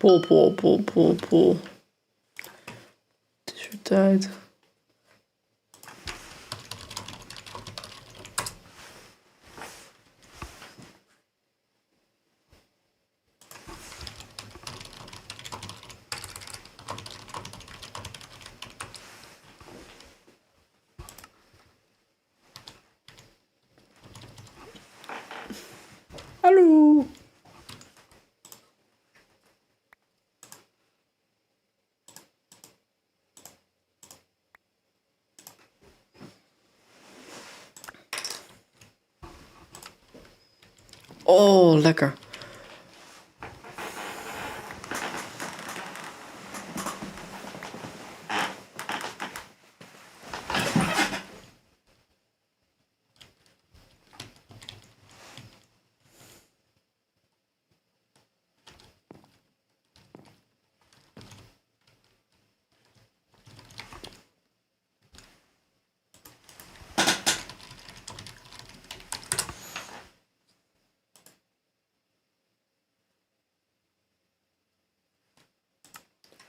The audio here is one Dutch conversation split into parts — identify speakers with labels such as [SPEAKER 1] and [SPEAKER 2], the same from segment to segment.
[SPEAKER 1] Pol. Het is weer tijd. Hallo. Oh, lekker.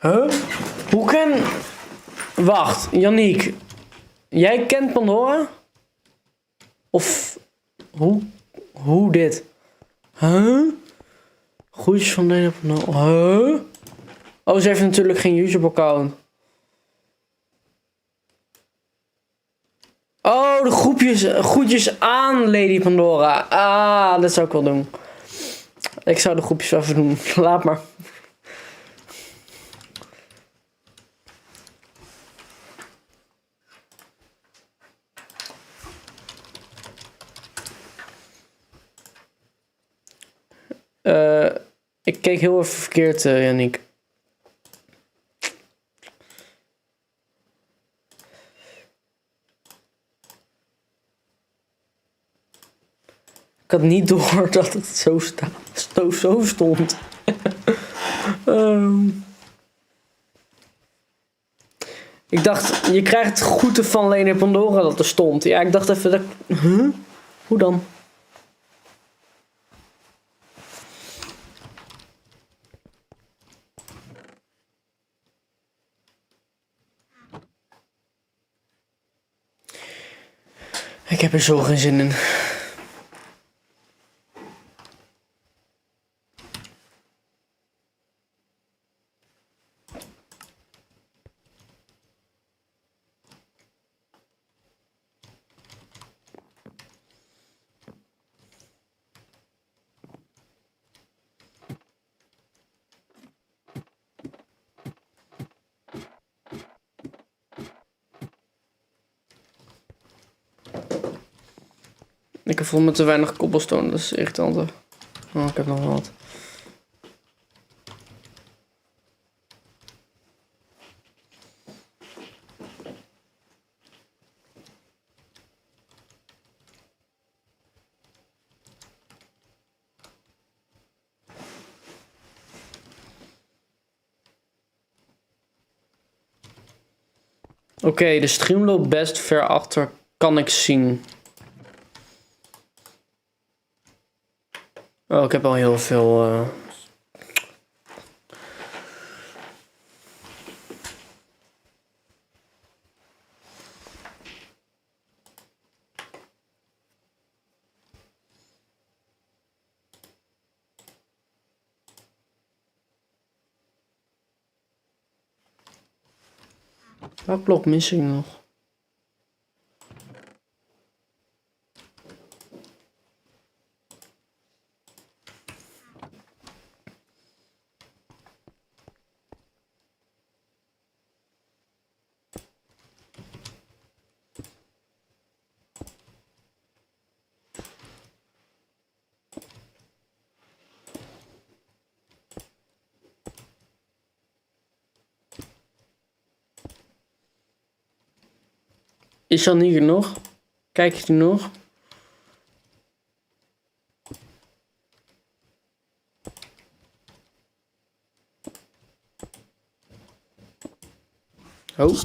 [SPEAKER 1] Huh? Hoe ken... Wacht, Yannick. Jij kent Pandora? Of... Hoe dit? Huh? Groetjes van Lena Pandora. Huh? Oh, ze heeft natuurlijk geen YouTube-account. Oh, de groetjes aan Lady Pandora. Ah, dat zou ik wel doen. Ik zou de groepjes even doen. Laat maar. Ik keek heel even verkeerd, Yannick. Ik had niet door dat het zo stond. Ik dacht, je krijgt groeten van Lena Pandora dat er stond. Ja, ik dacht even dat... Huh? Hoe dan? Ik heb er zo geen zin in. Ik voel me te weinig cobblestone, dat is irritant. Oh, ik heb nog wat. Oké, de stream loopt best ver achter, kan ik zien. Oh, ik heb al heel veel... Welk blok mis ik nog? Is dat niet genoeg? Kijk je er nog? Oh.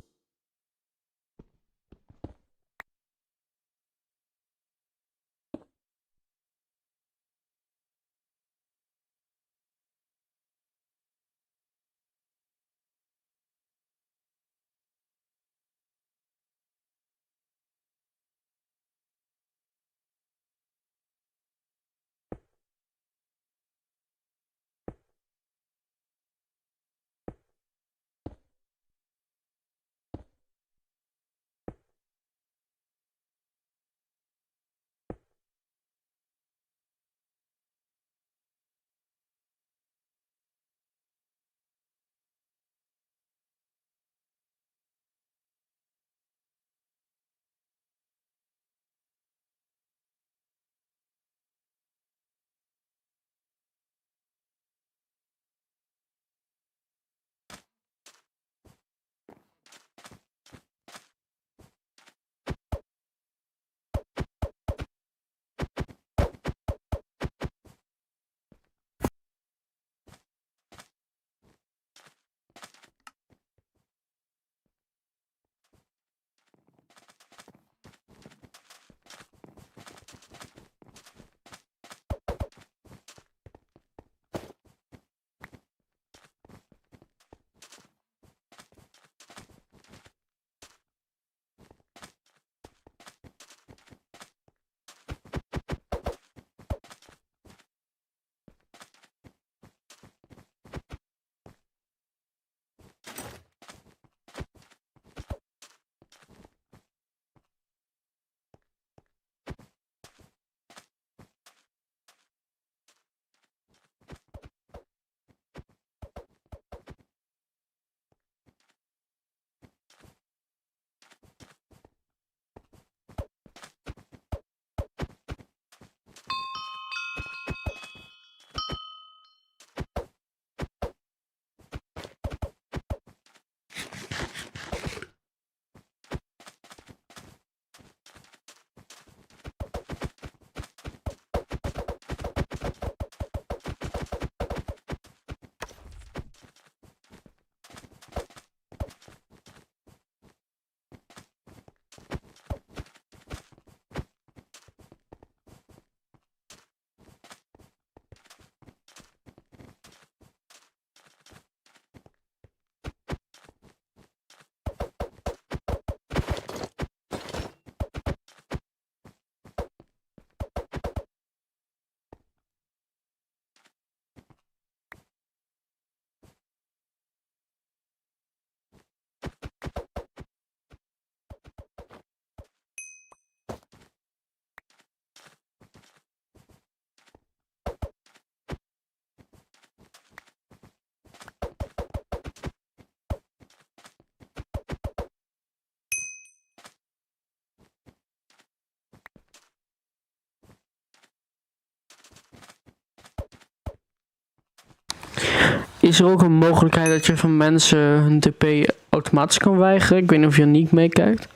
[SPEAKER 1] Is er ook een mogelijkheid dat je van mensen hun TP automatisch kan weigeren? Ik weet niet of Yannick meekijkt.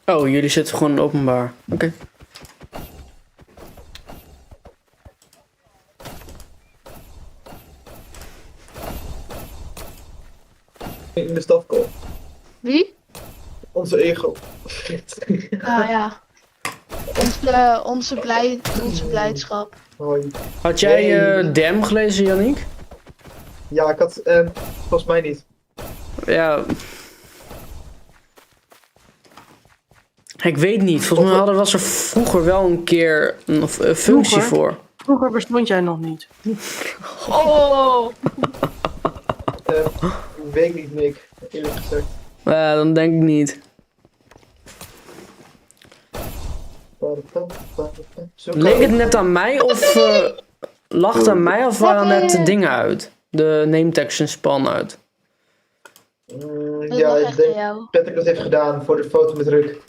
[SPEAKER 1] Oh, jullie zitten gewoon openbaar. Oké.
[SPEAKER 2] In de stafcall.
[SPEAKER 3] Wie?
[SPEAKER 2] Onze ego.
[SPEAKER 3] Ah ja. Onze blijdschap.
[SPEAKER 2] Hoi.
[SPEAKER 1] Had jij
[SPEAKER 2] Nee.
[SPEAKER 1] Dem gelezen, Yannick?
[SPEAKER 2] Ja, ik had... volgens mij niet.
[SPEAKER 1] Ja. Ik weet niet. Volgens mij was er vroeger wel een keer een functie voor.
[SPEAKER 4] Vroeger bestond jij nog niet.
[SPEAKER 3] Oh!
[SPEAKER 2] Ik weet niet, Nick. Eerlijk gezegd.
[SPEAKER 1] Ja, dan denk ik niet. Leek het net aan mij of lag het aan mij of waren net de dingen uit? De name text en span uit?
[SPEAKER 3] Dat
[SPEAKER 2] Ja,
[SPEAKER 3] lag
[SPEAKER 2] ik
[SPEAKER 3] echt aan
[SPEAKER 2] denk
[SPEAKER 3] jou.
[SPEAKER 2] dat ik dat heeft gedaan voor de foto met Ruk.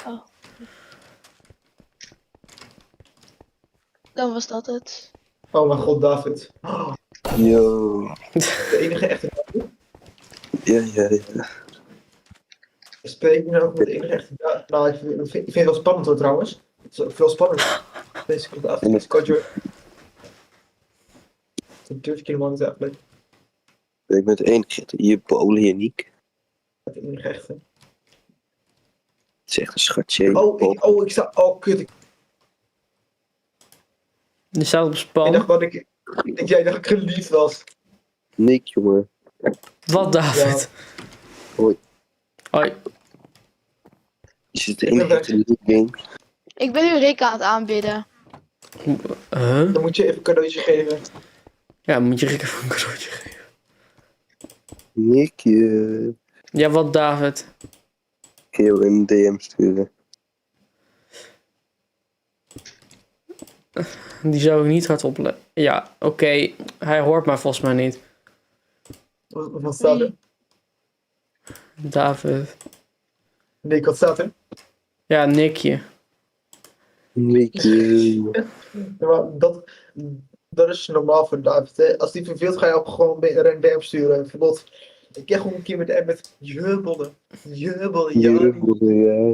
[SPEAKER 3] Dan was dat het.
[SPEAKER 2] Oh mijn god, David. Oh,
[SPEAKER 5] Yo.
[SPEAKER 2] de enige echte...
[SPEAKER 5] Ja.
[SPEAKER 2] Spreek je nou ook met de enige echte... Nou, ik vind het wel spannend hoor trouwens. Het is ook veel spannend. Deze komt af. Het kan je... Dat durf ik helemaal niet eigenlijk.
[SPEAKER 5] Ik ben de enige hier bolen, Yannick.
[SPEAKER 2] Het enige echte.
[SPEAKER 5] Het is echt een schatje.
[SPEAKER 2] Ik sta... Oh, kut.
[SPEAKER 1] Die staat op
[SPEAKER 2] Ik
[SPEAKER 1] span.
[SPEAKER 2] dacht dat jij dacht ik geliefd was.
[SPEAKER 5] Nick, jongen.
[SPEAKER 1] Wat, David?
[SPEAKER 5] Hoi.
[SPEAKER 1] Hoi.
[SPEAKER 5] Is het de enige echte Nick game?
[SPEAKER 3] Ik ben nu Rick aan het aanbidden.
[SPEAKER 2] Dan moet je even een cadeautje geven.
[SPEAKER 1] Ja, moet je Rick even een cadeautje geven.
[SPEAKER 5] Nick,
[SPEAKER 1] Ja, wat, David?
[SPEAKER 5] heel een DM sturen.
[SPEAKER 1] Die zou ik niet hardop leggen. Ja, oké. Hij hoort mij volgens mij niet.
[SPEAKER 2] Wat staat er?
[SPEAKER 1] David.
[SPEAKER 2] Nick, wat staat er?
[SPEAKER 1] Ja, Nickje.
[SPEAKER 5] Nick,
[SPEAKER 2] Ja, maar dat is normaal voor David. Hè? Als die verveelt, ga je ook gewoon een DM sturen. Bijvoorbeeld, ik heb gewoon een keer met de app met jeubelen. Ja.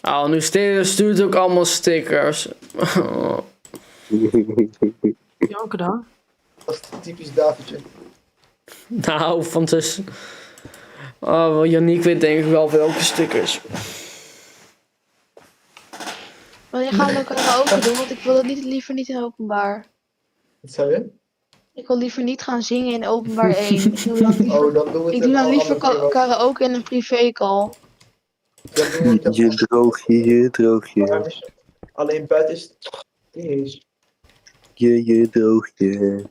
[SPEAKER 1] Oh, nu stuurt ook allemaal stickers.
[SPEAKER 4] Janke dan?
[SPEAKER 2] Dat is typisch Davidje.
[SPEAKER 1] Nou, van tussen. Oh, Yannick weet denk ik wel welke stickers.
[SPEAKER 3] Wanneer gaan we karaoke doen? Want ik wil het liever niet in openbaar.
[SPEAKER 2] Wat zei je?
[SPEAKER 3] Ik wil liever niet gaan zingen in openbaar 1. Ik doe dan liever,
[SPEAKER 2] Oh, dan doen we het
[SPEAKER 3] ik doe
[SPEAKER 2] een
[SPEAKER 3] dan liever
[SPEAKER 2] andere keer wel.
[SPEAKER 3] karaoke in een privécall.
[SPEAKER 2] Dan doen we het
[SPEAKER 5] Je
[SPEAKER 2] een-
[SPEAKER 5] droogje, droogje.
[SPEAKER 2] Maar als je alleen buiten is. Is.
[SPEAKER 5] Je droogje.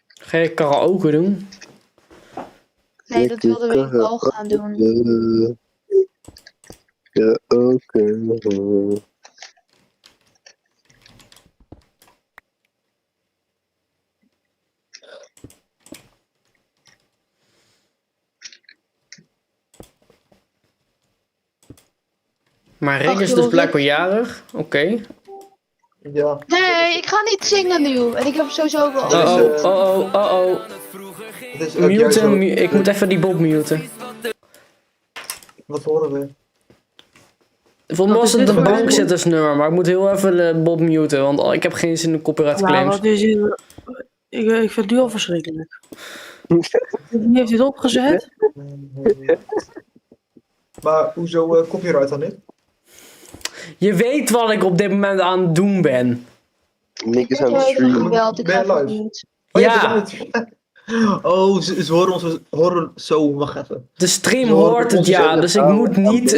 [SPEAKER 1] Ga je karaoke doen?
[SPEAKER 3] Nee, dat wilden we in call gaan doen.
[SPEAKER 5] Ja, oké.
[SPEAKER 1] Maar Rick
[SPEAKER 3] Ach,
[SPEAKER 1] is
[SPEAKER 3] joh,
[SPEAKER 1] dus
[SPEAKER 3] Rick.
[SPEAKER 1] blijkbaar jarig. Oké.
[SPEAKER 2] Ja.
[SPEAKER 3] Nee, ik ga niet zingen nu. En ik heb sowieso wel...
[SPEAKER 2] Dit is,
[SPEAKER 1] Oh.
[SPEAKER 2] Het is ook juist
[SPEAKER 1] Mute
[SPEAKER 2] zo-
[SPEAKER 1] hem. Ik moet even die Bob muten.
[SPEAKER 2] Wat horen we?
[SPEAKER 1] Volgens mij
[SPEAKER 4] Wat
[SPEAKER 1] was
[SPEAKER 4] is
[SPEAKER 1] het
[SPEAKER 4] dit
[SPEAKER 1] een
[SPEAKER 4] voor
[SPEAKER 1] bankzittersnummer, maar ik moet heel even de Bob muten, want ik heb geen zin in copyright
[SPEAKER 4] Ja,
[SPEAKER 1] claims.
[SPEAKER 4] wat is hier... Ik vind het nu al verschrikkelijk. Wie heeft dit opgezet?
[SPEAKER 2] Maar hoezo copyright dan niet?
[SPEAKER 1] Je weet wat ik op dit moment aan het doen ben.
[SPEAKER 5] Nick is
[SPEAKER 3] Ik
[SPEAKER 5] aan het
[SPEAKER 3] heb
[SPEAKER 5] streamen.
[SPEAKER 3] gebeld, ik
[SPEAKER 2] Ben
[SPEAKER 3] ga
[SPEAKER 2] je
[SPEAKER 3] het
[SPEAKER 2] live?
[SPEAKER 3] niet.
[SPEAKER 2] Oh,
[SPEAKER 1] Ja.
[SPEAKER 2] ja. Oh, ze horen ons. Horen zo, wacht even.
[SPEAKER 1] De stream
[SPEAKER 2] Je hoort
[SPEAKER 1] hoort het,
[SPEAKER 2] ons
[SPEAKER 1] ja,
[SPEAKER 2] zeggen,
[SPEAKER 1] dus ik
[SPEAKER 5] oh,
[SPEAKER 1] moet niet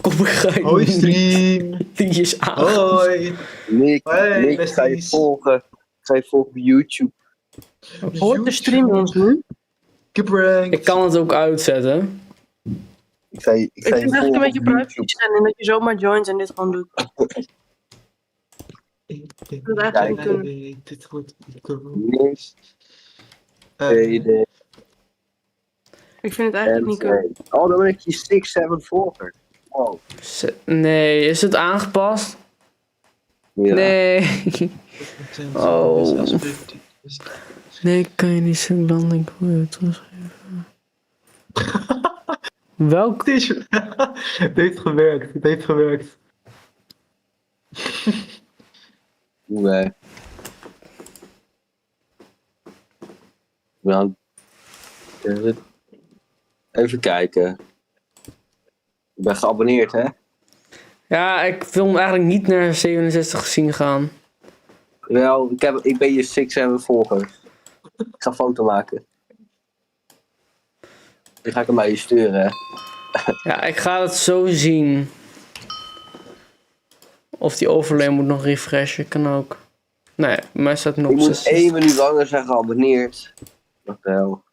[SPEAKER 1] copyright
[SPEAKER 2] Hoi stream.
[SPEAKER 1] liedjes aan.
[SPEAKER 2] Hoi.
[SPEAKER 5] Nick,
[SPEAKER 2] Hey,
[SPEAKER 5] Nick, ga je
[SPEAKER 2] besties.
[SPEAKER 5] volgen? Ga je volgen op YouTube?
[SPEAKER 4] Hoort de stream ons nu?
[SPEAKER 2] Keep ranked.
[SPEAKER 1] Ik kan het ook uitzetten.
[SPEAKER 5] Ik ga je
[SPEAKER 4] Ik vind het echt
[SPEAKER 5] volgen
[SPEAKER 4] een
[SPEAKER 5] op
[SPEAKER 4] beetje privacy
[SPEAKER 5] YouTube.
[SPEAKER 4] en dat je zomaar joint en dit gewoon doet. Dat eigenlijk niet kunnen.
[SPEAKER 2] Dit wordt
[SPEAKER 5] Nick,
[SPEAKER 2] Eh,
[SPEAKER 5] tweede
[SPEAKER 4] Ik vind het
[SPEAKER 5] en
[SPEAKER 4] eigenlijk niet kunnen.
[SPEAKER 5] oh, dan ben ik je 6-7 volger. Wow.
[SPEAKER 1] Nee, is het aangepast?
[SPEAKER 5] Ja.
[SPEAKER 1] Nee. Oh. Nee, kan je niet zo dan ik wil je teruggeven. Welk?
[SPEAKER 2] Het is- het heeft gewerkt. Het heeft gewerkt.
[SPEAKER 5] Hoe, nou, even kijken. Ik ben geabonneerd, hè?
[SPEAKER 1] Ja, ik wil hem eigenlijk niet naar 67 zien gaan.
[SPEAKER 5] Wel, ik ben je 6-7 volger. Ik ga een foto maken. Die ga ik hem bij je sturen, hè?
[SPEAKER 1] Ja, ik ga het zo zien. Of die overlay moet nog refreshen, kan ook. Nee, bij mij staat nog
[SPEAKER 5] Ik
[SPEAKER 1] op
[SPEAKER 5] moet
[SPEAKER 1] 66.
[SPEAKER 5] 1 minuut langer zijn geabonneerd. Wat de hel.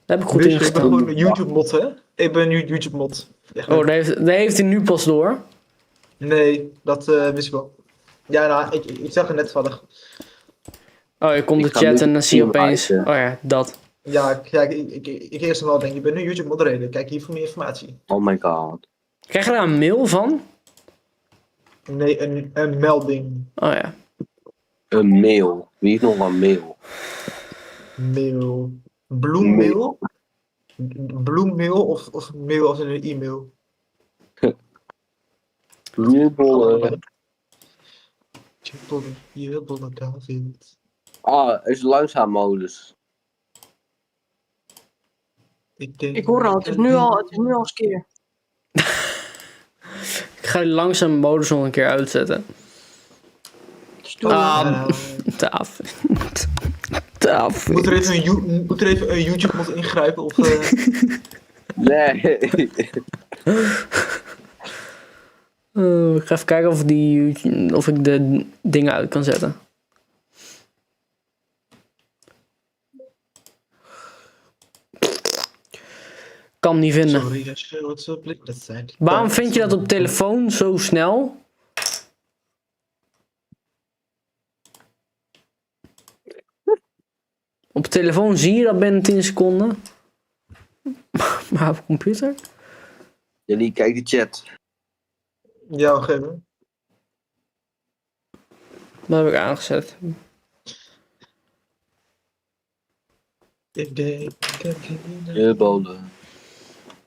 [SPEAKER 1] Dat heb ik goed
[SPEAKER 2] Dus ik ben
[SPEAKER 1] ingesteld.
[SPEAKER 2] gewoon een YouTube-mod, hè? Ik ben nu YouTube-mod. Echt
[SPEAKER 1] Oh,
[SPEAKER 2] leuk.
[SPEAKER 1] dat heeft hij nu pas door.
[SPEAKER 2] Nee, dat wist ik wel. Ja, nou, ik zag het net vallig.
[SPEAKER 1] Oh, je komt
[SPEAKER 5] Ik
[SPEAKER 1] de
[SPEAKER 5] ga
[SPEAKER 1] chat
[SPEAKER 5] nu
[SPEAKER 1] en dan zie je
[SPEAKER 5] team
[SPEAKER 1] opeens.
[SPEAKER 5] icon.
[SPEAKER 1] Oh ja, dat.
[SPEAKER 2] Ja, kijk, ik eerst wel denk, je bent nu YouTube-moderator. Kijk hier voor meer informatie.
[SPEAKER 5] Oh my god.
[SPEAKER 1] Krijg je daar een mail van?
[SPEAKER 2] Nee, een melding.
[SPEAKER 1] Oh ja.
[SPEAKER 5] Een mail. Wie heeft nog een mail?
[SPEAKER 2] Mail. Bloemmail? Bloemmail of mail als in een e-mail?
[SPEAKER 5] Bloembollen.
[SPEAKER 2] Jubelen, David.
[SPEAKER 5] Ah, er is langzaam modus.
[SPEAKER 4] Ik hoor al, het is nu al eens keer.
[SPEAKER 1] Ik ga die langzaam modus nog een keer uitzetten.
[SPEAKER 4] Stoer.
[SPEAKER 1] David. David.
[SPEAKER 2] Moet er even een YouTube-mod ingrijpen? Of,
[SPEAKER 5] Nee.
[SPEAKER 1] Ik ga even kijken of ik de dingen uit kan zetten. Kan niet vinden.
[SPEAKER 2] sorry, als je wat zo blik dat zijn.
[SPEAKER 1] Waarom vind je dat op telefoon zo snel? Op telefoon zie je dat binnen 10 seconden. Maar op computer?
[SPEAKER 5] Jullie, kijk de chat.
[SPEAKER 2] Ja, op een gegeven moment.
[SPEAKER 1] Dat heb ik aangezet.
[SPEAKER 2] Ik denk...
[SPEAKER 5] Jubelen.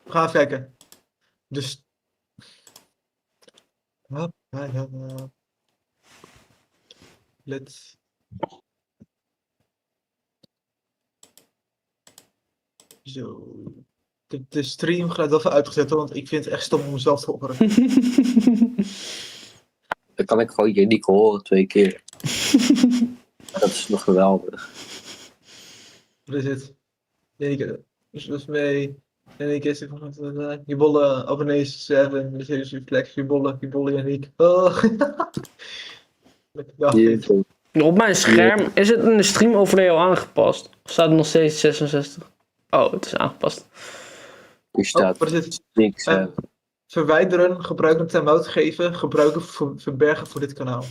[SPEAKER 2] We gaan even kijken. Dus... Let's... Zo. heb de streamgeluid wel even uitgezet, hoor, want ik vind het echt stom om mezelf te horen.
[SPEAKER 5] Dan kan ik gewoon Janiek horen 2 keer. Dat is nog geweldig.
[SPEAKER 2] Wat is het? Janneke, dus mee. Janneke is van je bolle abonnees 7, de series reflex, je bolle Janneke. Oh.
[SPEAKER 1] Op mijn scherm is het in de stream overlay al aangepast. Of staat het nog steeds 66? Oh, het is aangepast.
[SPEAKER 5] Hier staat
[SPEAKER 2] wat is het?
[SPEAKER 5] niks.
[SPEAKER 2] Verwijderen, gebruiken, time-out geven, gebruiken, verbergen voor dit kanaal.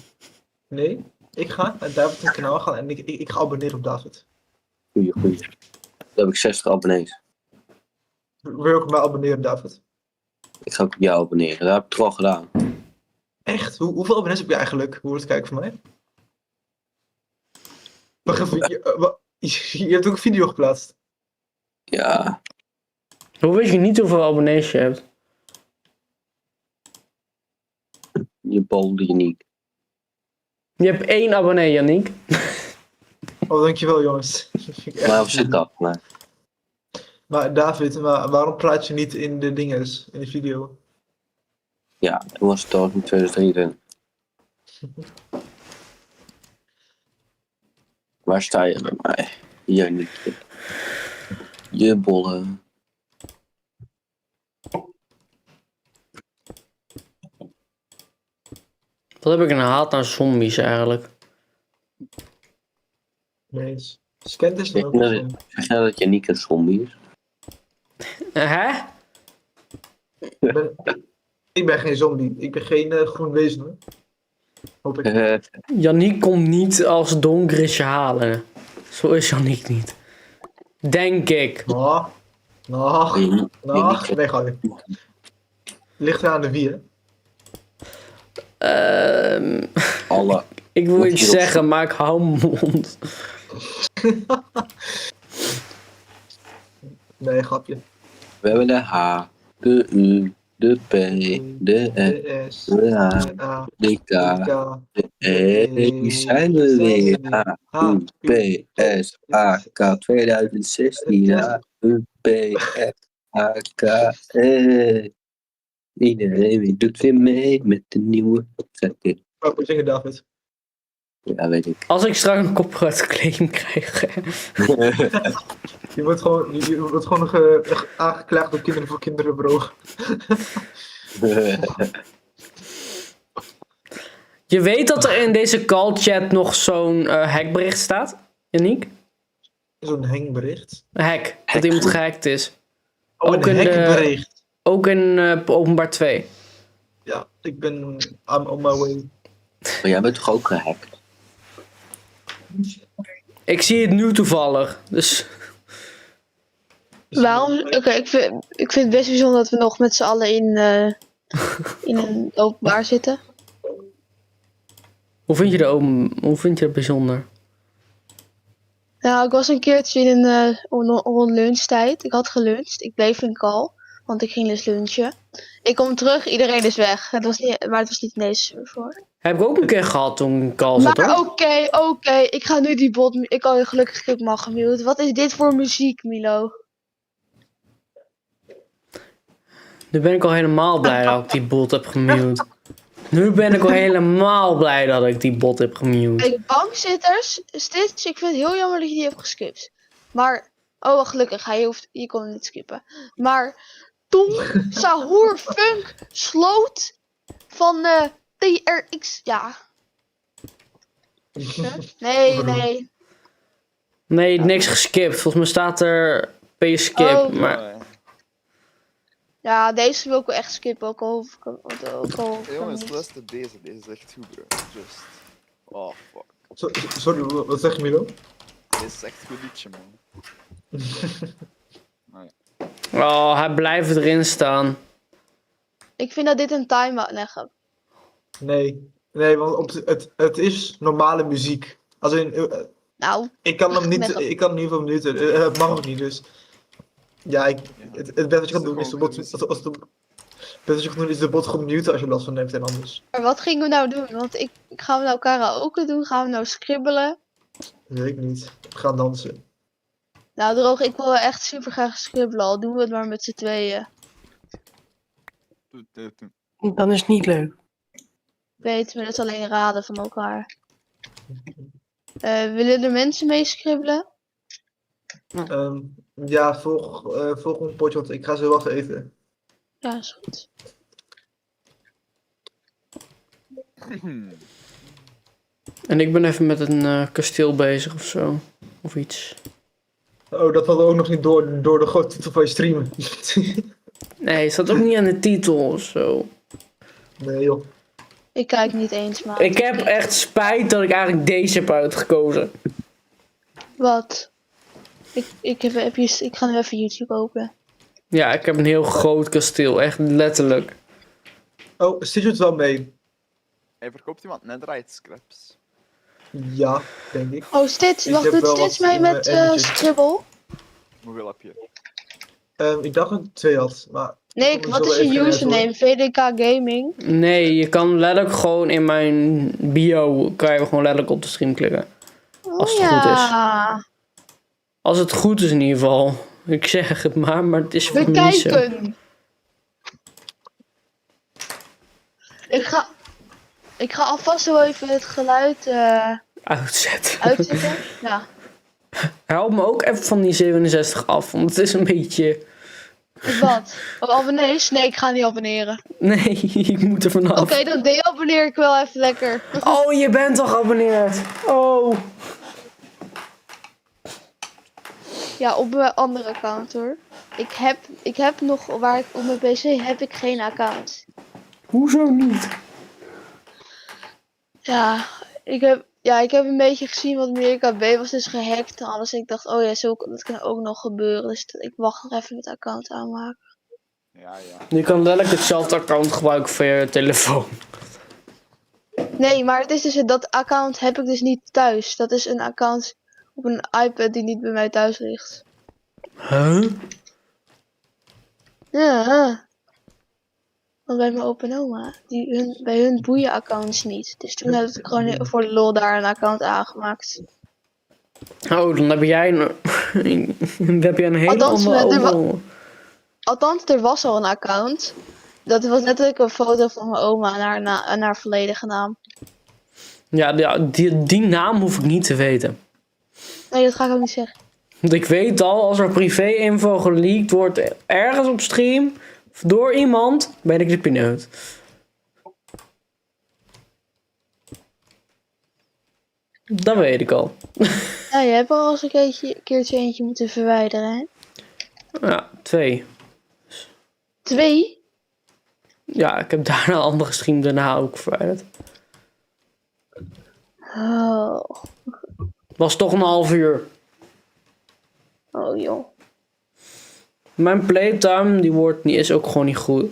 [SPEAKER 2] Nee, ik ga naar David het kanaal gaan en ik ga abonneren op David.
[SPEAKER 5] Goeie. Dan heb ik 60 abonnees.
[SPEAKER 2] Wil je ook mij abonneren, David?
[SPEAKER 5] Ik ga ook op jou abonneren. Dat heb ik toch al gedaan.
[SPEAKER 2] Echt? Hoeveel abonnees heb je eigenlijk? Hoe wordt het kijken van mij? Wacht even, je hebt ook een video geplaatst.
[SPEAKER 5] Ja.
[SPEAKER 1] Hoe weet je niet hoeveel abonnees je hebt?
[SPEAKER 5] Je bolde Janiek.
[SPEAKER 1] Je hebt 1 abonnee, Yannick.
[SPEAKER 2] Oh, dankjewel jongens.
[SPEAKER 5] Waarom zit dat? Nee.
[SPEAKER 2] Maar David, waarom praat je niet in de dinges, in de video?
[SPEAKER 5] Ja, toen was het al in 2023. Waar sta je bij mij? Janiek. Je bolle.
[SPEAKER 1] Wat heb ik een haat aan zombies eigenlijk?
[SPEAKER 2] Nee eens. Scant is dan ook
[SPEAKER 5] Zeg
[SPEAKER 2] een
[SPEAKER 5] je nou dat Janiek een zombie is?
[SPEAKER 1] Hè?
[SPEAKER 2] Ik ben geen zombie. Ik ben geen groen wezen, hoor. Hoop ik.
[SPEAKER 1] Yannick komt niet als donkerisje halen. Zo is Yannick niet. Denk ik.
[SPEAKER 2] Nee, ga je. Ligt er aan de wie, hè?
[SPEAKER 5] Alle.
[SPEAKER 1] Ik wil
[SPEAKER 5] Moet
[SPEAKER 1] iets
[SPEAKER 5] je erop
[SPEAKER 1] zeggen, maar ik hou mijn mond.
[SPEAKER 2] Nee, grapje.
[SPEAKER 5] We hebben de H, de U, de P, de S,
[SPEAKER 2] S,
[SPEAKER 5] de H,
[SPEAKER 2] A,
[SPEAKER 5] de K,
[SPEAKER 2] K,
[SPEAKER 5] de E. Die zijn we weer. H, U, P, S, A, K 2016. H, U, P, S, A, K, E. Iedereen doet weer mee met de nieuwe opzetting.
[SPEAKER 2] Wat moet je zeggen, David?
[SPEAKER 5] Ja, weet ik.
[SPEAKER 1] Als ik straks een copyright-claim krijg.
[SPEAKER 2] Je wordt gewoon nog aangeklaagd door Kinderen voor Kinderen, bro.
[SPEAKER 1] Je weet dat er in deze call-chat nog zo'n hackbericht staat, Yannick?
[SPEAKER 2] Zo'n hengbericht.
[SPEAKER 1] Een hack, dat iemand gehackt is.
[SPEAKER 2] Oh,
[SPEAKER 1] Ook
[SPEAKER 2] een
[SPEAKER 1] in de-
[SPEAKER 2] hackbericht.
[SPEAKER 1] Ook in openbaar 2.
[SPEAKER 2] Ja, I'm on my way.
[SPEAKER 5] Maar jij bent toch ook gehackt?
[SPEAKER 1] Ik zie het nu toevallig, dus...
[SPEAKER 3] Waarom? Oké, ik vind het best bijzonder dat we nog met z'n allen in een openbaar zitten.
[SPEAKER 1] Hoe vind je dat bijzonder?
[SPEAKER 3] Nou, ik was een keertje in rond lunchtijd. Ik had geluncht. Ik bleef in call, want ik ging dus lunchen. Ik kom terug, iedereen is weg. Maar het was niet in deze server.
[SPEAKER 1] Heb ik ook een keer gehad toen ik in call zat,
[SPEAKER 3] Maar
[SPEAKER 1] hoor.
[SPEAKER 3] oké, ik ga nu die bot... Ik kan gelukkig ik mag gemute. Wat is dit voor muziek, Milo?
[SPEAKER 1] Nu ben ik al helemaal blij dat ik die bot heb gemute. Nu ben ik al helemaal blij dat ik die bot heb gemute.
[SPEAKER 3] Kijk, bankzitters, Stitch, ik vind het heel jammer dat je die hebt geskipt. Maar, oh wel, gelukkig, je kon hem niet skippen. Maar toen Sahur Funk sloot van TRX, ja. Huh? Nee.
[SPEAKER 1] Nee, niks geskipt. Volgens mij staat er skip,
[SPEAKER 3] Oh.
[SPEAKER 1] maar...
[SPEAKER 3] Ja, deze wil ik wel echt skippen, ook al...
[SPEAKER 6] Jongens, luister deze. Deze is echt goed, bro. Just. Oh, fuck.
[SPEAKER 2] Sorry, wat zeg je, Milo?
[SPEAKER 6] Dit is echt een goed liedje, man.
[SPEAKER 1] Oh, hij blijft erin staan.
[SPEAKER 3] Ik vind dat dit een time-out leggen.
[SPEAKER 2] Nee, want het is normale muziek. Als in,
[SPEAKER 3] Nou,
[SPEAKER 2] ik kan hem niet,
[SPEAKER 3] Leggen.
[SPEAKER 2] ik kan hem niet voor minuten. Het mag ook niet, dus. Ja, het beste wat je kan doen is de bot. Het beste wat je kan doen is de bot gewoon muten als je last van hebt en anders.
[SPEAKER 3] maar wat gingen we nou doen? Want gaan we nou karaoke doen? Gaan we nou scribbelen?
[SPEAKER 2] Dat weet ik niet. We gaan dansen.
[SPEAKER 3] Nou, Droog, ik wil echt super graag scribbelen. Al doen we het maar met z'n tweeën.
[SPEAKER 4] Dan is het niet leuk.
[SPEAKER 3] Weet, maar dat is alleen raden van elkaar. Willen er mensen mee scribbelen?
[SPEAKER 2] Ja, volg een potje, want ik ga zo wat eten.
[SPEAKER 3] Ja, is goed.
[SPEAKER 1] En ik ben even met een kasteel bezig of zo. Of iets.
[SPEAKER 2] Oh, dat hadden we ook nog niet door de grote titel van je streamen.
[SPEAKER 1] Nee, het staat ook niet aan de titel of zo.
[SPEAKER 2] Nee joh.
[SPEAKER 3] Ik kijk niet eens, maar.
[SPEAKER 1] Ik heb echt spijt dat ik eigenlijk deze heb uitgekozen.
[SPEAKER 3] Wat? Ik ga nu even YouTube openen.
[SPEAKER 1] Ja, ik heb een heel groot kasteel. Echt letterlijk.
[SPEAKER 2] Oh, zit je het wel mee?
[SPEAKER 6] Hij verkoopt iemand netherite scraps.
[SPEAKER 2] Ja, denk ik.
[SPEAKER 3] Oh, Stits,
[SPEAKER 2] Ik
[SPEAKER 3] wacht,
[SPEAKER 2] heb
[SPEAKER 3] doet
[SPEAKER 2] wel
[SPEAKER 3] Stits
[SPEAKER 2] wat
[SPEAKER 3] mee
[SPEAKER 2] in
[SPEAKER 3] met
[SPEAKER 2] mijn emmertje.
[SPEAKER 3] Scribble?
[SPEAKER 6] Hoeveel heb je?
[SPEAKER 2] Ik dacht dat ik 2 had, maar...
[SPEAKER 3] Nee,
[SPEAKER 2] Kom,
[SPEAKER 3] wat
[SPEAKER 2] ik
[SPEAKER 3] is
[SPEAKER 2] zal
[SPEAKER 3] je
[SPEAKER 2] even
[SPEAKER 3] username? VDK Gaming?
[SPEAKER 1] Nee, je kan letterlijk gewoon in mijn bio. Kan je gewoon letterlijk op de stream klikken. Als het goed is.
[SPEAKER 3] Ja.
[SPEAKER 1] Als het goed is in ieder geval. Ik zeg het maar het is voor mij niet zo.
[SPEAKER 3] Bekijken. Ik ga alvast wel even het geluid
[SPEAKER 1] Uitzet.
[SPEAKER 3] uitzetten. Ja.
[SPEAKER 1] Help me ook even van die 67 af, want het is een beetje...
[SPEAKER 3] Wat? Wat abonnees? Nee, ik ga niet abonneren.
[SPEAKER 1] Nee, ik moet er vanaf.
[SPEAKER 3] Oké, dan deabonneer ik wel even lekker.
[SPEAKER 1] Oh, je bent al geabonneerd. Oh.
[SPEAKER 3] Ja, op mijn andere account hoor. Ik heb nog, waar ik op mijn PC heb ik geen account.
[SPEAKER 1] Hoezo niet?
[SPEAKER 3] Ja, ik heb een beetje gezien wat meer KB was dus gehackt en alles. Ik dacht, oh ja, dat kan ook nog gebeuren. Dus ik wacht nog even met de account aanmaken.
[SPEAKER 6] Ja, ja.
[SPEAKER 1] Je kan letterlijk hetzelfde account gebruiken voor je telefoon.
[SPEAKER 3] Nee, maar het is dus, dat account heb ik dus niet thuis. Dat is een account op een iPad die niet bij mij thuis ligt.
[SPEAKER 1] Huh?
[SPEAKER 3] Ja. Want bij mijn opa en oma, bij hun boeien accounts niet. Dus toen heb ik gewoon voor de lol daar een account aangemaakt.
[SPEAKER 1] Oh, dan heb jij een hele
[SPEAKER 3] Althans,
[SPEAKER 1] andere
[SPEAKER 3] er wa-
[SPEAKER 1] opa.
[SPEAKER 3] Althans, er was al een account. Dat was letterlijk een foto van mijn oma en haar volledige naam.
[SPEAKER 1] Ja, die naam hoef ik niet te weten.
[SPEAKER 3] Nee, dat ga ik ook niet zeggen.
[SPEAKER 1] Want ik weet al, als er privé-info geleakt wordt ergens op stream door iemand, ben ik de pineut. Dat weet ik al.
[SPEAKER 3] Ja, je hebt al eens een keertje eentje moeten verwijderen, hè?
[SPEAKER 1] Ja, 2.
[SPEAKER 3] 2?
[SPEAKER 1] Ja, ik heb daarna een andere stream daarna ook verwijderd.
[SPEAKER 3] Oh.
[SPEAKER 1] Was toch een half uur.
[SPEAKER 3] Oh joh.
[SPEAKER 1] Mijn playtime, die is ook gewoon niet goed.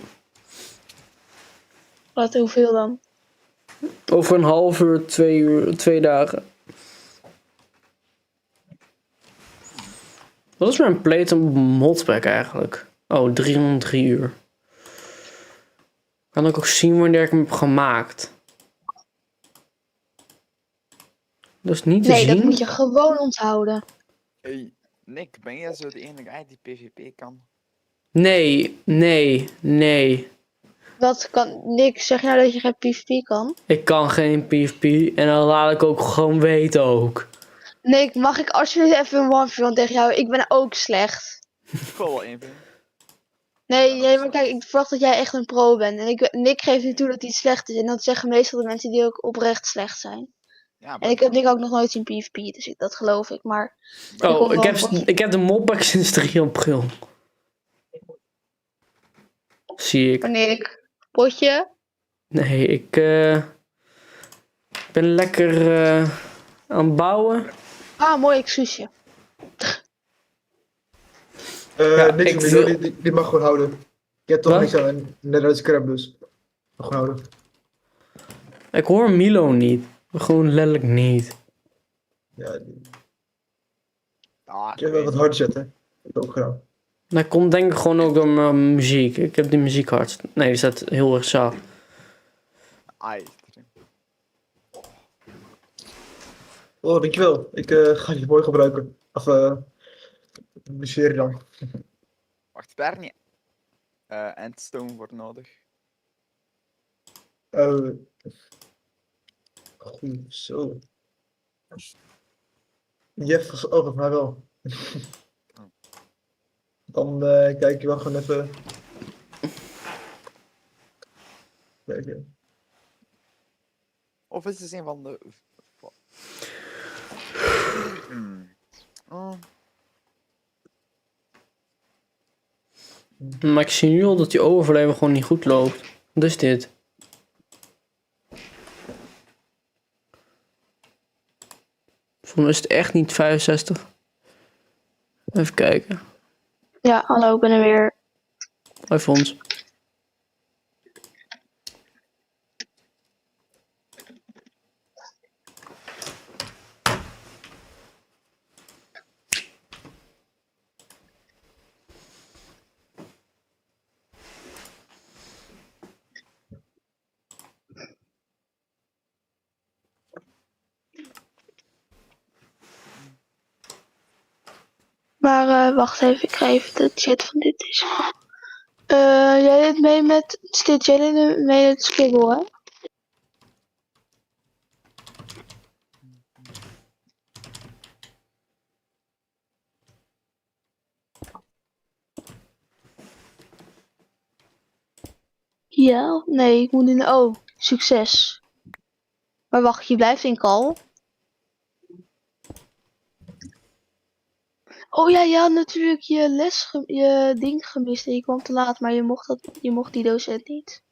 [SPEAKER 3] Wat, hoeveel dan?
[SPEAKER 1] Over een half uur, 2 uur, 2 dagen. Wat is mijn playtime op modpack eigenlijk? Oh, 303 uur. Kan ik ook zien wanneer ik hem heb gemaakt? Dat is niet te
[SPEAKER 3] Nee,
[SPEAKER 1] zien.
[SPEAKER 3] dat moet je gewoon onthouden.
[SPEAKER 6] Hey, Nick, ben jij zo de enige guy die PvP kan?
[SPEAKER 1] Nee.
[SPEAKER 3] Wat kan... Nick, zeg je nou dat je geen PvP kan?
[SPEAKER 1] Ik kan geen PvP en dan laat ik ook gewoon weten ook.
[SPEAKER 3] Nick, mag ik alsjeblieft even een one-for-one tegen jou? Ik ben ook slecht.
[SPEAKER 6] Ik wil wel één vinden.
[SPEAKER 3] Nee, maar kijk, ik verwacht dat jij echt een pro bent. En Nick geeft niet toe dat hij slecht is. En dat zeggen meestal de mensen die ook oprecht slecht zijn.
[SPEAKER 6] Ja,
[SPEAKER 3] En ik heb Nick ook nog nooit zien PvP, dus dat geloof ik. Maar
[SPEAKER 1] Oh, ik heb de modpack sinds 3 april. Zie ik.
[SPEAKER 3] wanneer ik potje...
[SPEAKER 1] Nee, ik ben lekker aan het bouwen.
[SPEAKER 3] Ah, mooi excuusje.
[SPEAKER 2] Niks
[SPEAKER 1] ik
[SPEAKER 2] meer,
[SPEAKER 1] wil-
[SPEAKER 2] joh, die mag gewoon houden. Je hebt toch
[SPEAKER 1] Wat?
[SPEAKER 2] niks aan, net uit scrap dus. Mag gewoon houden.
[SPEAKER 1] Ik hoor Milo niet. Gewoon letterlijk niet.
[SPEAKER 2] Ja,
[SPEAKER 6] Ah,
[SPEAKER 2] ik heb wel wat harder zetten. Dat heb ik ook gedaan.
[SPEAKER 1] Dat komt denk ik gewoon ook door mijn muziek. Ik heb die muziek hard. Nee, die staat heel erg zacht.
[SPEAKER 6] ai.
[SPEAKER 2] Oh, dankjewel. Ik ga die mooi gebruiken. Of Amuseer dan.
[SPEAKER 6] Wacht, daar niet. Endstone wordt nodig.
[SPEAKER 2] Goed, zo. Jeff geopend, maar wel. Dan kijk je wel gewoon even. Kijken.
[SPEAKER 6] Of is het een van de... Oh,
[SPEAKER 1] Maar ik zie nu al dat die overleven gewoon niet goed loopt. Wat is dit? Volgens mij is het echt niet 65. Even kijken.
[SPEAKER 3] Ja, hallo, ik ben er weer.
[SPEAKER 1] Hoi Fons.
[SPEAKER 3] Maar wacht even, ik ga even de chat van dit is. Jij deed mee met Stitch, jij deed mee met Skiggle, hè? Ja, of nee, ik moet in de... Oh, succes. Maar wacht, je blijft in call. Oh ja, je had natuurlijk je ding gemist en je kwam te laat, maar je mocht die docent niet.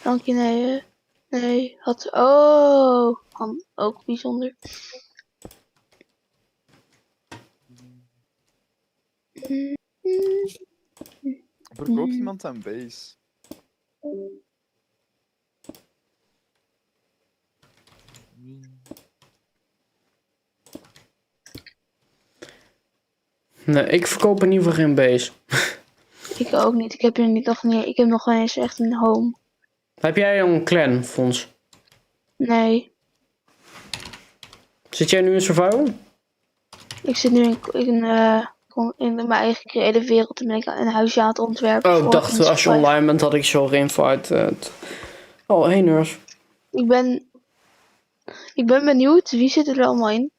[SPEAKER 3] Dank je, nee. Nee, had... Oh, kan ook bijzonder.
[SPEAKER 6] verkoopt iemand aan base?
[SPEAKER 1] Nee, ik verkoop in ieder geval geen base.
[SPEAKER 3] Ik ook niet. Ik heb ik heb nog geen eens echt een home.
[SPEAKER 1] Heb jij een clan, Fons?
[SPEAKER 3] Nee,
[SPEAKER 1] Zit jij nu in survival?
[SPEAKER 3] ik zit nu in mijn eigen creële wereld en ben ik een huisje aan het ontwerpen.
[SPEAKER 1] Oh, ik
[SPEAKER 3] voor
[SPEAKER 1] dacht
[SPEAKER 3] Insta
[SPEAKER 1] als je
[SPEAKER 3] 5.
[SPEAKER 1] online bent had ik zo invite. Oh, hey nurse.
[SPEAKER 3] Ik ben benieuwd, wie zit er allemaal in?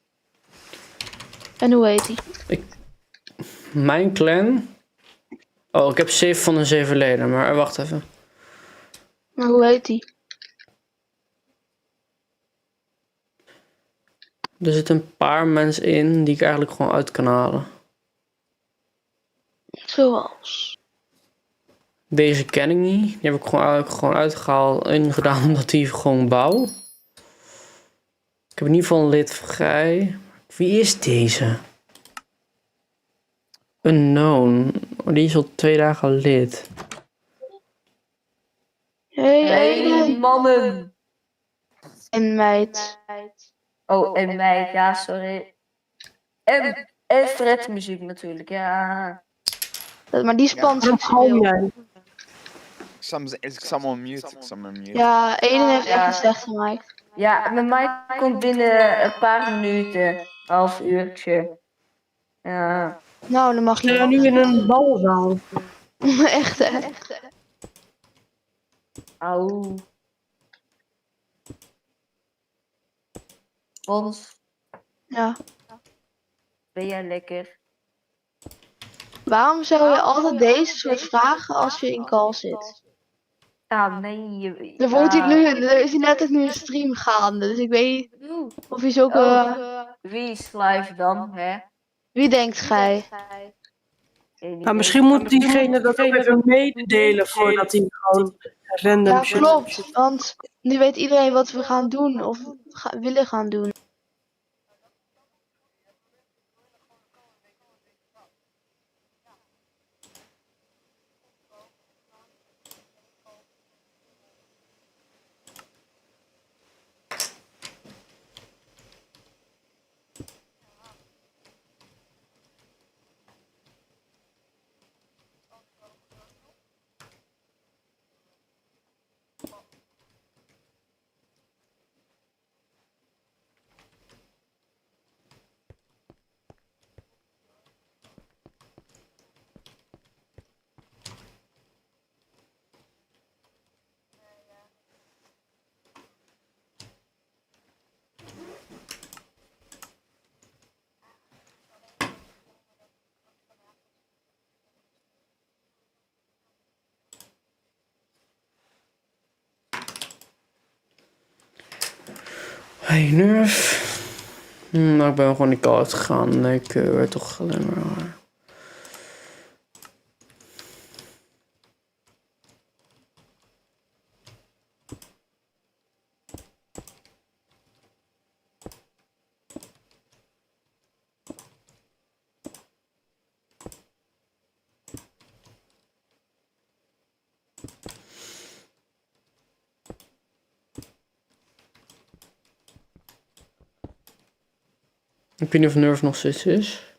[SPEAKER 3] En hoe heet die?
[SPEAKER 1] Mijn clan? Oh, ik heb 7 van de 7 leden, maar wacht even.
[SPEAKER 3] Maar hoe heet die?
[SPEAKER 1] Er zitten een paar mensen in die ik eigenlijk gewoon uit kan halen.
[SPEAKER 3] Zoals.
[SPEAKER 1] Deze ken ik niet. Die heb ik gewoon uitgehaald en gedaan omdat die gewoon bouw. Ik heb in ieder geval een lid vrij. Wie is deze? Unknown. Oh, die is al 2 dagen lid.
[SPEAKER 3] Hey,
[SPEAKER 7] mannen.
[SPEAKER 3] en meid.
[SPEAKER 7] Oh, en mij, ja, sorry. En Fred muziek natuurlijk, ja.
[SPEAKER 3] Maar die spant
[SPEAKER 4] Waarom galm
[SPEAKER 3] seksueel.
[SPEAKER 4] jij?
[SPEAKER 6] Ik sta hem on mute. Ik sta hem on mute.
[SPEAKER 3] Ja, Eden heeft echt
[SPEAKER 7] Ja.
[SPEAKER 3] een slechte mic.
[SPEAKER 7] Ja, mijn mic komt binnen een paar minuten, half uurtje. Ja.
[SPEAKER 3] Nou, dan mag
[SPEAKER 4] We
[SPEAKER 3] je
[SPEAKER 4] zijn nu in een balzaal.
[SPEAKER 3] echt, hè?
[SPEAKER 7] Auw. Fons,
[SPEAKER 3] Ja.
[SPEAKER 7] ben jij lekker?
[SPEAKER 3] Waarom zou je altijd deze soort vragen als je in call zit?
[SPEAKER 7] Ja, nee.
[SPEAKER 3] Er wordt hier nu, er is hier net nu een stream gaande, dus ik weet niet of je zulke...
[SPEAKER 7] Wie is live dan, hè?
[SPEAKER 3] Wie denkt gij?
[SPEAKER 4] Maar misschien moet diegene dat ook even mededelen voordat hij gewoon random
[SPEAKER 3] Ja,
[SPEAKER 4] shit.
[SPEAKER 3] klopt, want nu weet iedereen wat we gaan doen of willen gaan doen.
[SPEAKER 1] Hey, Nerf. Nou, ik ben gewoon die kant gegaan. Nee, ik werd toch alleen maar... Ik weet niet of Nerf nog steeds is.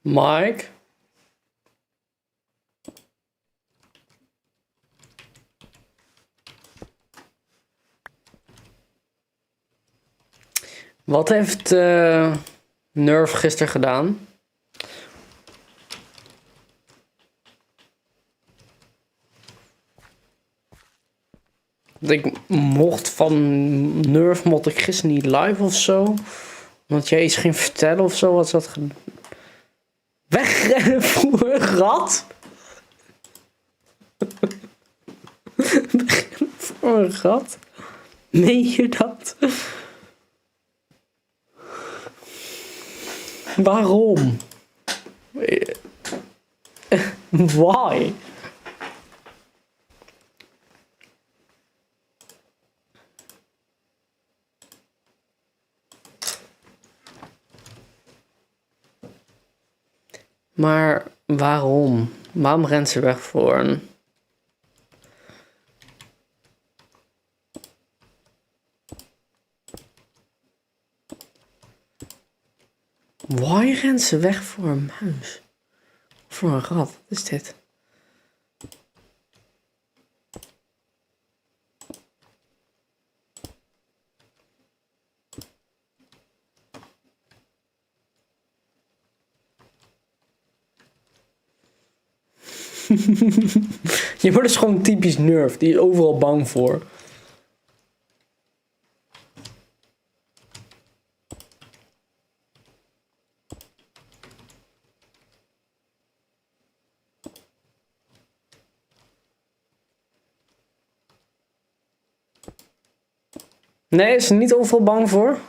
[SPEAKER 1] Mike? Wat heeft Nerf gisteren gedaan? Ik mocht van Nerf mocht ik gisteren niet live of zo. Want jij iets ging vertellen of zo. Wat is dat? Wegrennen voor een rat? Wegrennen voor een rat? Meen je dat? Waarom? Why? Maar waarom? Waarom rent ze weg voor een... Why rent ze weg voor een muis? Voor een rat? Wat is dit? Je wordt dus gewoon typisch Nerf. Die is overal bang voor. Nee, is er niet overal bang voor?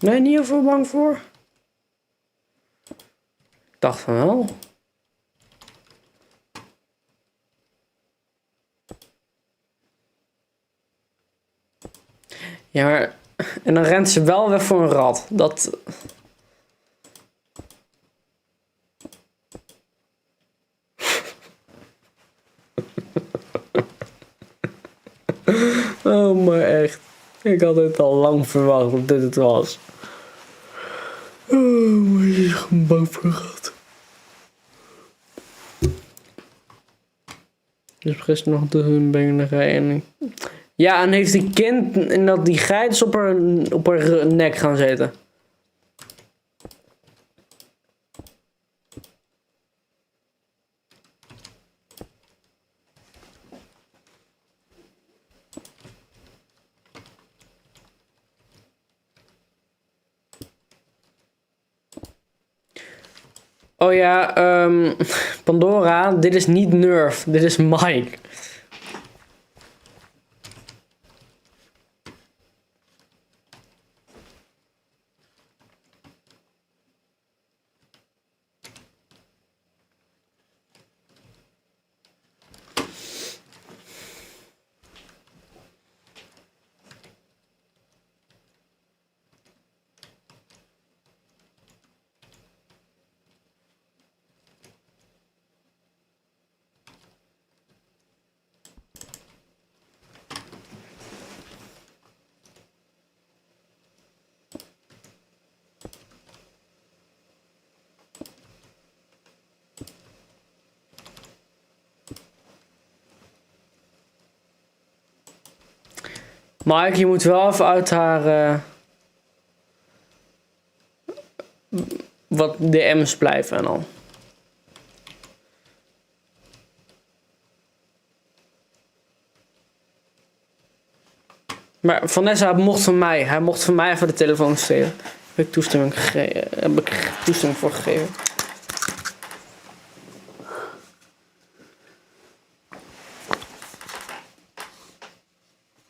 [SPEAKER 1] Nee, niet overal bang voor? Ik dacht van wel. Ja, maar... En dan rent ze wel weg voor een rat. Dat... Oh, maar echt. Ik had het al lang verwacht dat dit het was. Oh, maar je is gewoon bang voor een rat. Dus gisteren nog de hunbengerij en... Ja, en heeft die kind en dat die geit is op haar nek gaan zitten. Oh ja, Pandora, dit is niet Nerf, dit is Mike. Mike, je moet wel even uit haar... wat DM's blijven en al. Maar Vanessa mocht van mij. Hij mocht van mij even de telefoon stelen. Heb ik toestemming voor gegeven.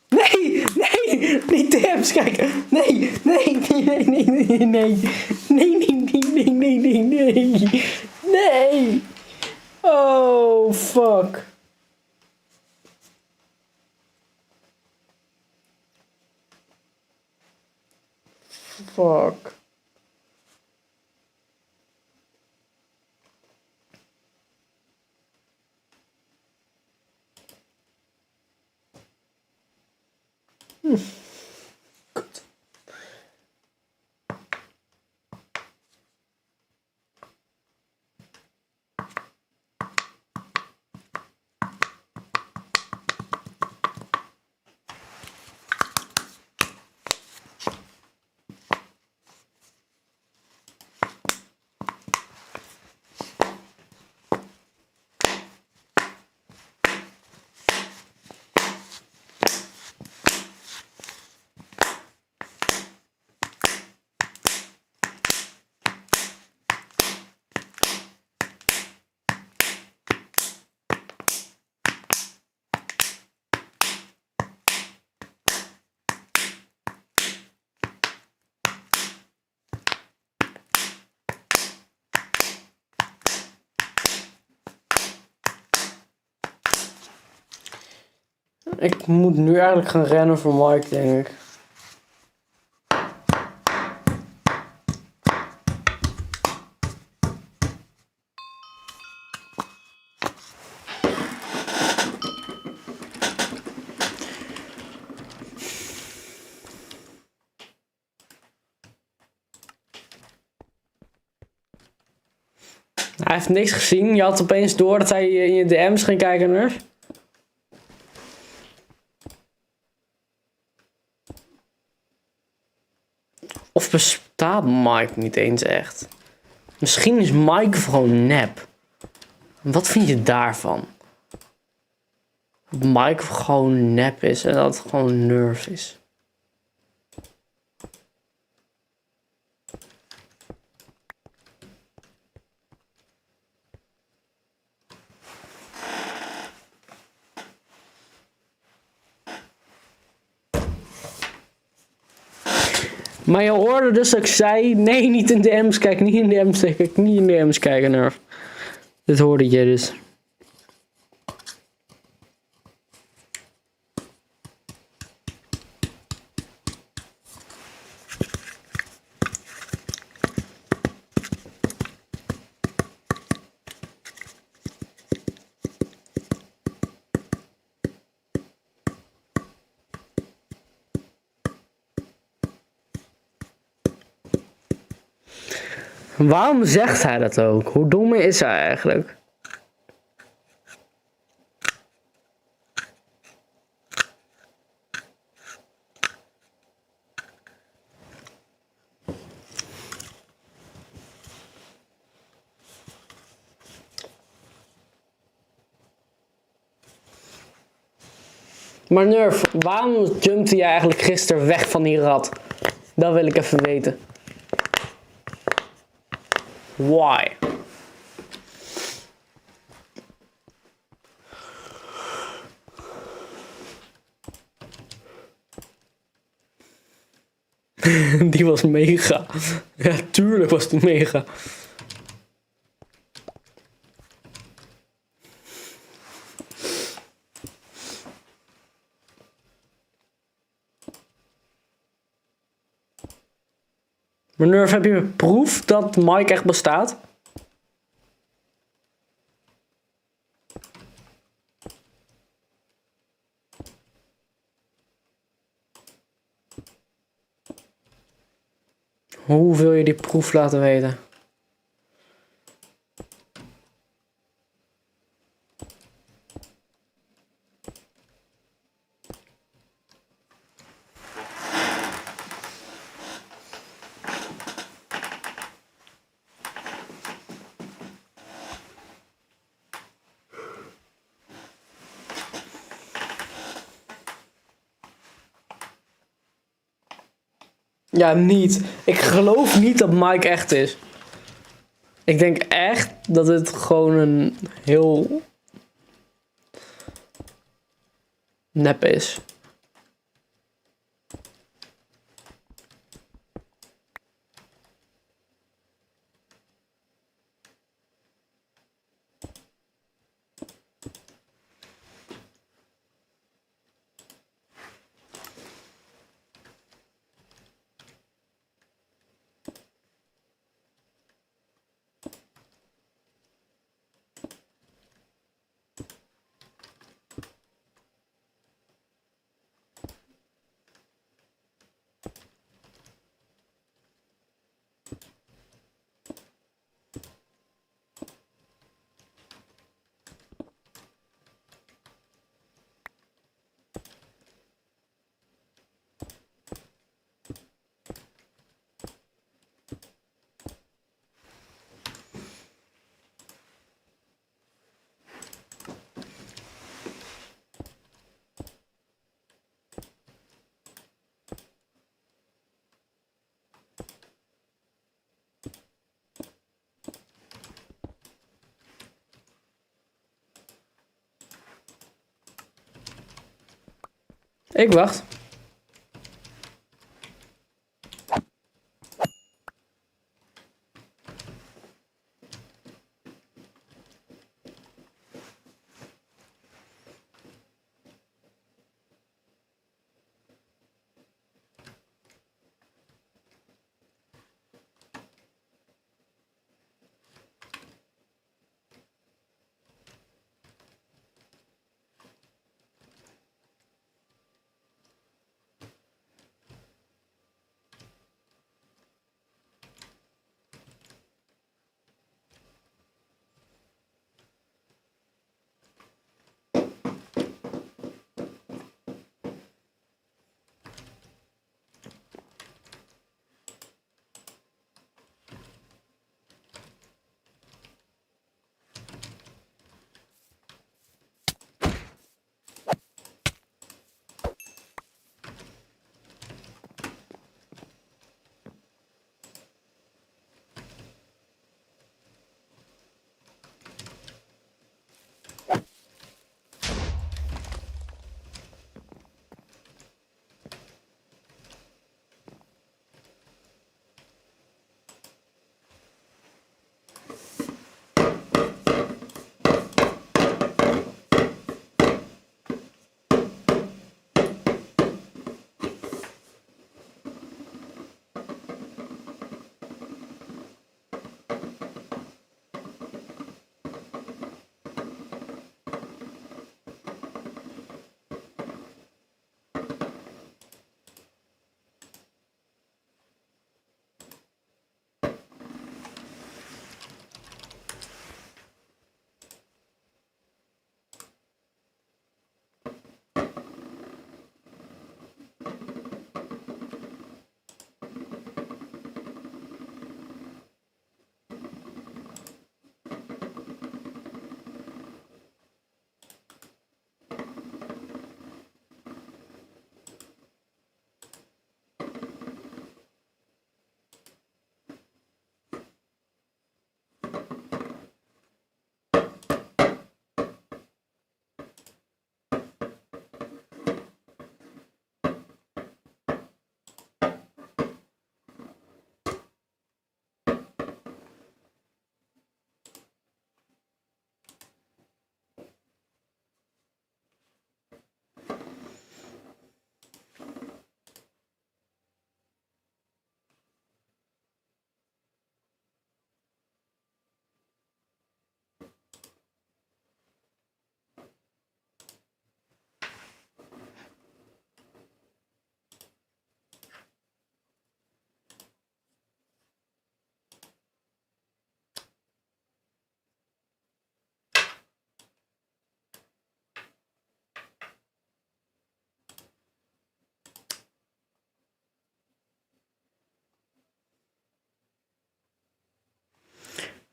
[SPEAKER 1] Nee, nee, niet DM's kijken. Nee, nee, nee, nee, nee, nee, nee. Nee, nee, nee, nee, nee, nee, nee. Nee. Oh, fuck. Fuck. Ik moet nu eigenlijk gaan rennen voor Mike, denk ik. Hij heeft niks gezien. Je had opeens door dat hij in je DM's ging kijken, Nerf. Of bestaat Mike niet eens echt? Misschien is Mike gewoon nep. Wat vind je daarvan? Dat Mike gewoon nep is en dat het gewoon Nerf is. Maar je hoorde dus dat ik zei, nee, niet in de DM's kijken, niet in de DM's kijken, niet in de DM's kijken, Nerf. Dit hoorde je dus. Waarom zegt hij dat ook? Hoe dom is hij eigenlijk? Maar Nerf, waarom jumpte je eigenlijk gisteren weg van die rat? Dat wil ik even weten. Why? Die was mega. Ja, tuurlijk was die mega. Maar Nerf, heb je proof dat Mike echt bestaat? Hoe wil je die proef laten weten? Ja, niet. Ik geloof niet dat Mike echt is. Ik denk echt dat het gewoon een heel nep is. Ik wacht.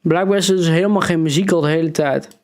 [SPEAKER 1] Blijkbaar is er dus helemaal geen muziek al de hele tijd.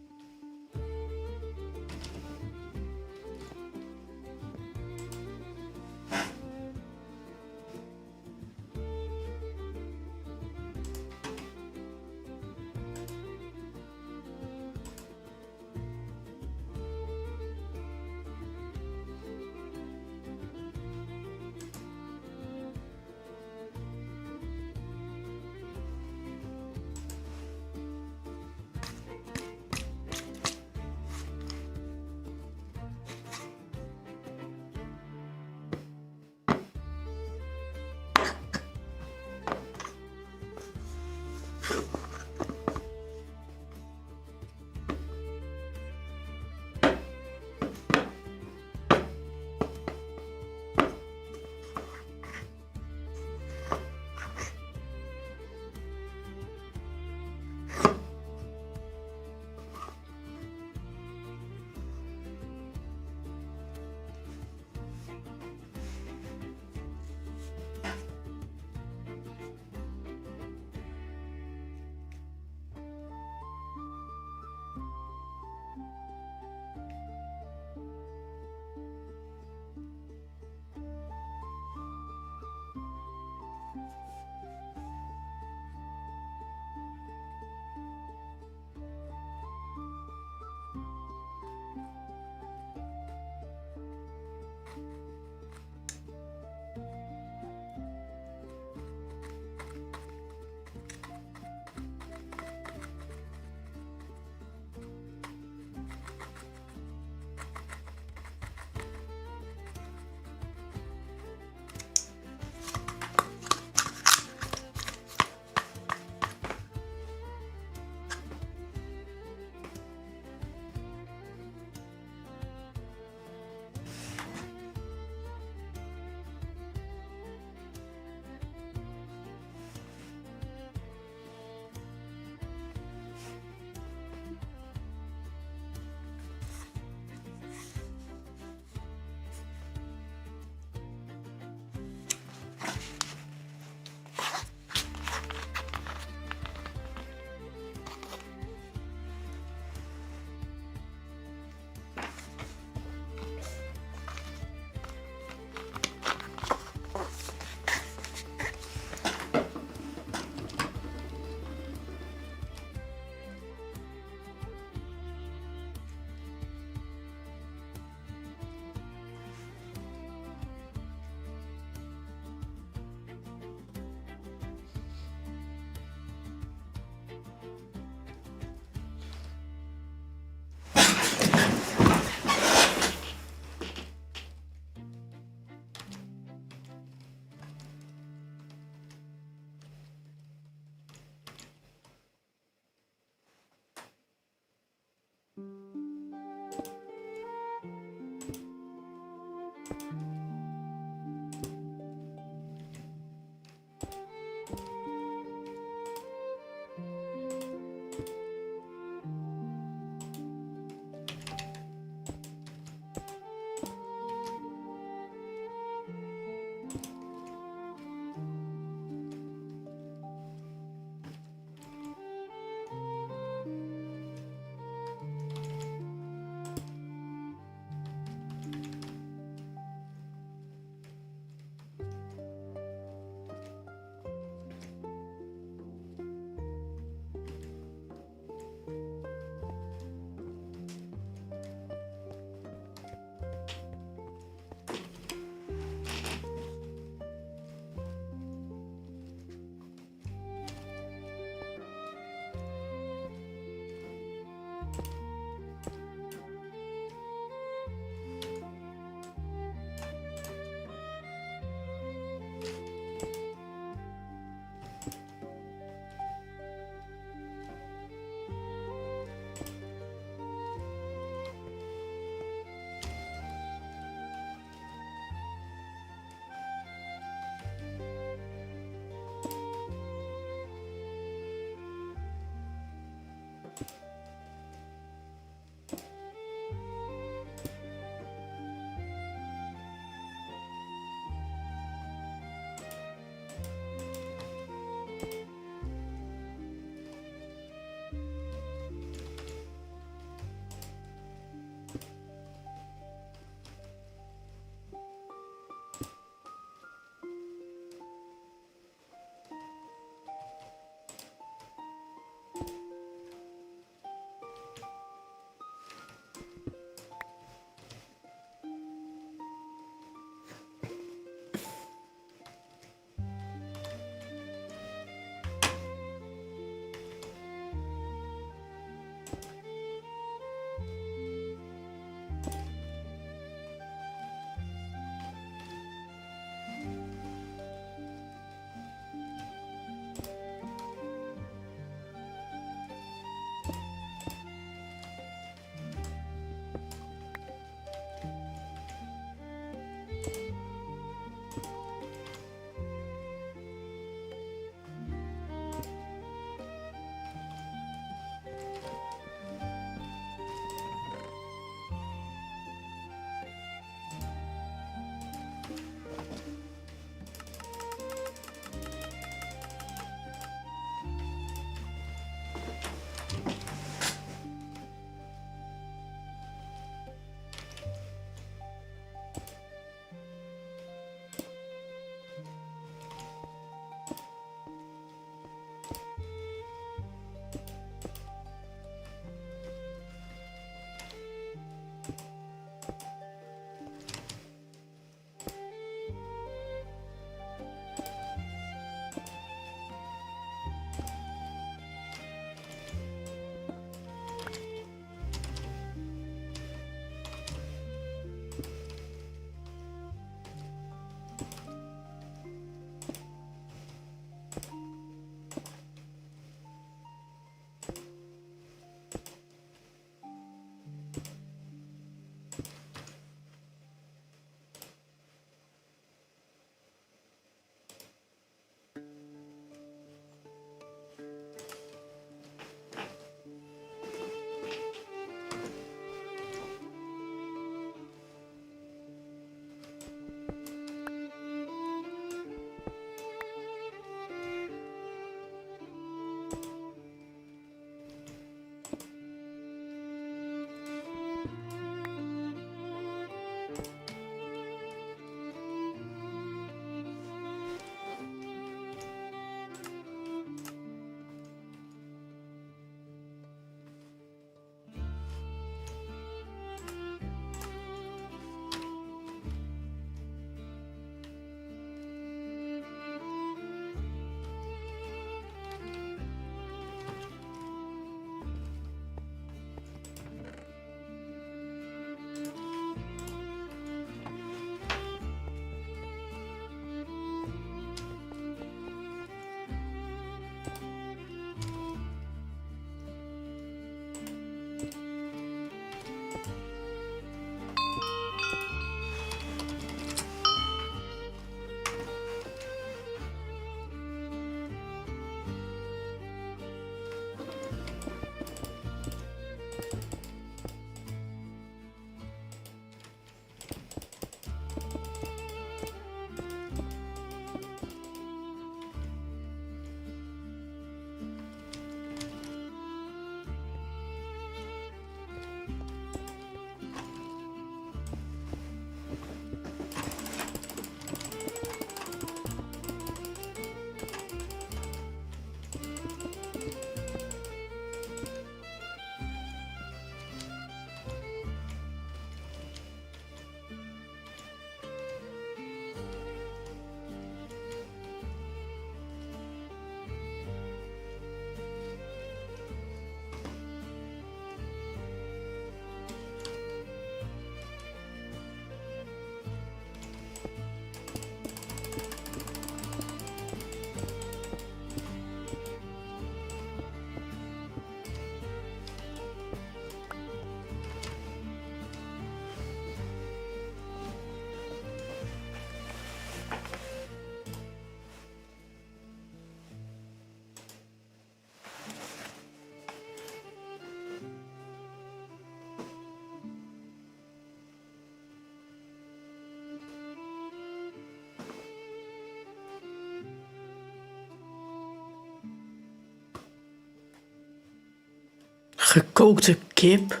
[SPEAKER 1] Gekookte kip.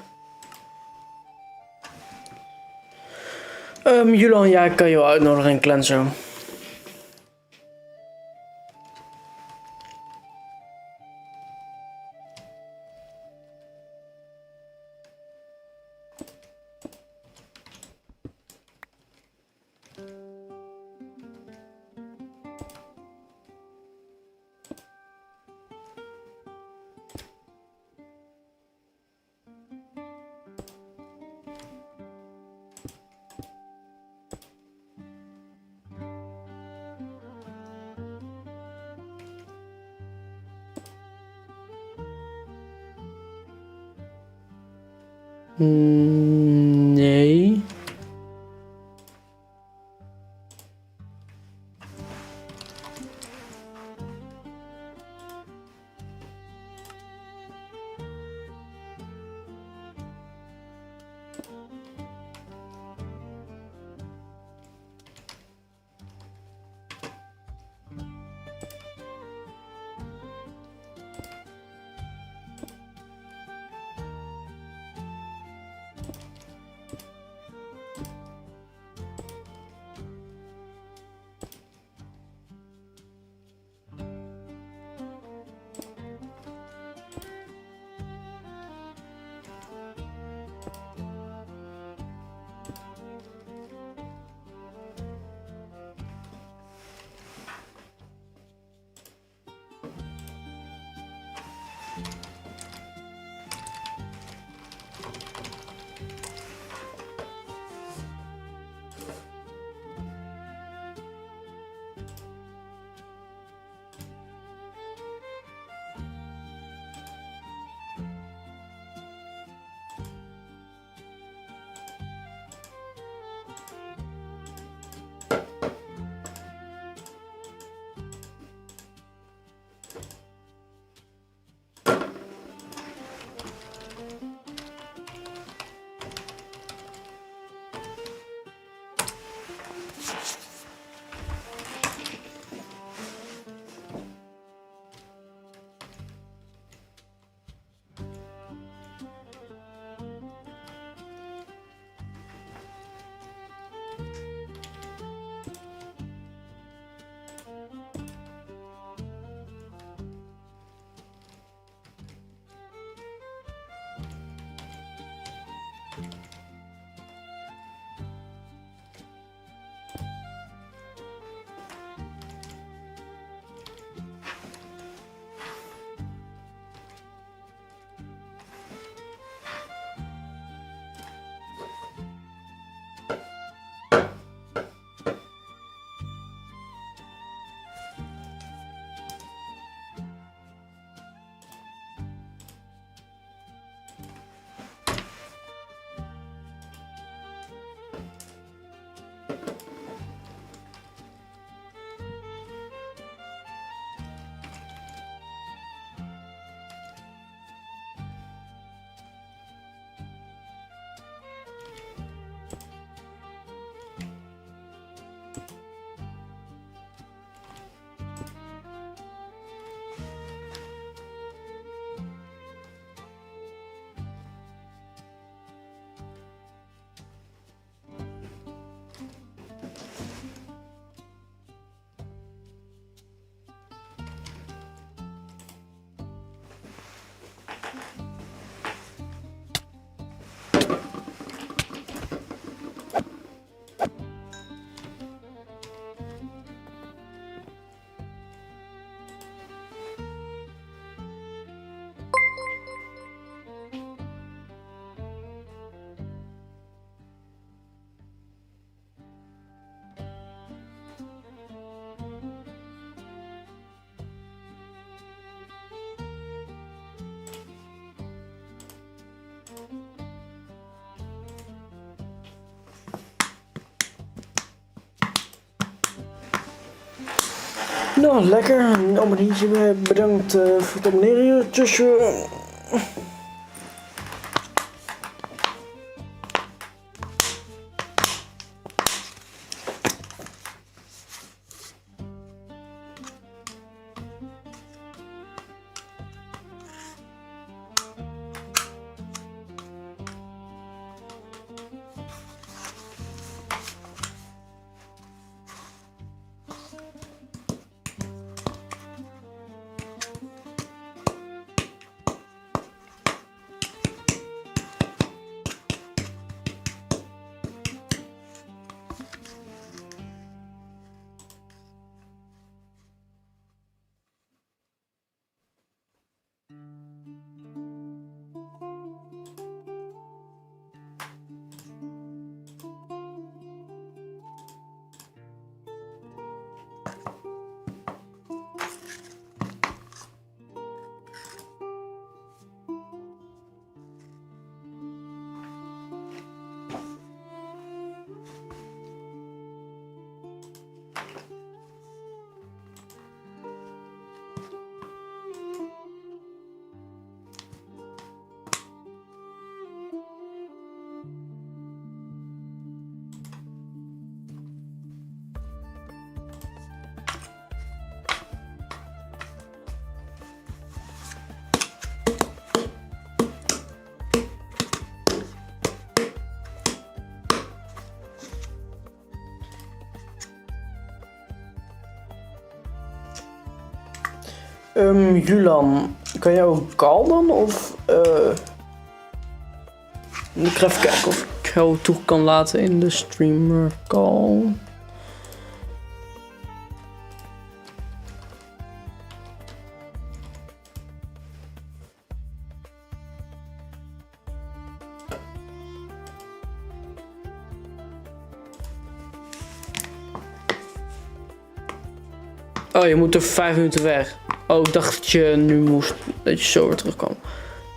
[SPEAKER 1] Julian, ja, ik kan jou uitnodigen in Clanzo. Nee. Nou, lekker. Een abonneetje. Bedankt voor het abonneren. Tjusje. Julan, kan jij ook call dan? Of ik ga even kijken of ik jou toe kan laten in de streamer call. Oh, je moet er 5 minuten weg. Oh, ik dacht dat je nu moest, dat je zo weer terugkwam.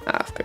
[SPEAKER 1] Ah, oké.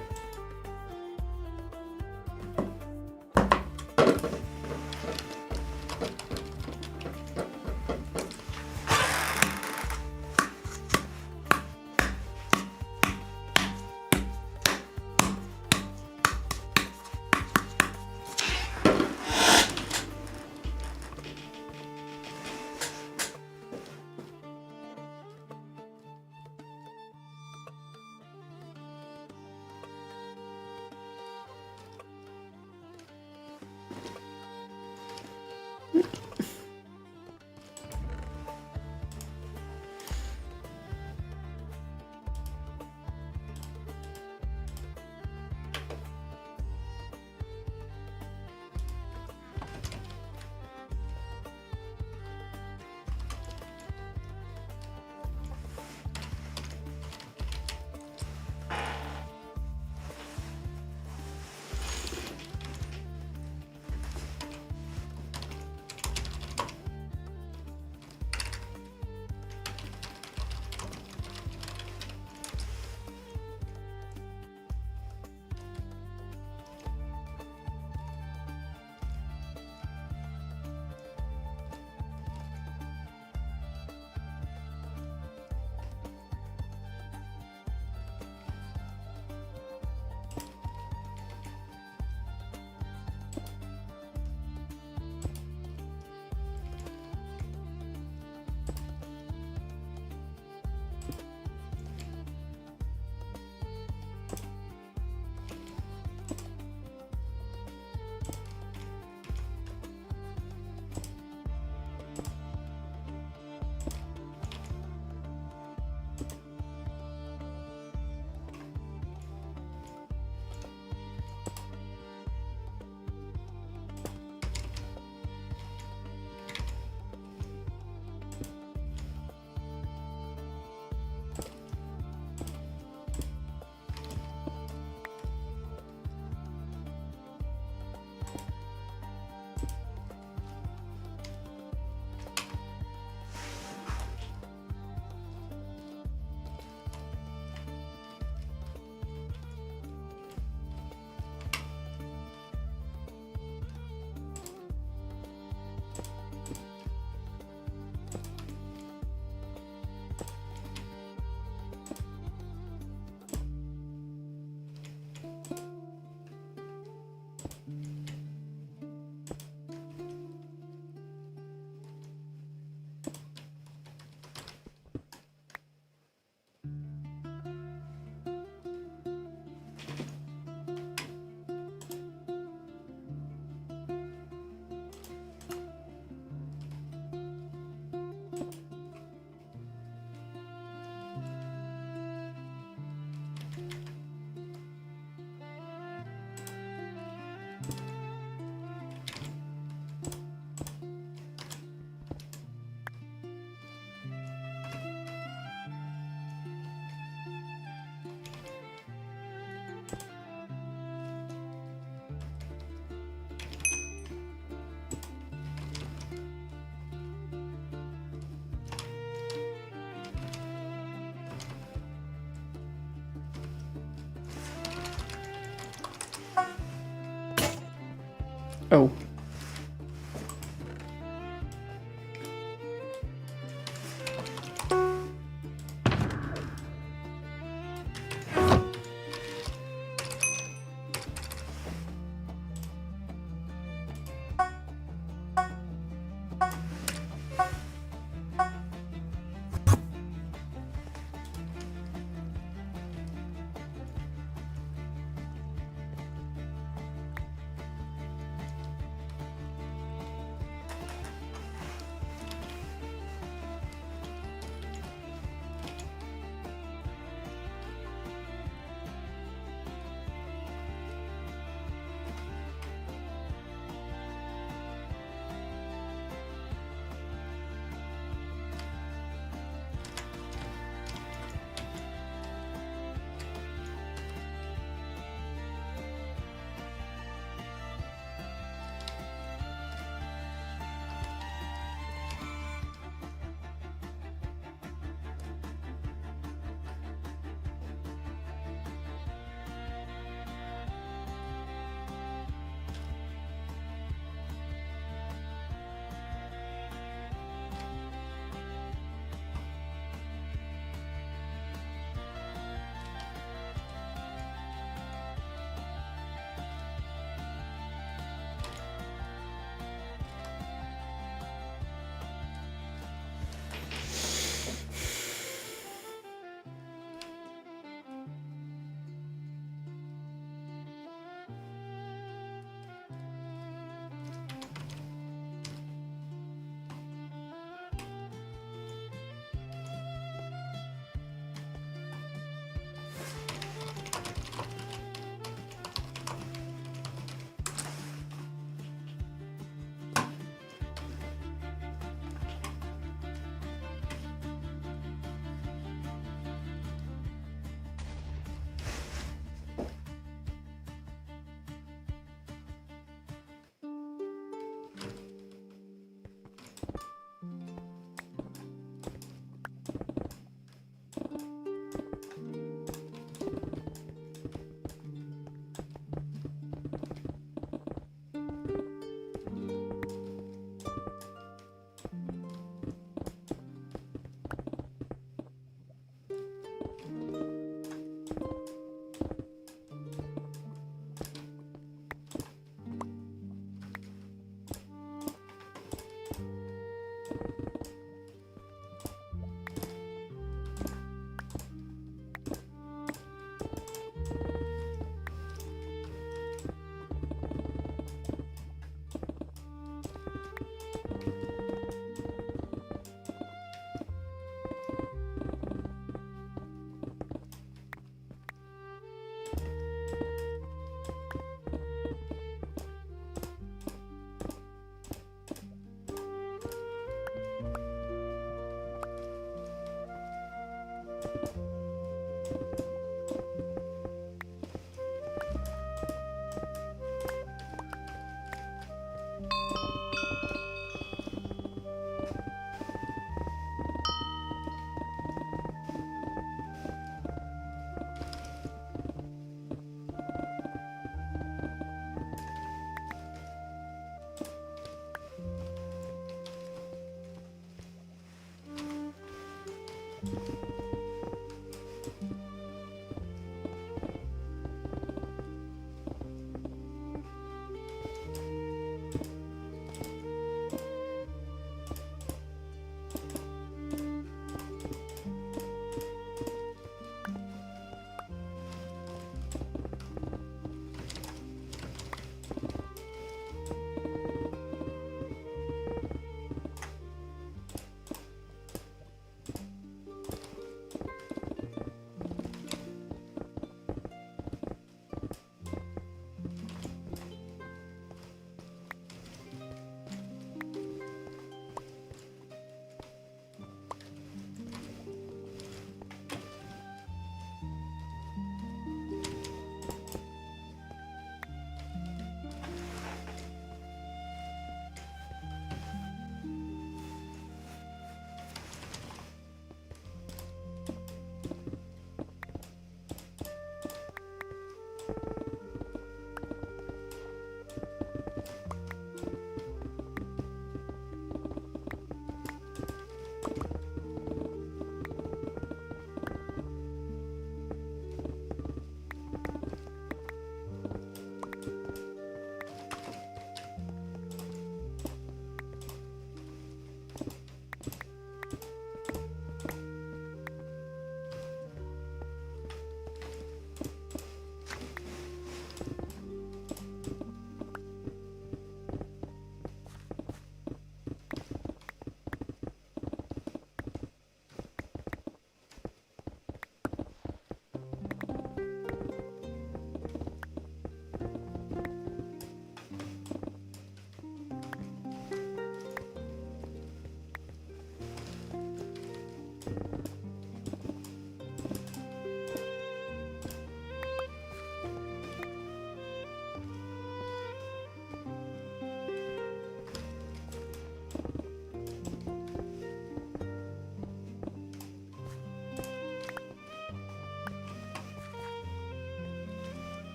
[SPEAKER 1] Oh.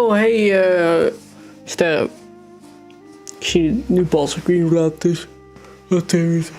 [SPEAKER 1] Oh, hey, Sterren. Ik zie het nu pas, ik weet niet hoe laat het is. Wat is het?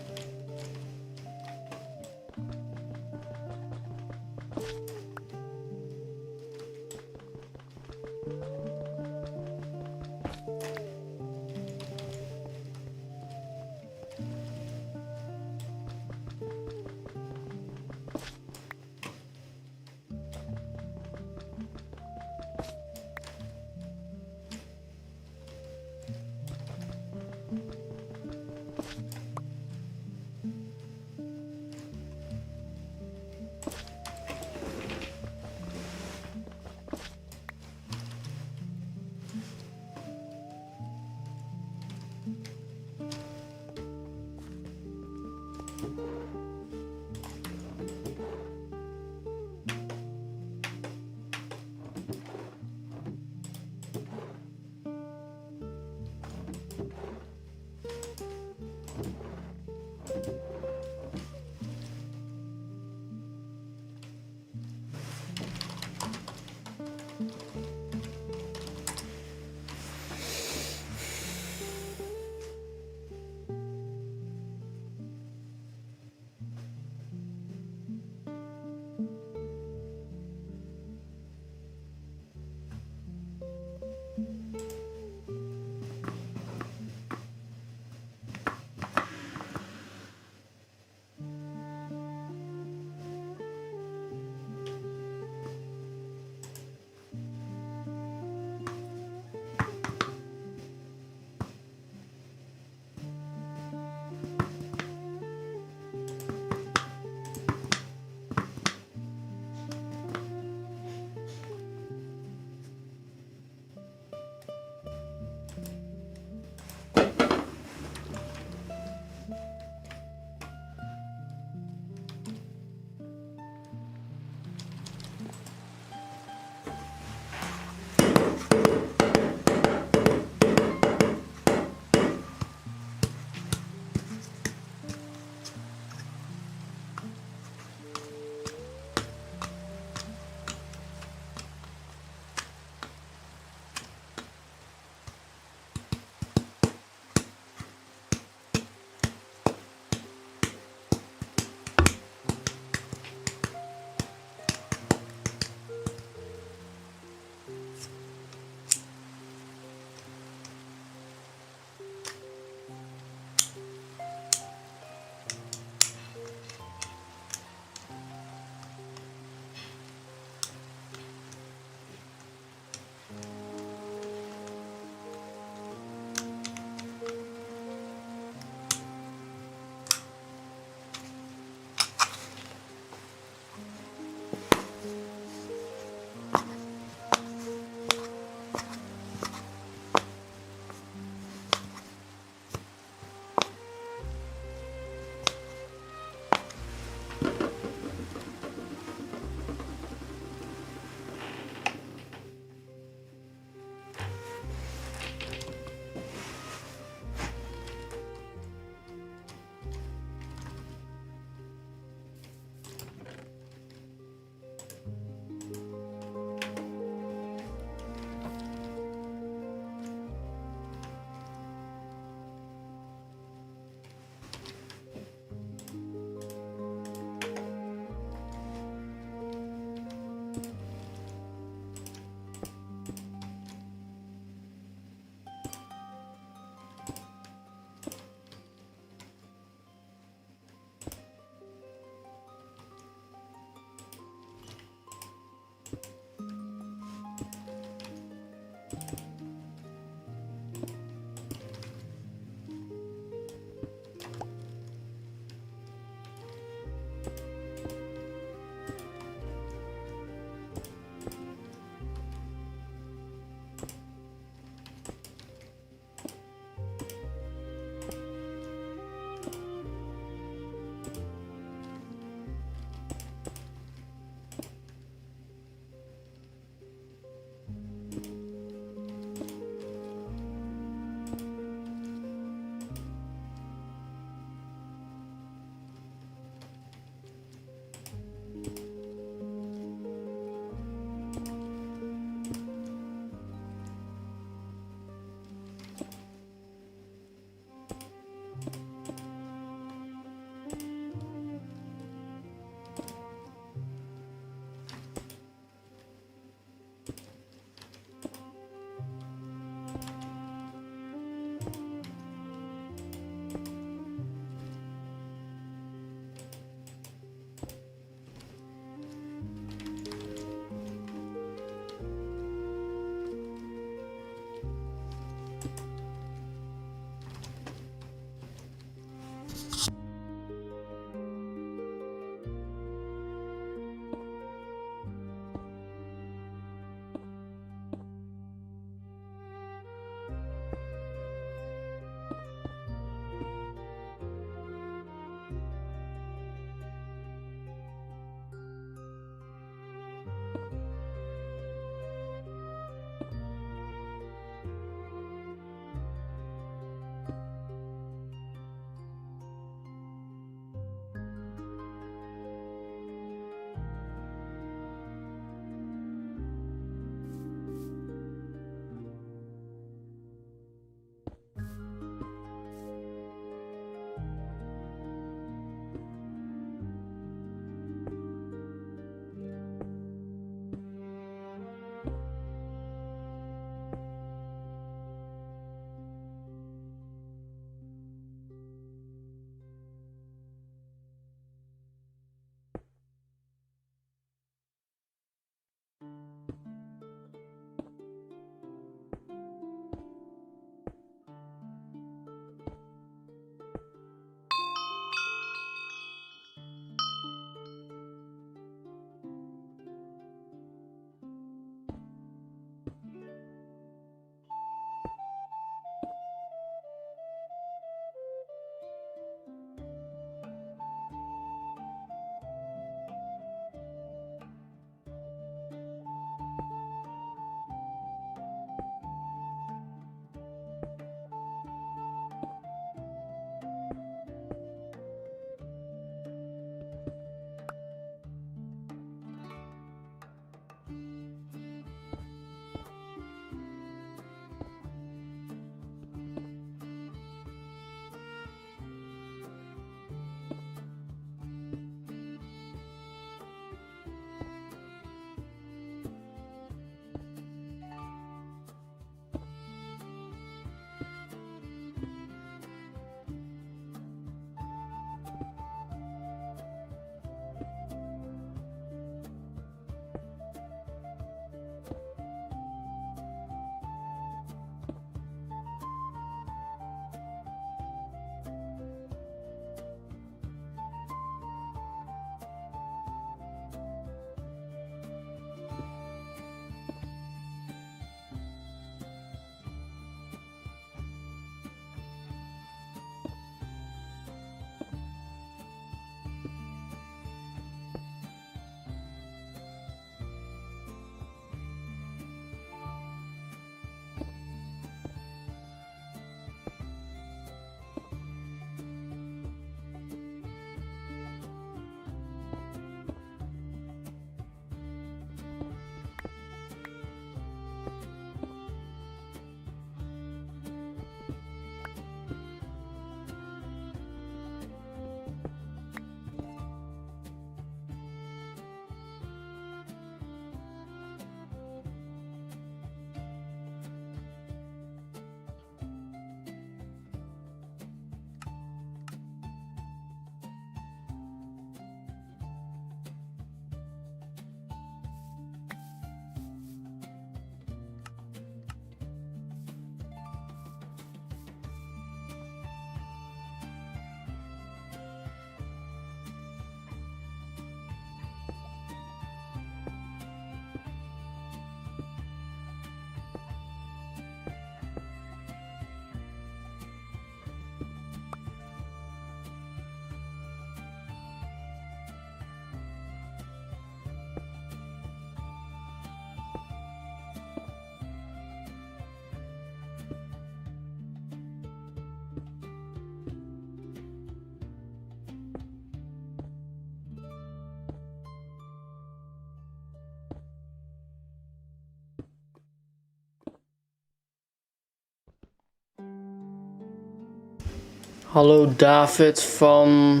[SPEAKER 1] Hallo David van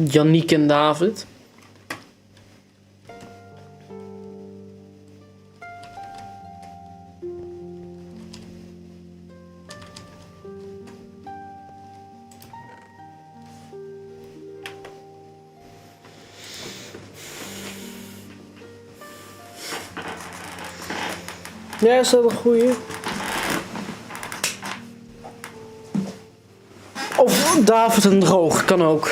[SPEAKER 1] Yannick en David. Ja, is dat een goeie? Of David en Droog, kan ook.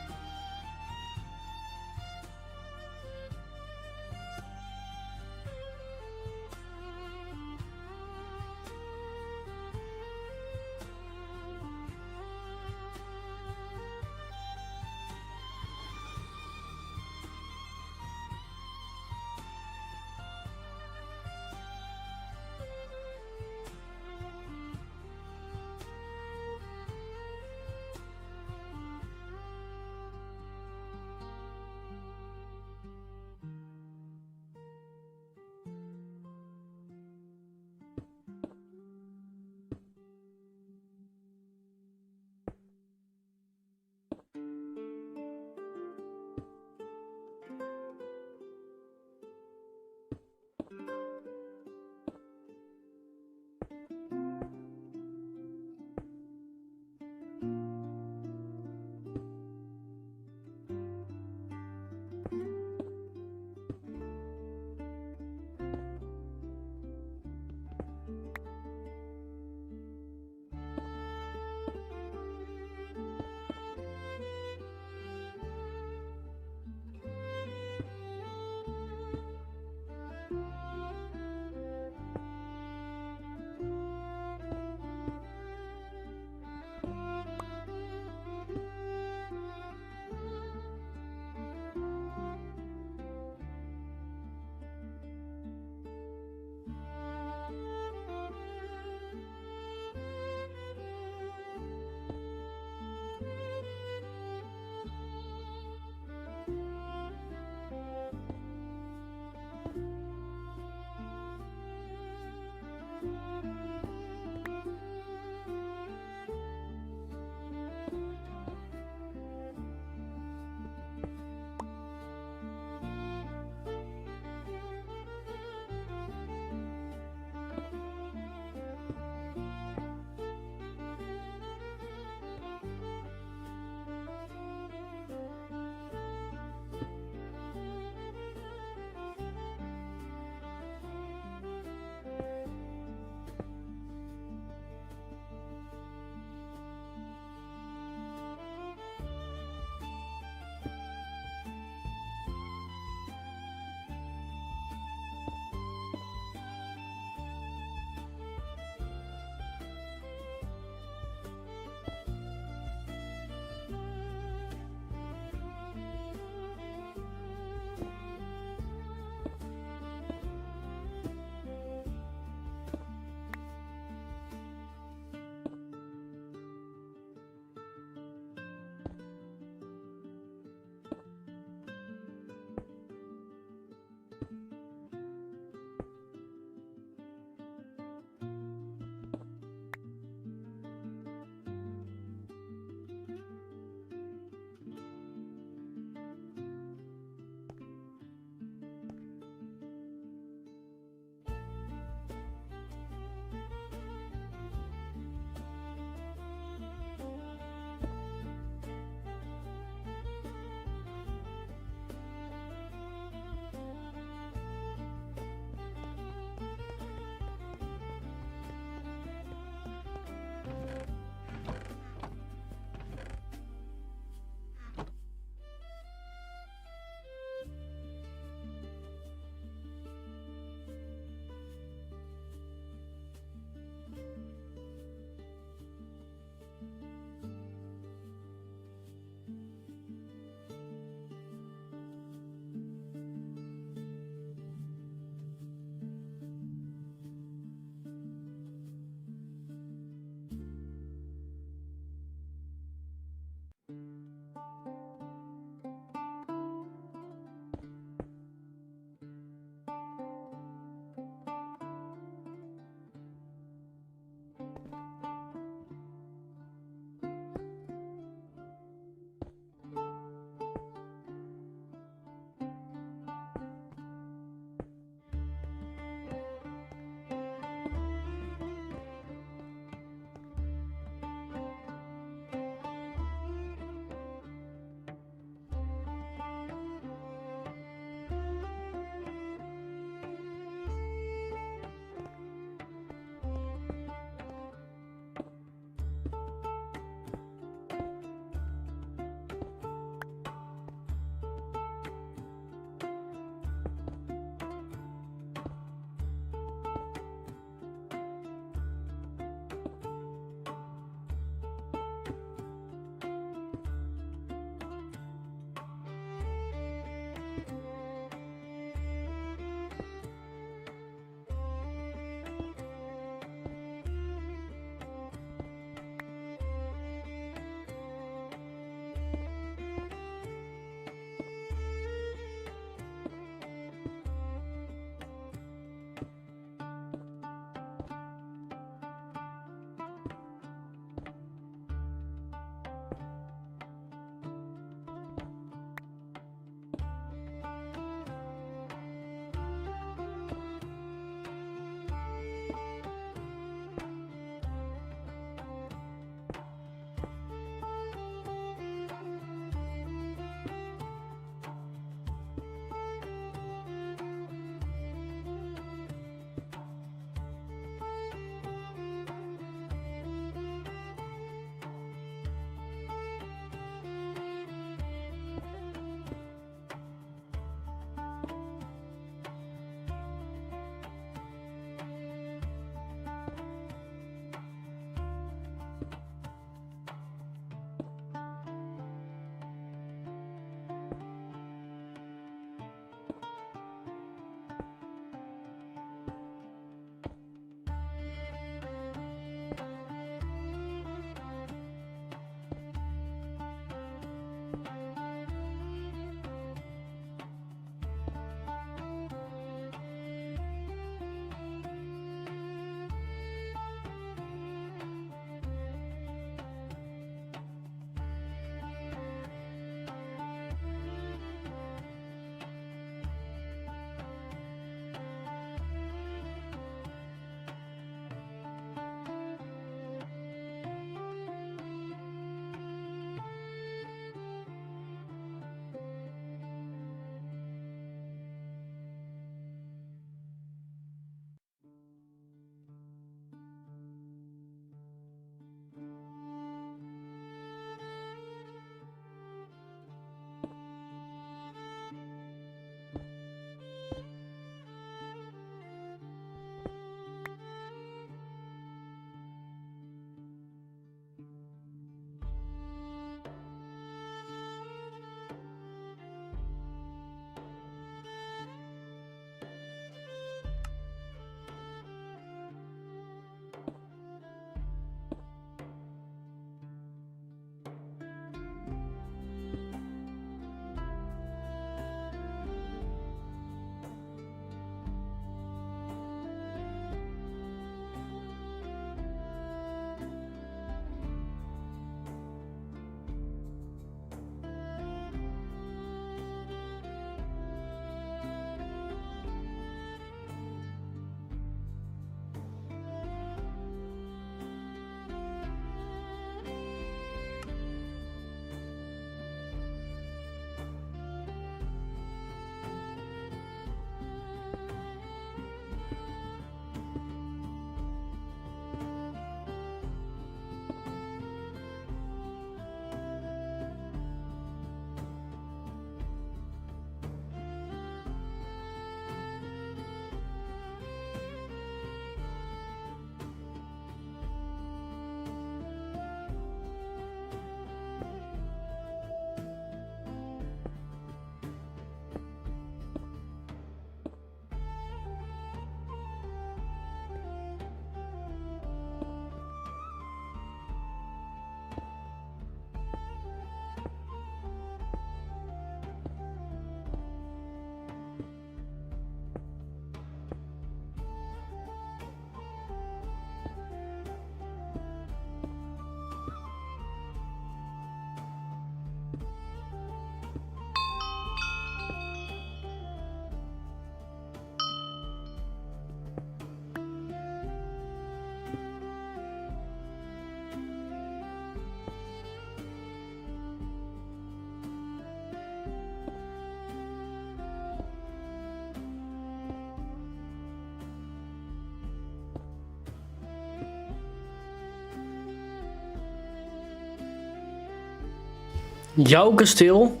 [SPEAKER 1] Jouw kasteel?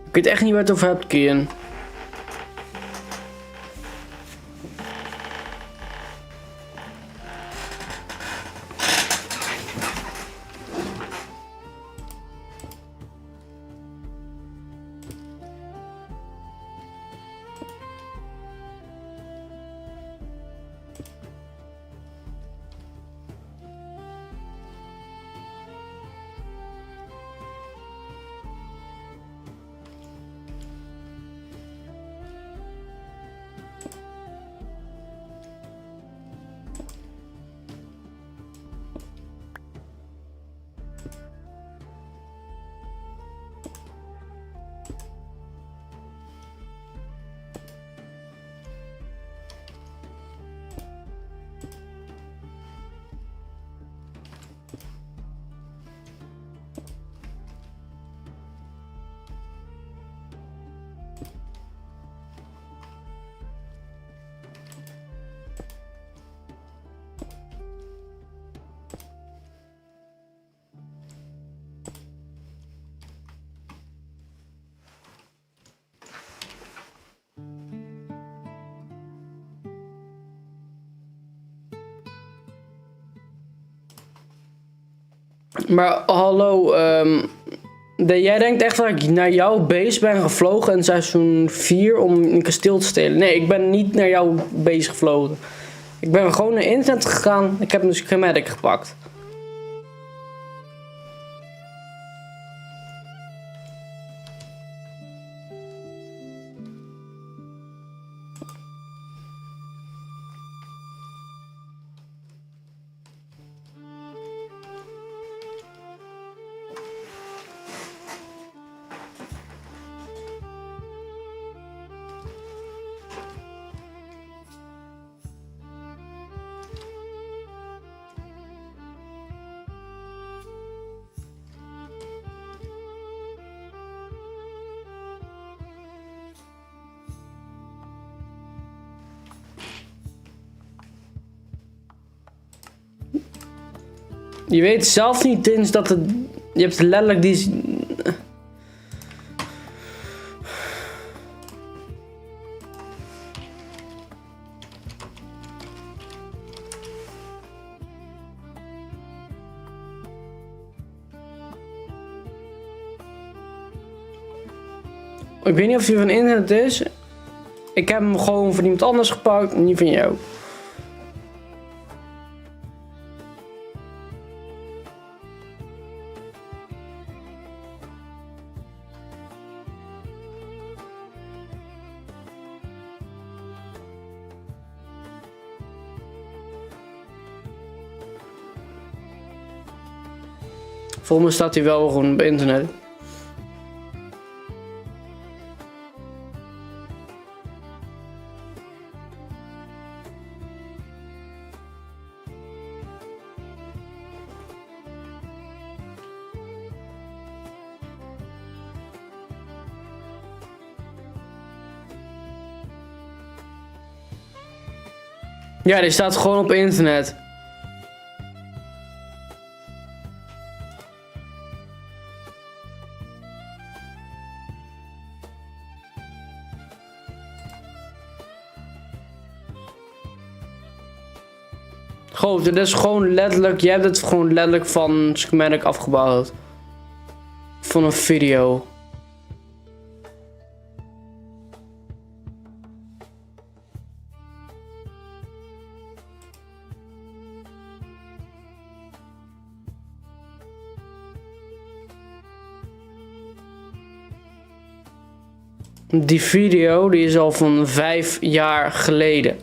[SPEAKER 1] Ik weet echt niet waar het over hebt, Kian. Maar hallo, jij denkt echt dat ik naar jouw base ben gevlogen in seizoen 4 om een kasteel te stelen? Nee, ik ben niet naar jouw base gevlogen. Ik ben gewoon naar internet gegaan. Ik heb een schematic gepakt. Je weet zelf niet, Tins, dat het... Je hebt letterlijk die... Ik weet niet of hij van internet is. Ik heb hem gewoon van iemand anders gepakt, niet van jou. Volgens mij staat hij wel gewoon op internet. Ja, die staat gewoon op internet. Goed, dit is gewoon letterlijk, je hebt het gewoon letterlijk van schematic afgebouwd. Van een video. Die video die is al van 5 jaar geleden.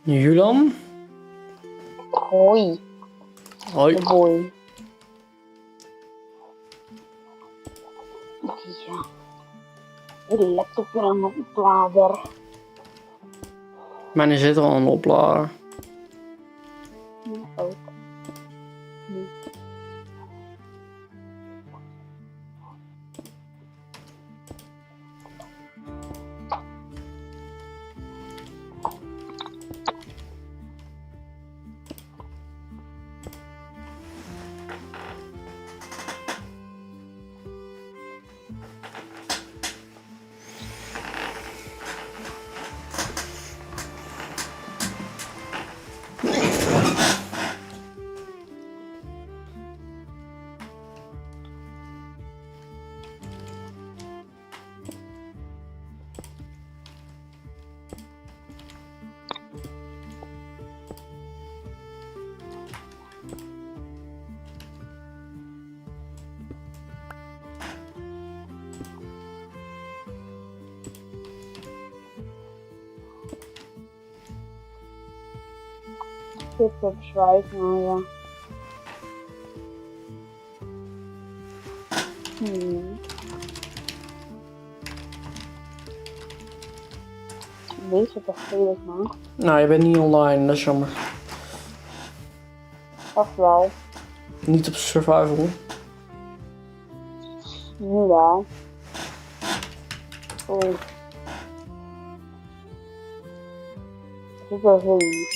[SPEAKER 1] Julian?
[SPEAKER 3] Hoi,
[SPEAKER 1] Hoi.
[SPEAKER 3] de boy. Ja. De laptop weer aan de oplader.
[SPEAKER 1] Maar er zit al een oplader.
[SPEAKER 3] Ja, ook. Super bezwijkt, maar ja. Deze toch veilig, man.
[SPEAKER 1] Nou, je bent niet online, dat is jammer.
[SPEAKER 3] Echt wel.
[SPEAKER 1] Niet op survival.
[SPEAKER 3] Nu wel. Oei. Dit is wel heel lief.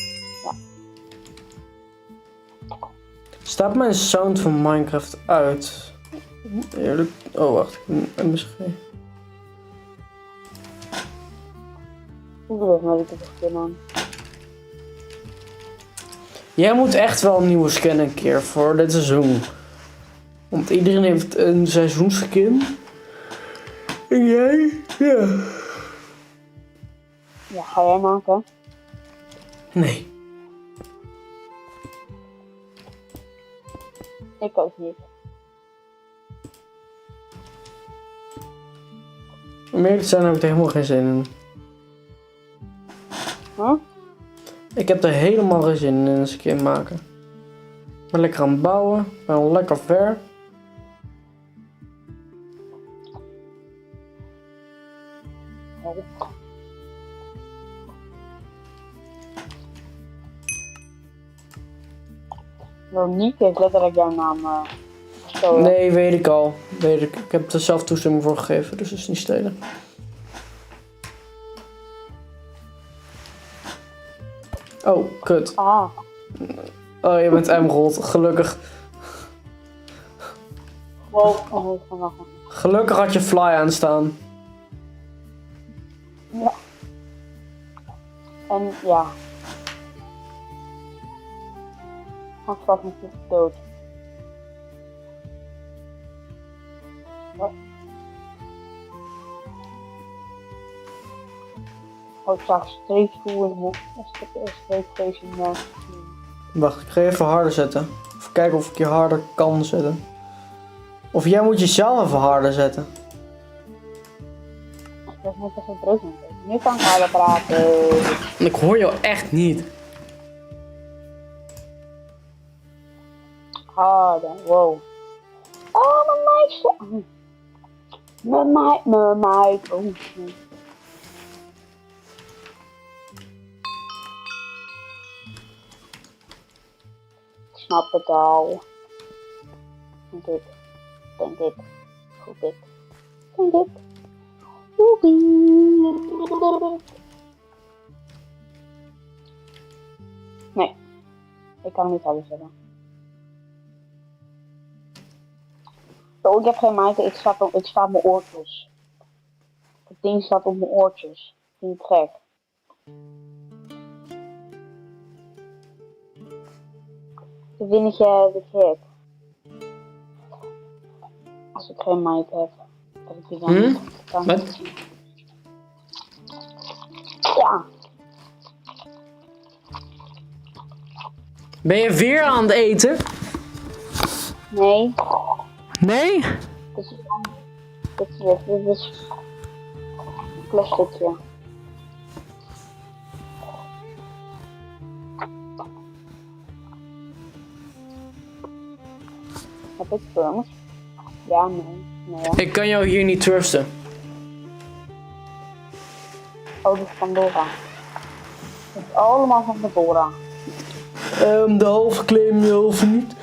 [SPEAKER 1] Staat mijn sound van Minecraft uit? Eerlijk. Oh, wacht. Ik heb een MSG.
[SPEAKER 3] Ik doe het maar niet te beginnen.
[SPEAKER 1] Jij moet echt wel een nieuwe skin een keer voor dit seizoen. Want iedereen heeft een seizoensskin. En jij? Ja.
[SPEAKER 3] Ja, ga jij maken?
[SPEAKER 1] Nee.
[SPEAKER 3] Ik ook niet.
[SPEAKER 1] Om eerlijk te zijn heb ik er helemaal geen zin in.
[SPEAKER 3] Huh?
[SPEAKER 1] Ik heb er helemaal geen zin in een skin maken. Ik ben lekker aan het bouwen. Ik ben al lekker ver.
[SPEAKER 3] Monique heeft letterlijk jouw naam gestolen.
[SPEAKER 1] Nee, weet ik al. Weet ik. Ik heb er zelf toestemming voor gegeven, dus dat is niet stelen. Oh, kut.
[SPEAKER 3] Ah,
[SPEAKER 1] Oh, je bent Emerald. Gelukkig.
[SPEAKER 3] wow. Oh, vandaag.
[SPEAKER 1] Gelukkig had je Fly aanstaan.
[SPEAKER 3] Ja. En ja. Ga straks natuurlijk dood. Wat? Oh, ik zag streepstoel en streepfeest in de...
[SPEAKER 1] Wacht, ik ga je even harder zetten. Even kijken of ik je harder kan zetten. Of jij moet jezelf even harder zetten.
[SPEAKER 3] Dat is net even druk met het. Nu kan ik harder praten.
[SPEAKER 1] Ik hoor jou echt niet.
[SPEAKER 3] Harder, wow. Oh, mijn meisje. Mijn meid. Oh, nee. Ik snap het al. Denk ik. Denk ik. Goed ik. Denk ik. Nee. Ik kan niet alles hebben. Oh, ik heb geen mic, ik sta op mijn oortjes. Het ding staat op mijn oortjes. Vind je het gek? Dan vind je het gek. Als ik geen mic heb. Dat ik die dan kan.
[SPEAKER 1] Wat?
[SPEAKER 3] Ja.
[SPEAKER 1] Ben je weer aan het eten?
[SPEAKER 3] Nee.
[SPEAKER 1] Nee?
[SPEAKER 3] Dit is een plasticje.
[SPEAKER 8] Heb ik terms? Ja, nee. Nee, ja.
[SPEAKER 1] Ik kan jou hier niet trusten.
[SPEAKER 8] Oh, dat is van Dora. Het is allemaal van de Dora.
[SPEAKER 1] De halve claim, de halve niet.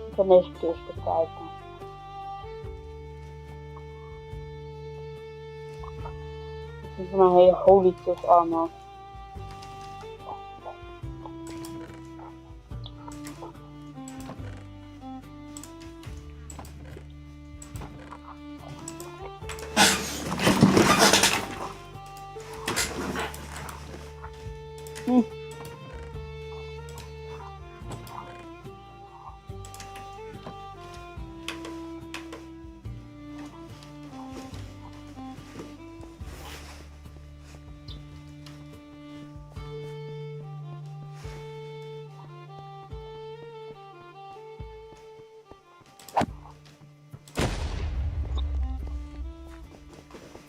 [SPEAKER 8] Ik ben deze keer te kijken. Dit is een hele holy tuss armor.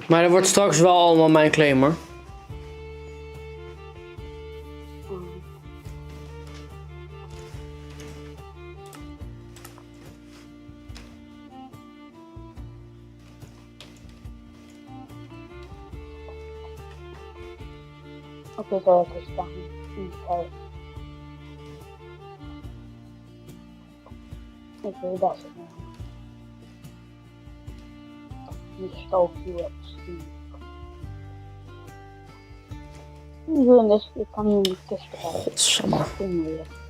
[SPEAKER 1] Maar dat wordt straks wel allemaal mijn claim hoor.
[SPEAKER 8] Oké, zo heb ik staan. Oké. Ik wil dat het nog. Die stoof die op Steam. Dus ik kan hier niet kist krijgen.
[SPEAKER 1] Godsamme.
[SPEAKER 8] Weer.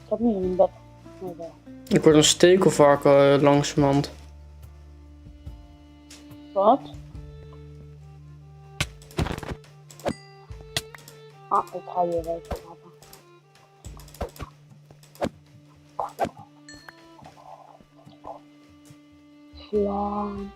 [SPEAKER 8] Ik heb nu een bed.
[SPEAKER 1] Ik word een stekelvarken langzamerhand.
[SPEAKER 8] Wat? Ah, ik ga hier even laten. Slaan.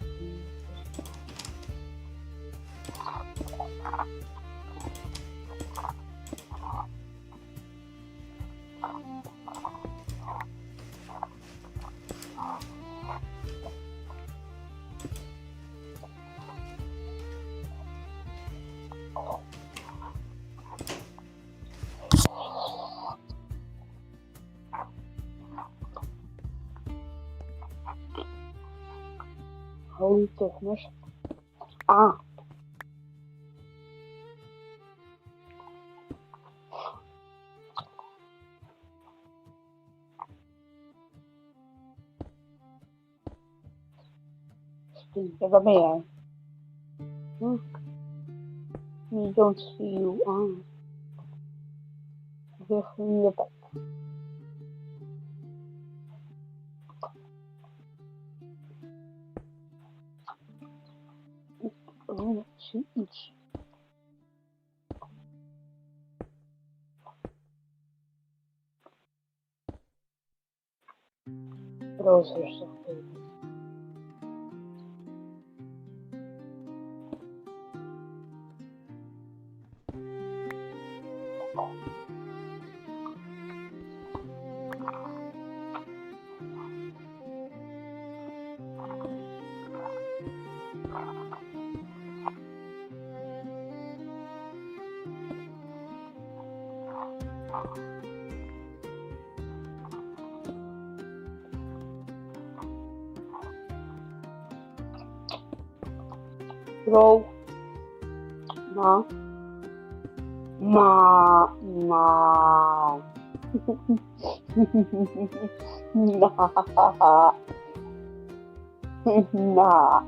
[SPEAKER 8] Holy toughness. Ah. Ja, waar ben jij? We don't see you. Ah. Weer in je bed. Oh, zie iets. Roos rustig. Bro. Ma. Ma. Ma. Na. Na.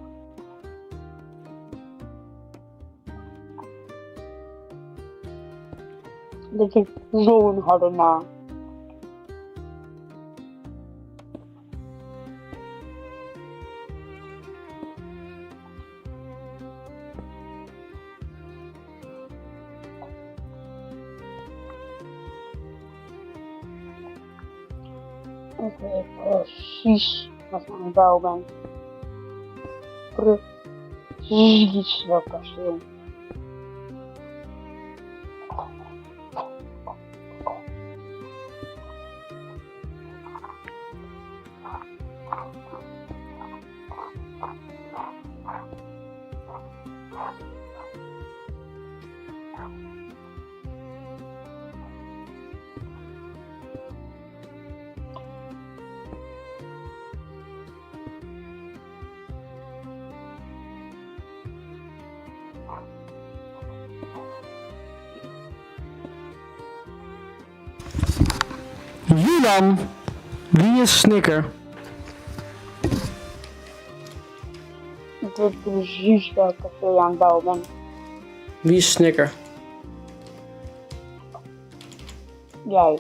[SPEAKER 8] Dat is zo'n harde naam. Ik weet precies wat ik aan het bouwen ben. Precies welk kasteel.
[SPEAKER 1] Julian, wie is Snicker?
[SPEAKER 8] Ik weet precies welk kasteel je aan het bouwen bent.
[SPEAKER 1] Wie is Snicker?
[SPEAKER 8] Jij.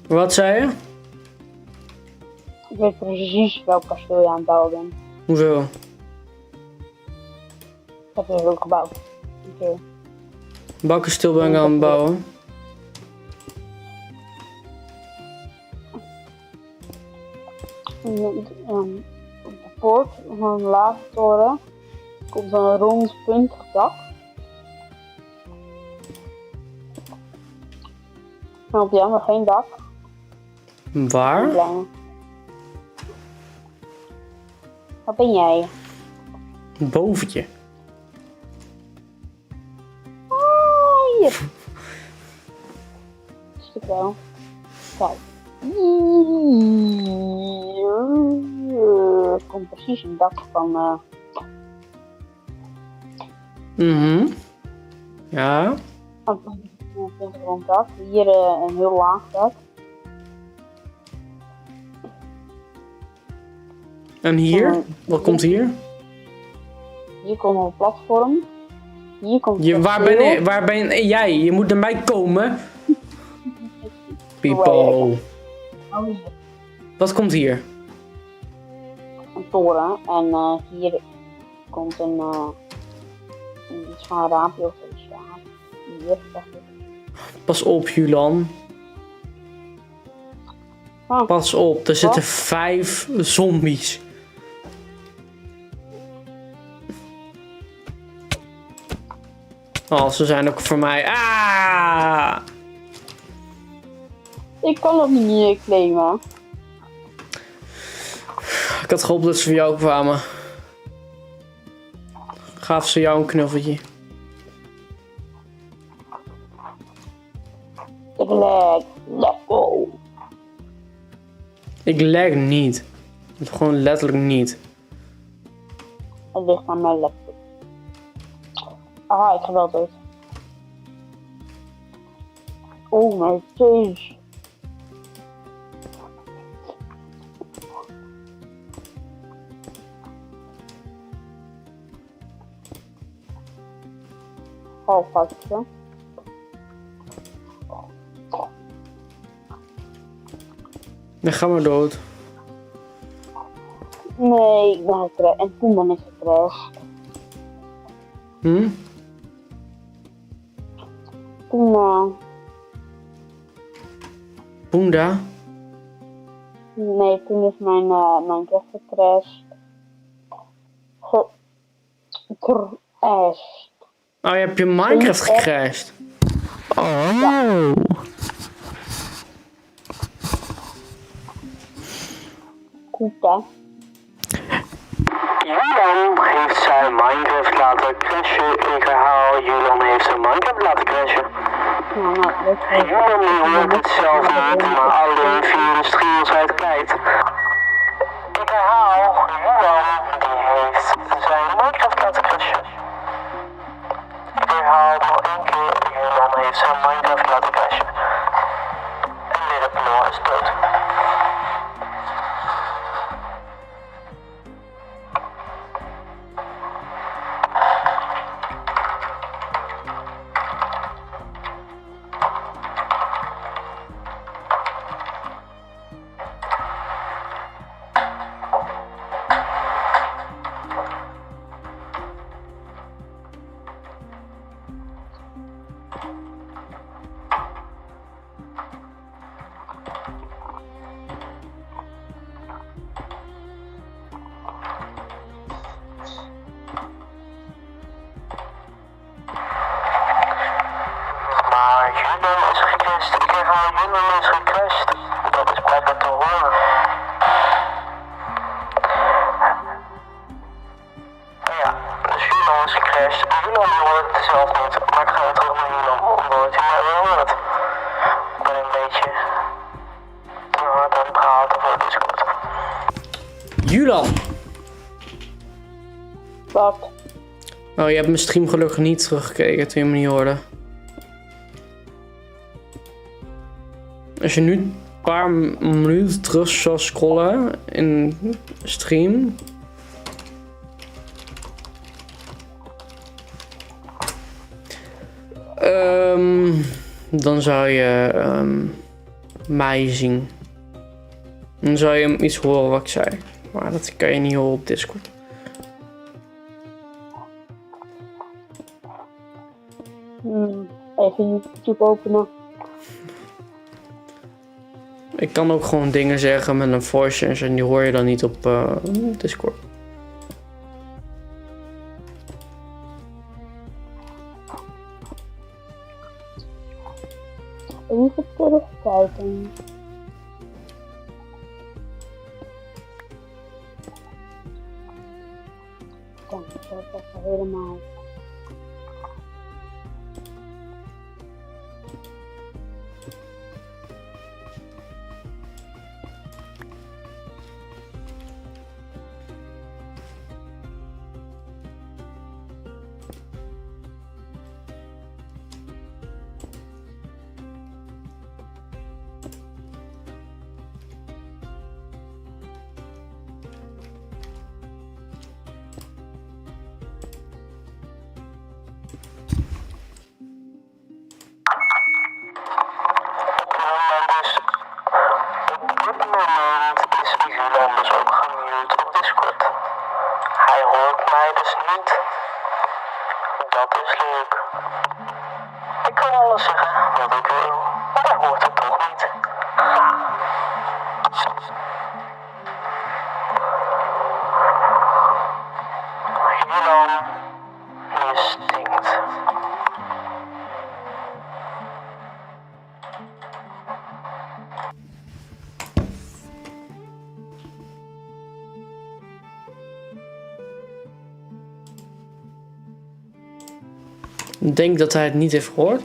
[SPEAKER 1] Wat zei je?
[SPEAKER 8] Ik weet precies welk kasteel je aan het bouwen bent.
[SPEAKER 1] Hoezo?
[SPEAKER 8] Dat heb je ook gebouwd. Oké.
[SPEAKER 1] Bakkenstil ben ik aan het bouwen.
[SPEAKER 8] Op de poort van een lage toren komt een rond puntig dak. En op die andere geen dak. Een
[SPEAKER 1] Waar?
[SPEAKER 8] kleine. Wat ben jij?
[SPEAKER 1] Boventje.
[SPEAKER 8] Hier. Stuk wel. Kijk. Hier komt precies een dak van.
[SPEAKER 1] Ja.
[SPEAKER 8] Een rond dak. Hier een heel laag dak.
[SPEAKER 1] En hier? Wat komt hier?
[SPEAKER 8] Hier komt een platform. Hier komt
[SPEAKER 1] Waar ben jij? Je moet naar mij komen. People. Wat komt hier?
[SPEAKER 8] Een toren. En hier komt een iets van een raampje of iets. Ja. Hier, dacht ik.
[SPEAKER 1] Pas op, Julian.
[SPEAKER 8] Ah.
[SPEAKER 1] Pas op, er zitten 5 zombies. Oh, ze zijn ook voor mij. Ah!
[SPEAKER 8] Ik kan nog niet claimen.
[SPEAKER 1] Ik had gehoopt dat ze voor jou kwamen. Gaf ze jou een knuffeltje.
[SPEAKER 8] Ik leg. Let's go.
[SPEAKER 1] Ik lag niet. Gewoon letterlijk niet.
[SPEAKER 8] Het ligt aan mijn laptop. Ah, ik ga wel dood. Oh mijn jezus. Oh, foutje.
[SPEAKER 1] Dan gaan we dood.
[SPEAKER 8] Nee, ik ben gecrashed. En toen ben ik gecrashed. Toen,
[SPEAKER 1] Boenda?
[SPEAKER 8] nee, toen is mijn Minecraft gecrashed. Gecrashed.
[SPEAKER 1] Oh, je hebt je Minecraft gecrashed. Oh.
[SPEAKER 8] Goed, hè?
[SPEAKER 1] Julian heeft zijn Minecraft laten crashen. Ik herhaal, Julian heeft zijn Minecraft laten crashen. Julian hoort het zelf niet, maar alleen via de streams uit kijkt. Ik herhaal, Julian die heeft zijn Minecraft laten crashen. Ik herhaal nog 1 keer, Julian heeft zijn Minecraft laten crashen. En Little Noah is dood.
[SPEAKER 9] gecrashed. Ik kreeg al Julian is gecrashed. Dat is blijkbaar te horen. Ja, dus Julian is gecrashed. Julian hoort het zelf niet, maar ik ga weer terug naar Julian, omdat hij mij weer hoort. Ik ben een beetje te hard aan het praten voor Discord.
[SPEAKER 1] Julan!
[SPEAKER 8] Wat?
[SPEAKER 1] Oh, je hebt mijn stream gelukkig niet teruggekeken toen je me niet hoorde. Als je nu een paar minuten terug zou scrollen in stream. Dan zou je mij zien. Dan zou je iets horen wat ik zei. Maar dat kan je niet horen op Discord.
[SPEAKER 8] Even YouTube openen.
[SPEAKER 1] Ik kan ook gewoon dingen zeggen met een voice changer en die hoor je dan niet op Discord.
[SPEAKER 8] Even terugkijken. Kom, zo even helemaal.
[SPEAKER 1] Ik denk dat hij het niet heeft gehoord.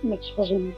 [SPEAKER 8] Niks gezien.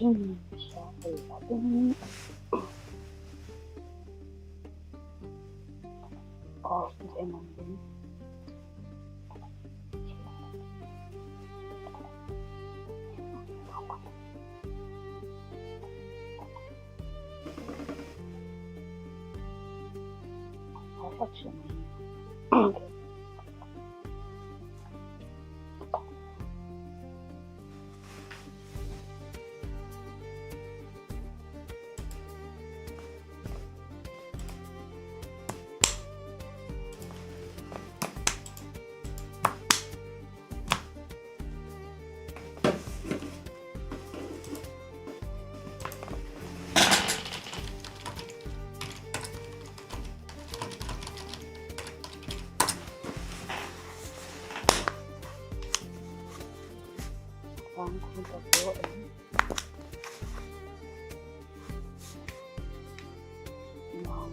[SPEAKER 8] 10, 11. Oh, is niet helemaal doen. Oh, wat is er? Waarom komt dat door in? Nou.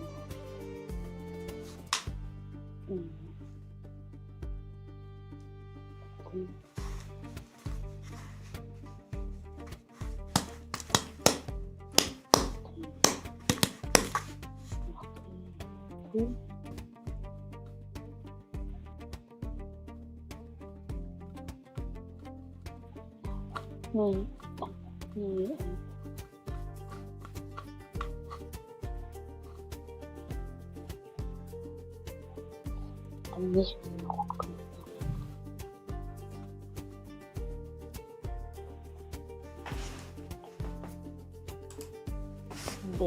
[SPEAKER 8] Nee. Nee. Dan mis ik nog. B.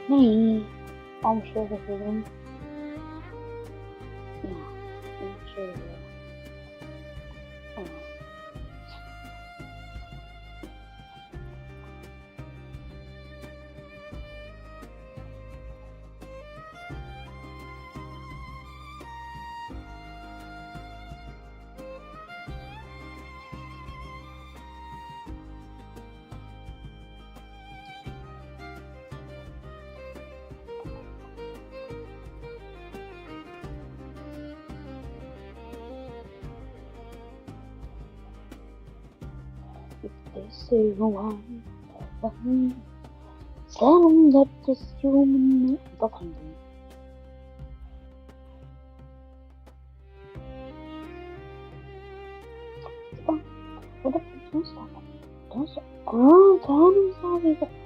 [SPEAKER 8] Nee, waarom zullen we doen? Ja, ik zullen we. This is one. Tell them that this human. Dat gaan we doen. Oh, wat heb ik dan staan? Dat is. Oh, daarom staat weer.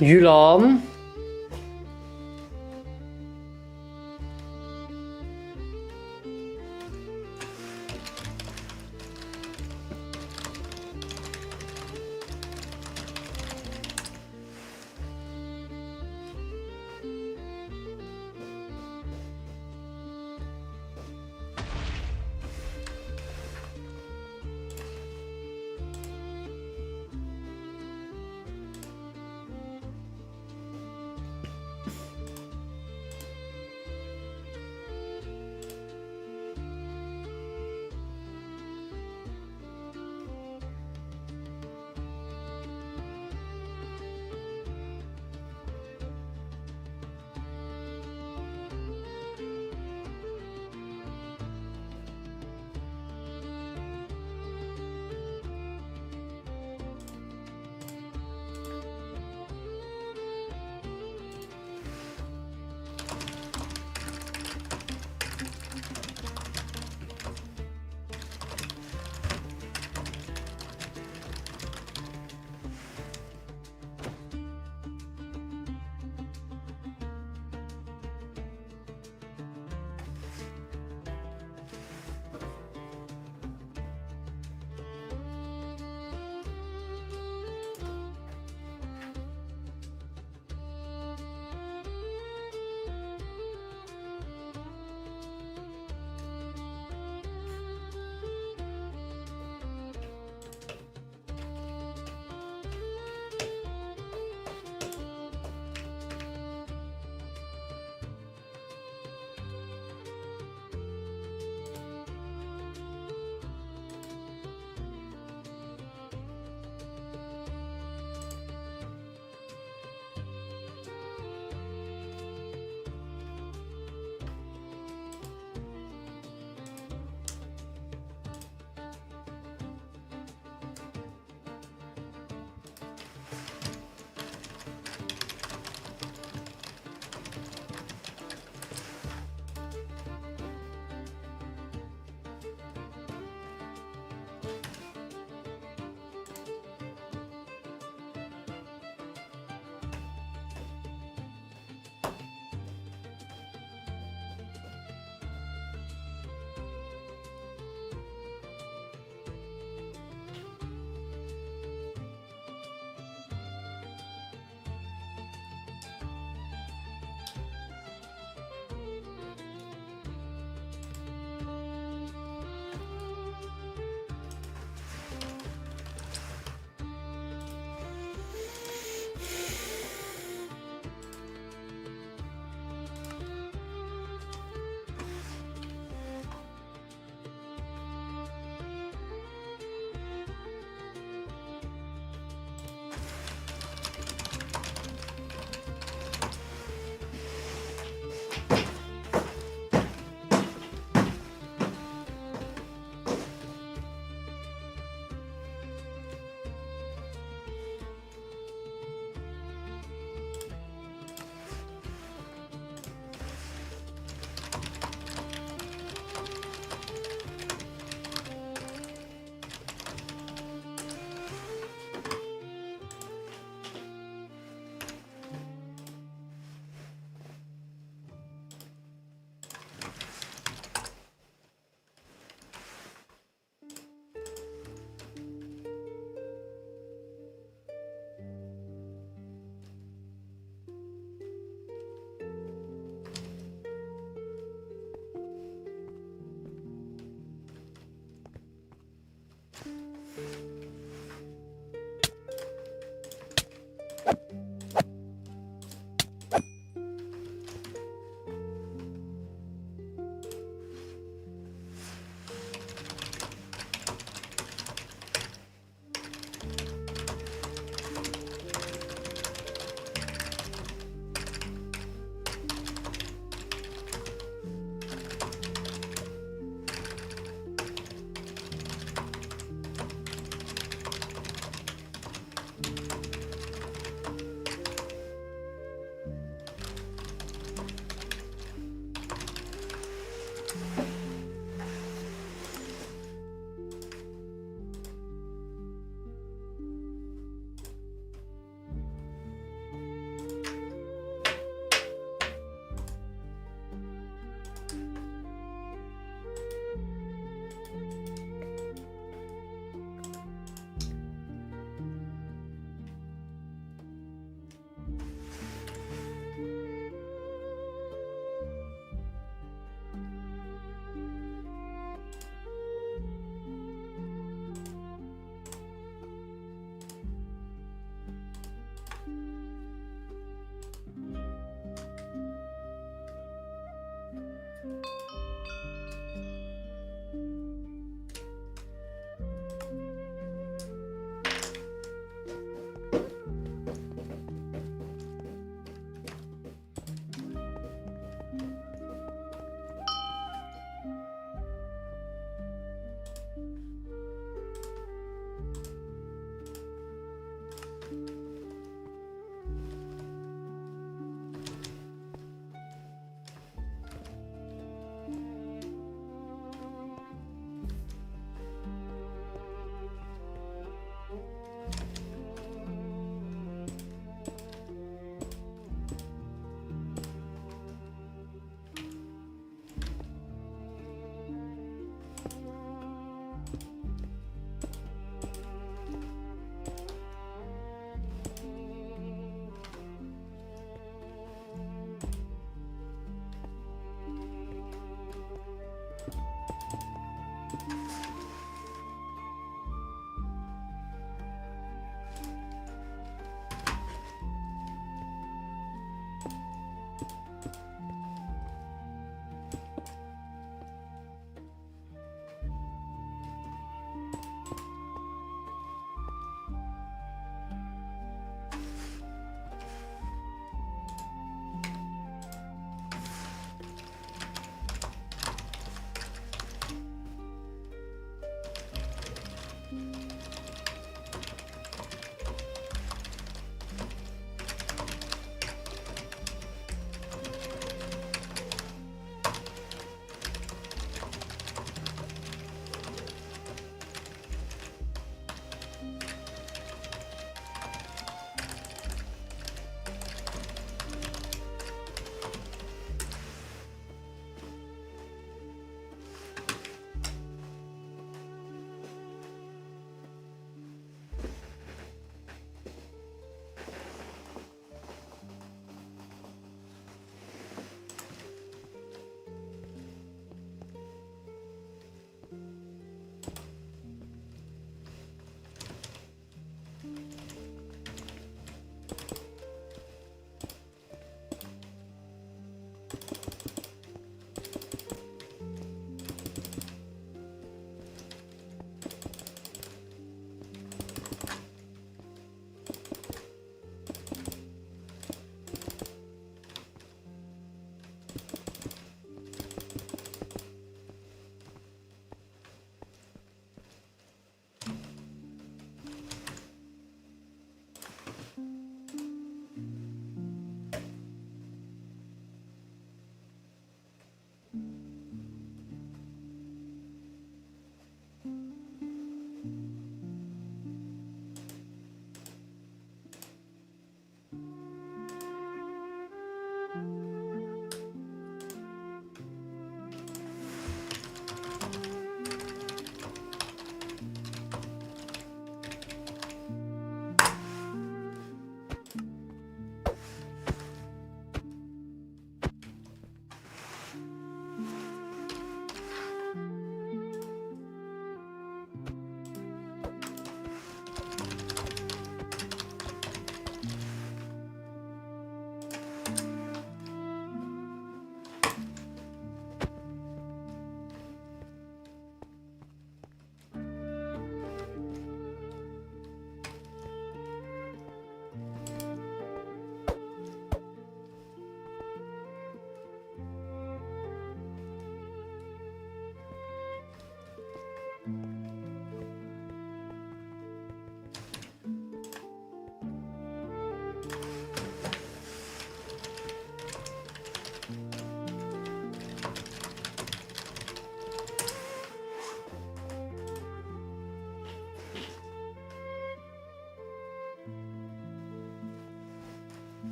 [SPEAKER 1] Julan.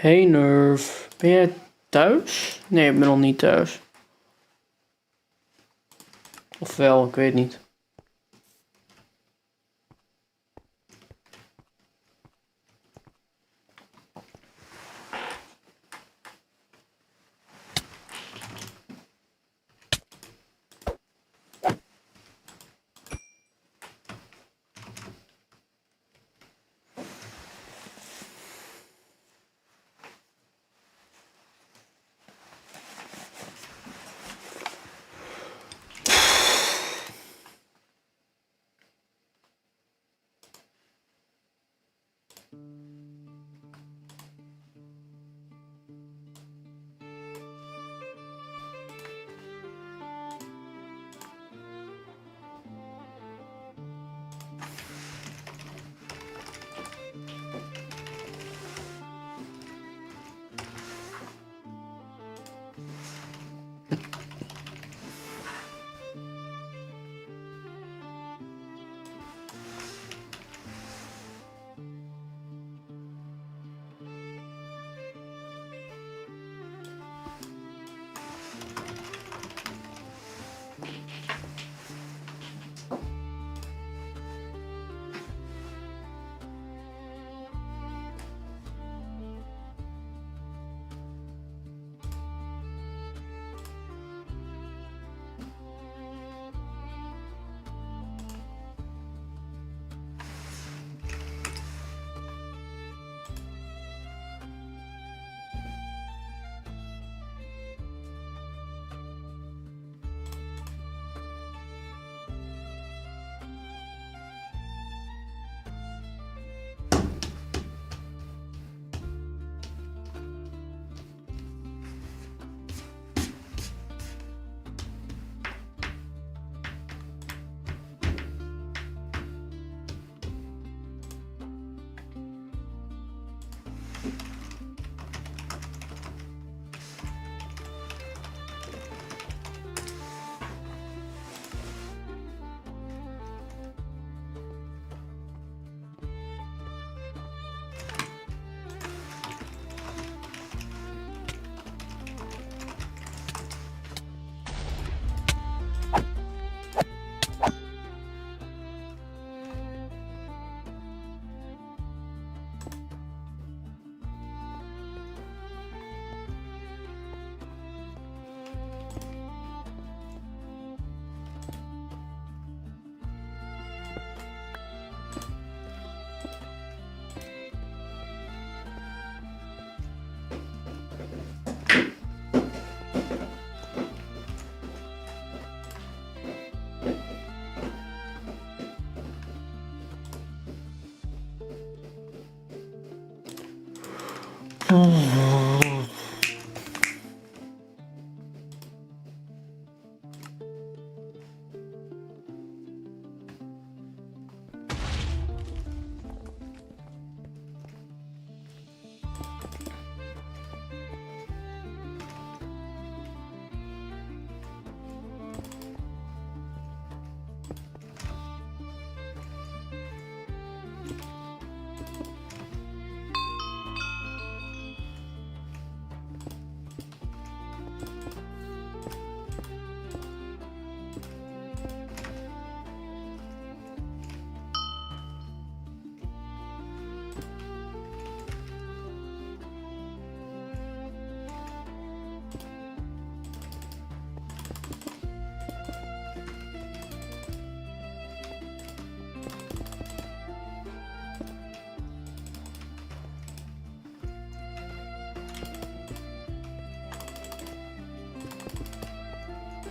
[SPEAKER 1] Hey Nerf, ben jij thuis? Nee, ik ben nog niet thuis. Of wel, ik weet niet.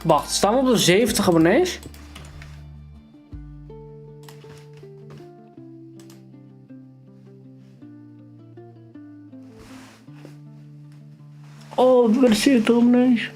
[SPEAKER 1] Wacht, staan we op de 70 abonnees? Oh, we hebben 70 abonnees.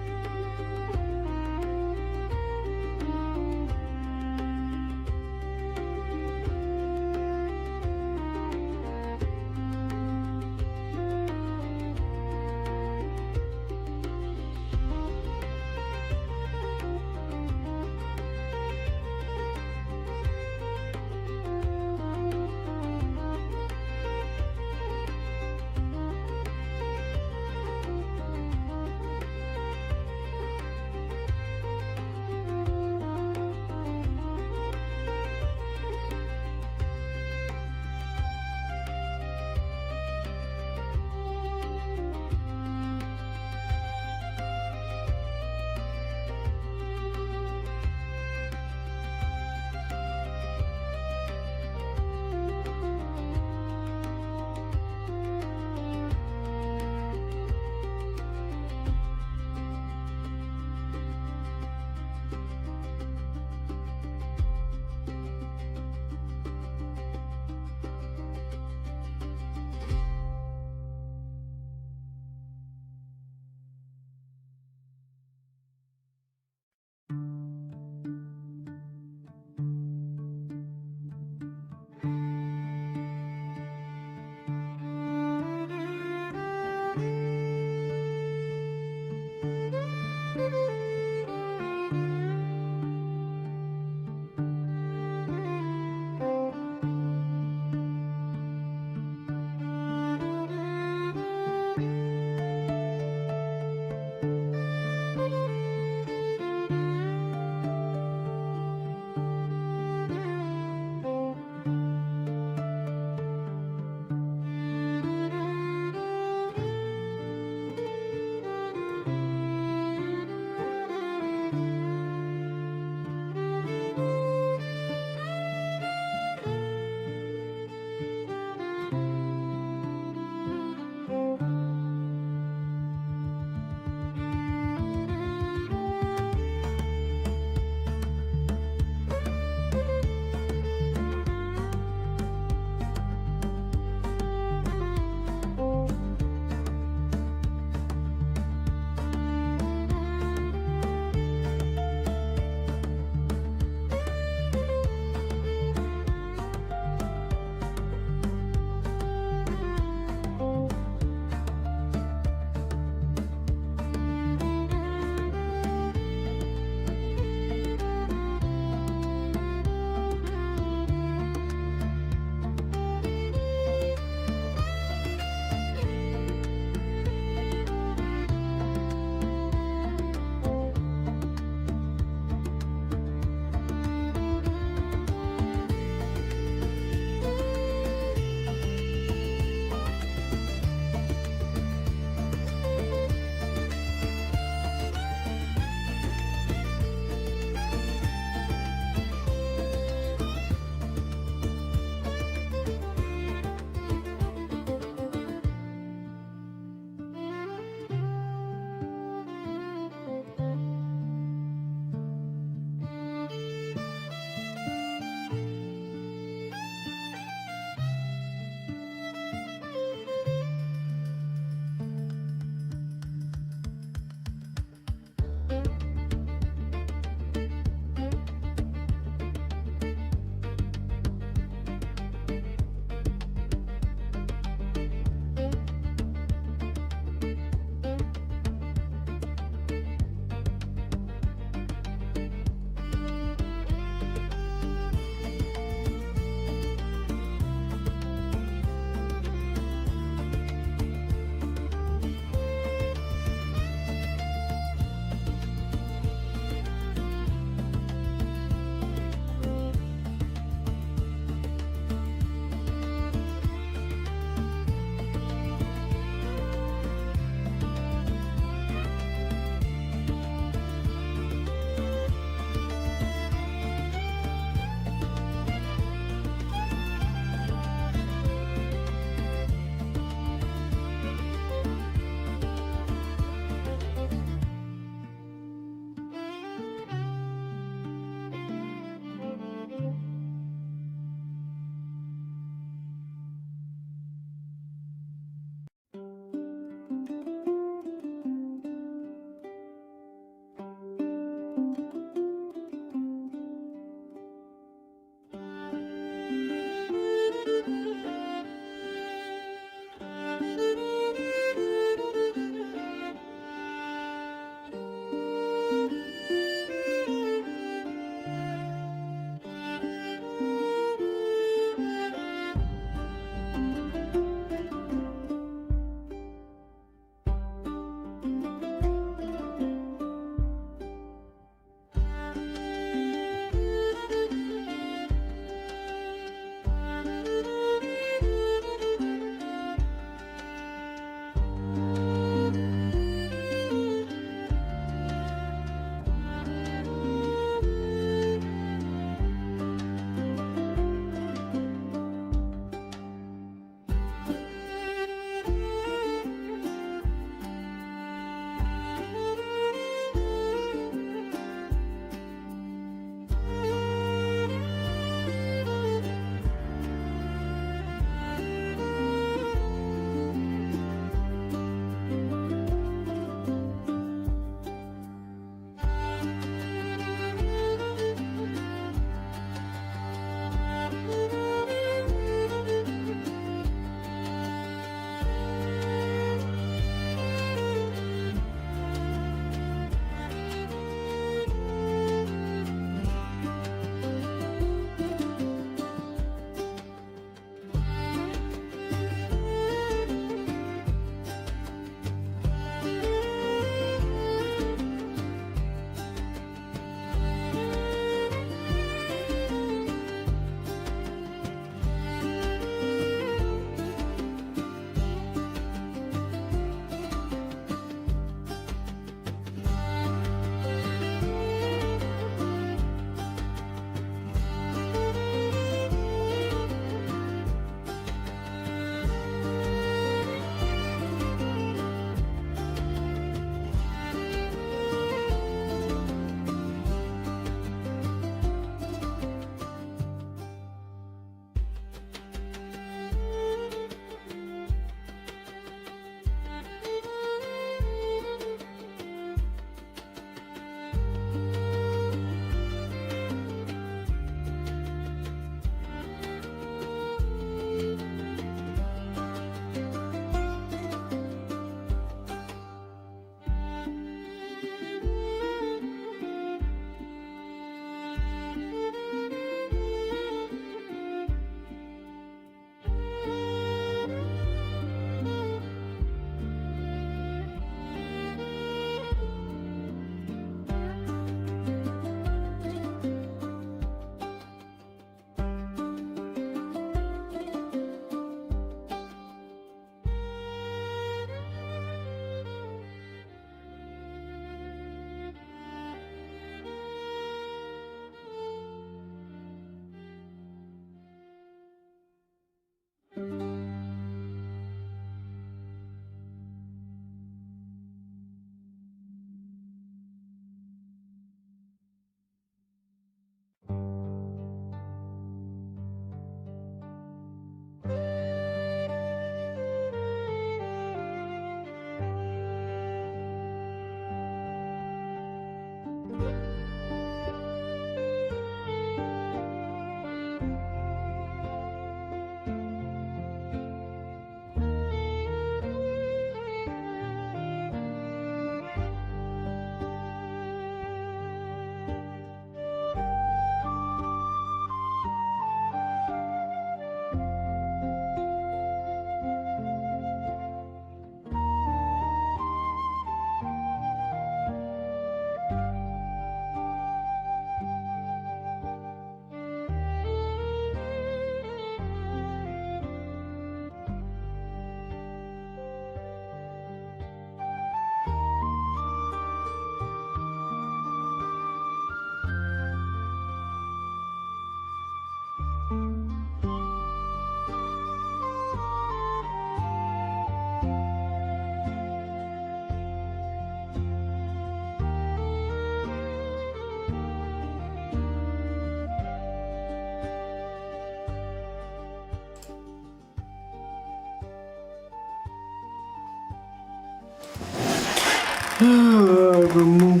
[SPEAKER 1] Ik ben moe.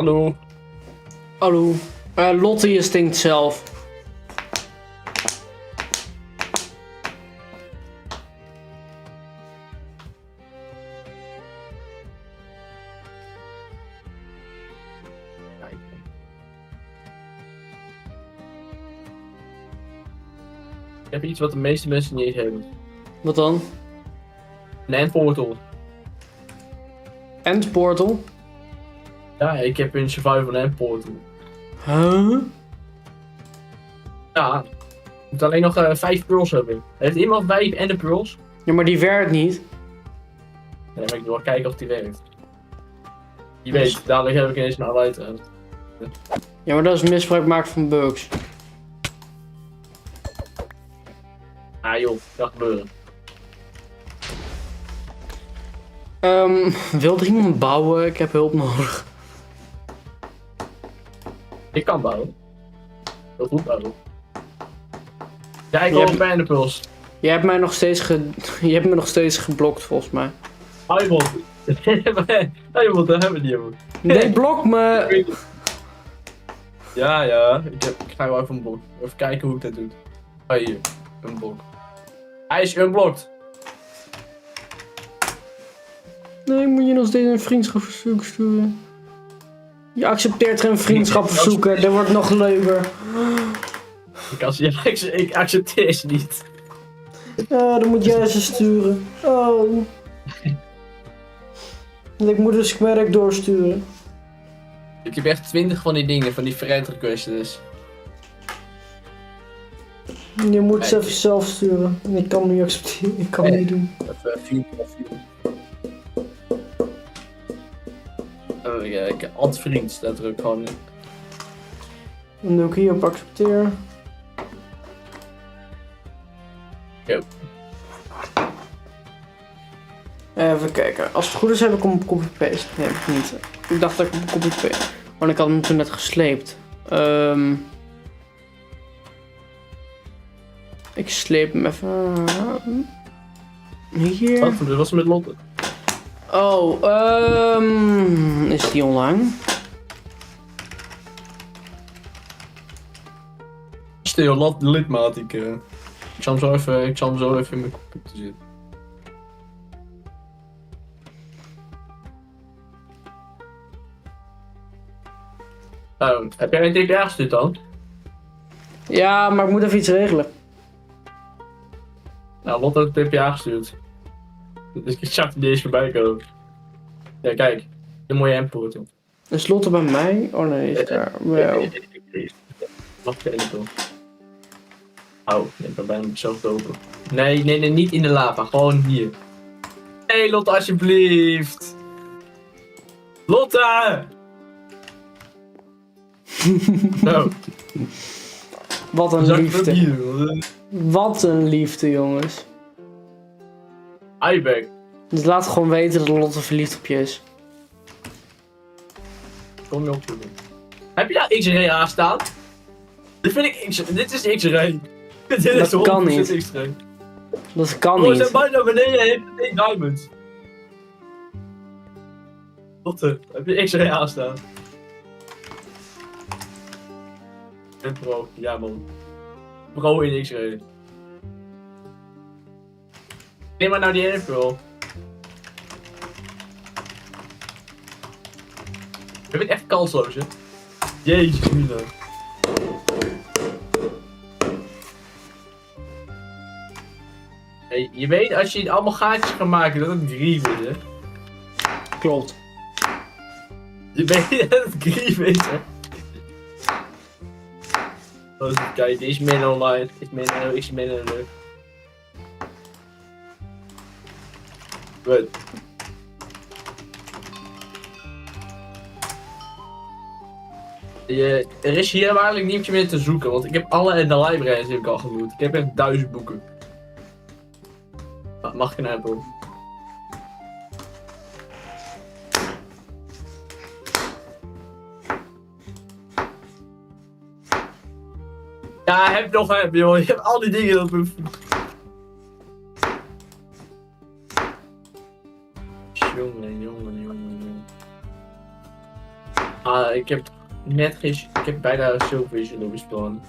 [SPEAKER 10] Hallo.
[SPEAKER 1] Hallo. Lotte, je stinkt zelf.
[SPEAKER 10] Ik heb iets wat de meeste mensen niet eens hebben.
[SPEAKER 1] Wat dan?
[SPEAKER 10] Een endportal.
[SPEAKER 1] Endportal?
[SPEAKER 10] Ja, ik heb een survival endportal.
[SPEAKER 1] Huh?
[SPEAKER 10] Ja. Ik moet alleen nog 5 pearls hebben. Heeft iemand 5 ender pearls?
[SPEAKER 1] Ja, maar die werkt niet.
[SPEAKER 10] Nee, maar ik wil wel kijken of die werkt. Je weet, dadelijk heb ik ineens een highlight aan.
[SPEAKER 1] Ja, maar dat is misbruik maken van bugs.
[SPEAKER 10] Ah joh, dat gebeuren.
[SPEAKER 1] Wil er iemand bouwen? Ik heb hulp nodig.
[SPEAKER 10] Ik kan bouwen. Heel goed bouwen. Ja, ik hoor bij ender pearls.
[SPEAKER 1] Je hebt mij nog steeds je hebt me nog steeds geblokt volgens mij.
[SPEAKER 10] Diamond. Diamond, daar hebben we die jongen.
[SPEAKER 1] Nee, blok me!
[SPEAKER 10] Ja, ja. Ik ga wel even een blok. Even kijken hoe ik dat doe. Oh, hier. Een blok. Hij is unblocked.
[SPEAKER 1] Nee, moet je nog steeds een vriendschapsverzoek sturen? Je accepteert geen vriendschapsverzoeken, dat wordt nog leuker.
[SPEAKER 10] Ik accepteer ze niet.
[SPEAKER 1] Ja, dan moet jij ze sturen. Oh. En ik moet een smerk doorsturen.
[SPEAKER 10] Ik heb echt 20 van die dingen, van die friend requests dus.
[SPEAKER 1] Je moet ze even zelf sturen. En ik kan hem niet accepteren, ik kan het niet doen.
[SPEAKER 10] Even 4. Oh ja, ik add vriend staat er ook gewoon in.
[SPEAKER 1] Dan doe ik hier op accepteer.
[SPEAKER 10] Yo.
[SPEAKER 1] Even kijken. Als het goed is heb ik hem op copy-paste. Nee, heb ik niet. Ik dacht dat ik hem op copy-paste. Want ik had hem toen net gesleept. Ik sleep hem even. Hier.
[SPEAKER 10] Wat was er met Lotte?
[SPEAKER 1] Oh, is die online?
[SPEAKER 10] Stil, lidmaat. Ik zal hem zo even in mijn computer zitten. Oh, heb jij een TPA gestuurd dan?
[SPEAKER 1] Ja, maar ik moet even iets regelen.
[SPEAKER 10] Nou, Lotte heeft een TPA gestuurd. Dus ik zag die eens voorbij komen. Ja, kijk. De mooie endportal.
[SPEAKER 1] Is Lotte bij mij? Oh nee, die is daar. Wel.
[SPEAKER 10] Wacht even toch. Oh, ik ben bijna mezelf open. Nee, niet in de lava. Gewoon hier. Hé, Lotte, alsjeblieft. Lotte! Nou.
[SPEAKER 1] Wat een liefde. Wat een liefde, jongens.
[SPEAKER 10] Eyeback.
[SPEAKER 1] Dus laat gewoon weten dat Lotte verliefd op je is.
[SPEAKER 10] Kom je op, jongen. Heb je daar X-ray aan staan? Dit vind ik dit is X-ray.
[SPEAKER 1] Dat kan niet.
[SPEAKER 10] X-ray.
[SPEAKER 1] Dat kan
[SPEAKER 10] Oh,
[SPEAKER 1] niet.
[SPEAKER 10] zijn bijna beneden heeft 1 diamond. Lotte, heb je X-ray aanstaan? Bro, ja man. Bro in X-ray. Neem maar nou die info. Je bent echt kansloos, hè? Jezus, Mina. Hey, je weet als je allemaal gaatjes gaat maken dat het grief is, hè?
[SPEAKER 1] Klopt.
[SPEAKER 10] Je weet dat het grief is, hè? Oh, kijk, deze is min online. Is min online. Goed. Er is hier waarlijk niets meer te zoeken, want ik heb alle in de libraries heb ik al geloot. Ik heb echt 1000 boeken. Mag ik een apple? Ja, heb nog een, joh. Je hebt al die dingen op een... Jongen. Ik heb net ik heb bijna Silvervision nog gespannen.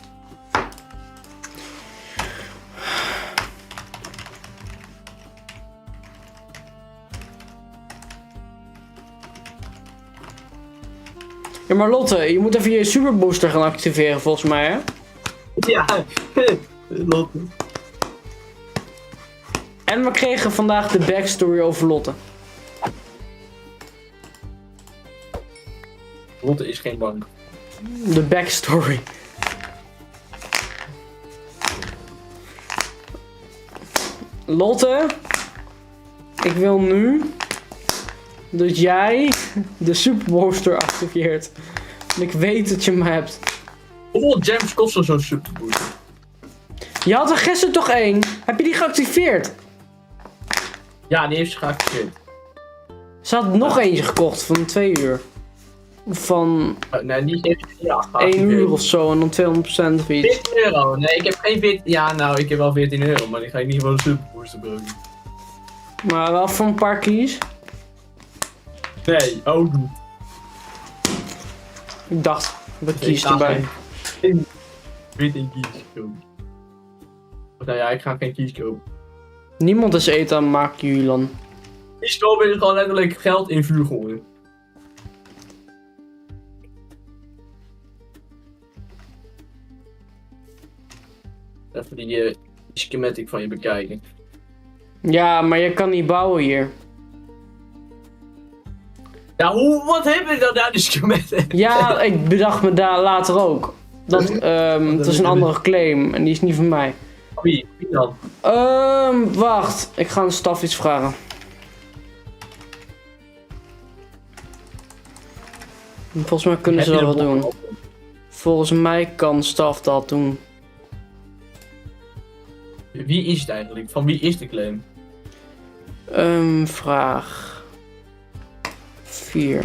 [SPEAKER 1] Ja, maar Lotte, je moet even je superbooster gaan activeren volgens mij, hè?
[SPEAKER 10] Ja, Lotte.
[SPEAKER 1] En we kregen vandaag de backstory over Lotte.
[SPEAKER 10] Lotte is geen bank.
[SPEAKER 1] De backstory. Lotte, ik wil nu dat jij de superbooster activeert. En ik weet dat je hem hebt.
[SPEAKER 10] Hoeveel gems kost zo'n superbooster?
[SPEAKER 1] Je had er gisteren toch één? Heb je die geactiveerd?
[SPEAKER 10] Ja, die heeft ze geactiveerd.
[SPEAKER 1] Ze had nog eentje gekocht van 2 uur. Van
[SPEAKER 10] Nee, die heeft ja,
[SPEAKER 1] 1 uur of zo en dan 200% of iets.
[SPEAKER 10] 14 euro. Nee, ik heb geen 14. Ja, nou, ik heb wel 14 euro, maar die ga ik niet voor de superbooster gebruiken.
[SPEAKER 1] Maar wel voor een paar keys.
[SPEAKER 10] Nee, ook niet.
[SPEAKER 1] Ik dacht, we
[SPEAKER 10] Ik
[SPEAKER 1] keys
[SPEAKER 10] ga
[SPEAKER 1] erbij.
[SPEAKER 10] geen 14 keys kopen. Of nou ja, ik ga geen keys kopen.
[SPEAKER 1] Niemand is eten aan het maken, Julian.
[SPEAKER 10] Keys kopen is gewoon letterlijk geld in vuur gooien. Even die schematic van je bekijken.
[SPEAKER 1] Ja, maar je kan niet bouwen hier.
[SPEAKER 10] Ja, wat hebben we dan daar de schematic?
[SPEAKER 1] Ja, ik bedacht me daar later ook. Dat, het is een andere claim en die is niet van mij.
[SPEAKER 10] Wie dan?
[SPEAKER 1] Wacht. Ik ga een staf iets vragen. Volgens mij kunnen ze dat wel doen. Volgens mij kan staf dat doen.
[SPEAKER 10] Wie is het eigenlijk? Van wie is de claim?
[SPEAKER 1] Vraag 4.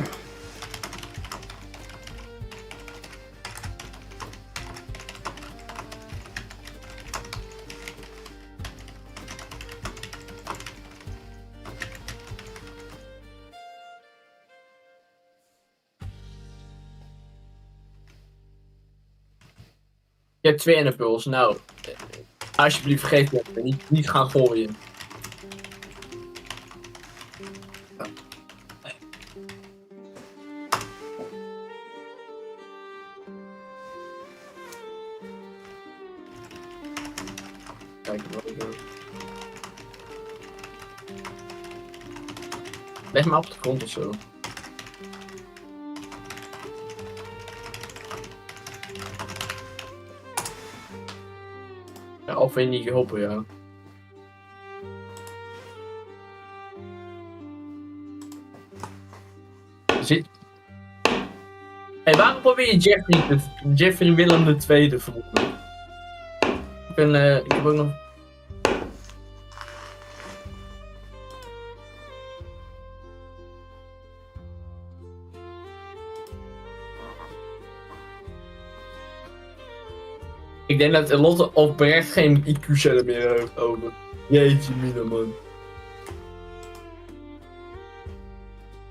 [SPEAKER 10] Je hebt 2 NFL's. Nou, alsjeblieft vergeet het. Niet gaan gooien. Kijk, leg maar op de grond of zo. Ja, of weet je niet geholpen, ja. Zit. Hey, waarom probeer je Jeffrey Willem II te vermoeden? Ik heb ook nog. Ik denk dat Lotte oprecht geen IQ-cellen meer heeft over. Jeetje mina, man.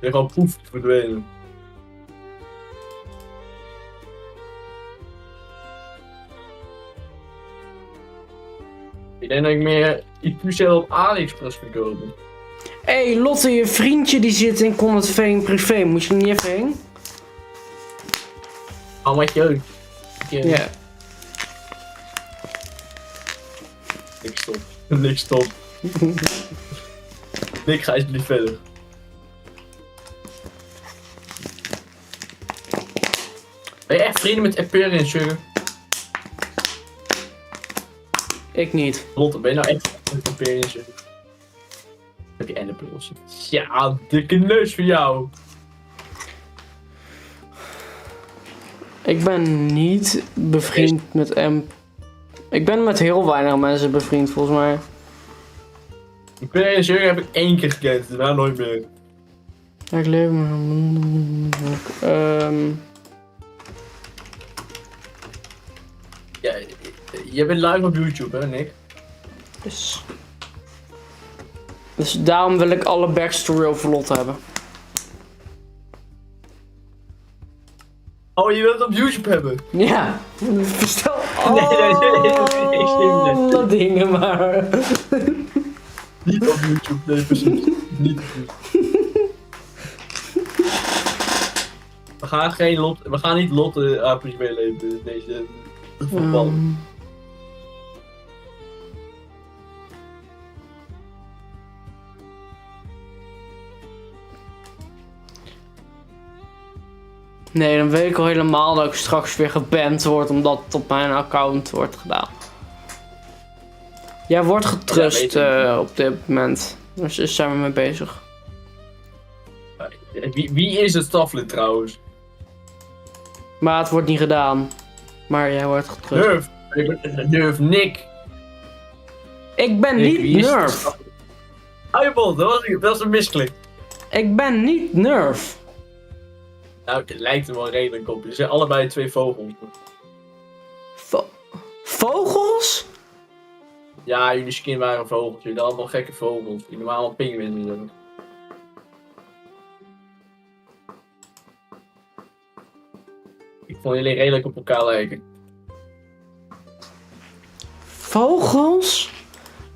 [SPEAKER 10] Je bent gewoon poef verdwenen. Ik denk dat ik meer IQ-cellen op AliExpress kan kopen.
[SPEAKER 1] Hey Lotte, je vriendje die zit in Comet Veen privé. Moet je er niet even heen?
[SPEAKER 10] Oh, wat je ook.
[SPEAKER 1] Ja.
[SPEAKER 10] Niks stop. Niks stop. Nick, ga alsjeblieft verder. Ben je echt vrienden met Empyrean Sugar?
[SPEAKER 1] Ik niet.
[SPEAKER 10] Lotte, ben je nou echt met Empyrean Sugar? Heb je Enderpearls? Ja, dikke neus voor jou.
[SPEAKER 1] Ik ben niet bevriend met Ik ben met heel weinig mensen bevriend volgens mij.
[SPEAKER 10] Empyrean Sugar heb ik 1 keer gekend, daarna nooit meer.
[SPEAKER 1] Ja, ik leef maar.
[SPEAKER 10] Ja, je bent live op YouTube, hè, Nick?
[SPEAKER 1] Dus daarom wil ik alle backstory over Lotte hebben.
[SPEAKER 10] Oh, je wilt het op YouTube hebben?
[SPEAKER 1] Ja, verstel
[SPEAKER 10] Nee, ik stem niet.
[SPEAKER 1] alle dingen maar.
[SPEAKER 10] Niet op YouTube, nee precies. Niet op YouTube. We gaan niet Lotte aapjes meeleven deze voetbal.
[SPEAKER 1] Nee, dan weet ik al helemaal dat ik straks weer geband word omdat het op mijn account wordt gedaan. Jij wordt getrust op dit moment. Dus daar zijn we mee bezig.
[SPEAKER 10] Wie is het staflid trouwens?
[SPEAKER 1] Maar het wordt niet gedaan. Maar jij wordt getrust.
[SPEAKER 10] Nerf. Nerf Nick.
[SPEAKER 1] Ik ben
[SPEAKER 10] Nick,
[SPEAKER 1] niet
[SPEAKER 10] wie is
[SPEAKER 1] Nerf.
[SPEAKER 10] het? Hou je bol, dat was een misklik.
[SPEAKER 1] Ik ben niet Nerf.
[SPEAKER 10] Nou, het lijkt er wel redelijk op. Je zijn allebei 2 vogels.
[SPEAKER 1] Vogels?
[SPEAKER 10] Ja, jullie skin waren een vogeltje. Jullie allemaal gekke vogels. Die normaal pinguïns zijn. Ik vond jullie redelijk op elkaar lijken.
[SPEAKER 1] Vogels?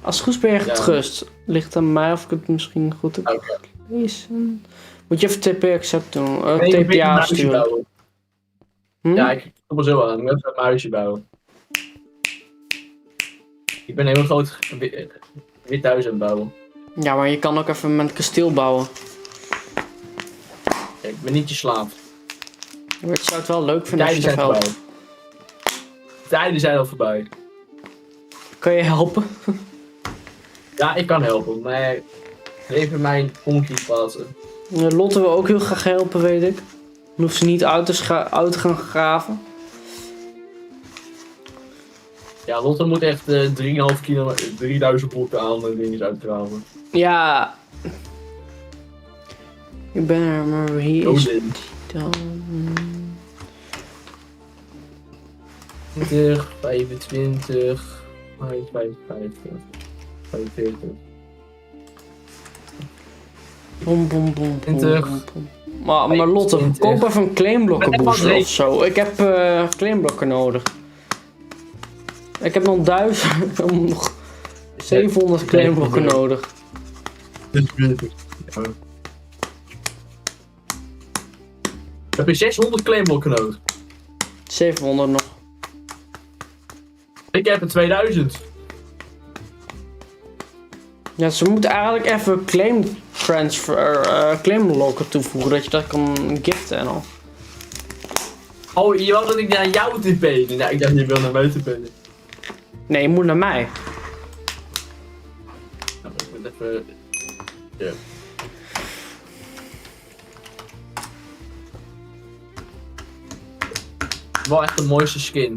[SPEAKER 1] Als het goed is ben je getrust. Ligt aan mij of ik het misschien goed heb gelezen. Moet je even TP-accept doen. TPA sturen.
[SPEAKER 10] Ja, ik kom er zo aan. Ik moet even een muisje bouwen. Ik ben een heel groot wit huis aan het bouwen.
[SPEAKER 1] Ja, maar je kan ook even met een kasteel bouwen.
[SPEAKER 10] Ja, ik ben niet je slaaf.
[SPEAKER 1] Maar ik zou het wel leuk vinden als je het helpt.
[SPEAKER 10] Tijden zijn al voorbij.
[SPEAKER 1] Kan je helpen?
[SPEAKER 10] Ja, ik kan helpen, maar even mijn onkie plaatsen.
[SPEAKER 1] Lotte wil ook heel graag helpen, weet ik. Dan hoeft ze niet uit te gaan graven.
[SPEAKER 10] Ja, Lotte moet echt 3,5 kilometer, 3000 blokken aan de dingen uitgraven.
[SPEAKER 1] Ja. Ik ben er, maar wie is het dan?
[SPEAKER 10] 20, 25, 55, 45.
[SPEAKER 1] Bom, bom, bom,
[SPEAKER 10] 20.
[SPEAKER 1] Maar Lotte,
[SPEAKER 10] 20.
[SPEAKER 1] koop even een claimblokkenbooster of zo. Ik heb claimblokken nodig. Ik heb nog 700 claimblokken nodig.
[SPEAKER 10] Heb je 600 claimblokken nodig?
[SPEAKER 1] 700 nog.
[SPEAKER 10] Ik heb er 2000.
[SPEAKER 1] Ja, ze moeten eigenlijk even claimblokken toevoegen, dat je dat kan giften en al.
[SPEAKER 10] Oh, je wou dat ik naar jou TP'de? Nou, ik dacht je wil naar mij TP'en.
[SPEAKER 1] Nee, je moet naar mij.
[SPEAKER 10] Nou, ik moet even... Ja. Wel echt de mooiste skin.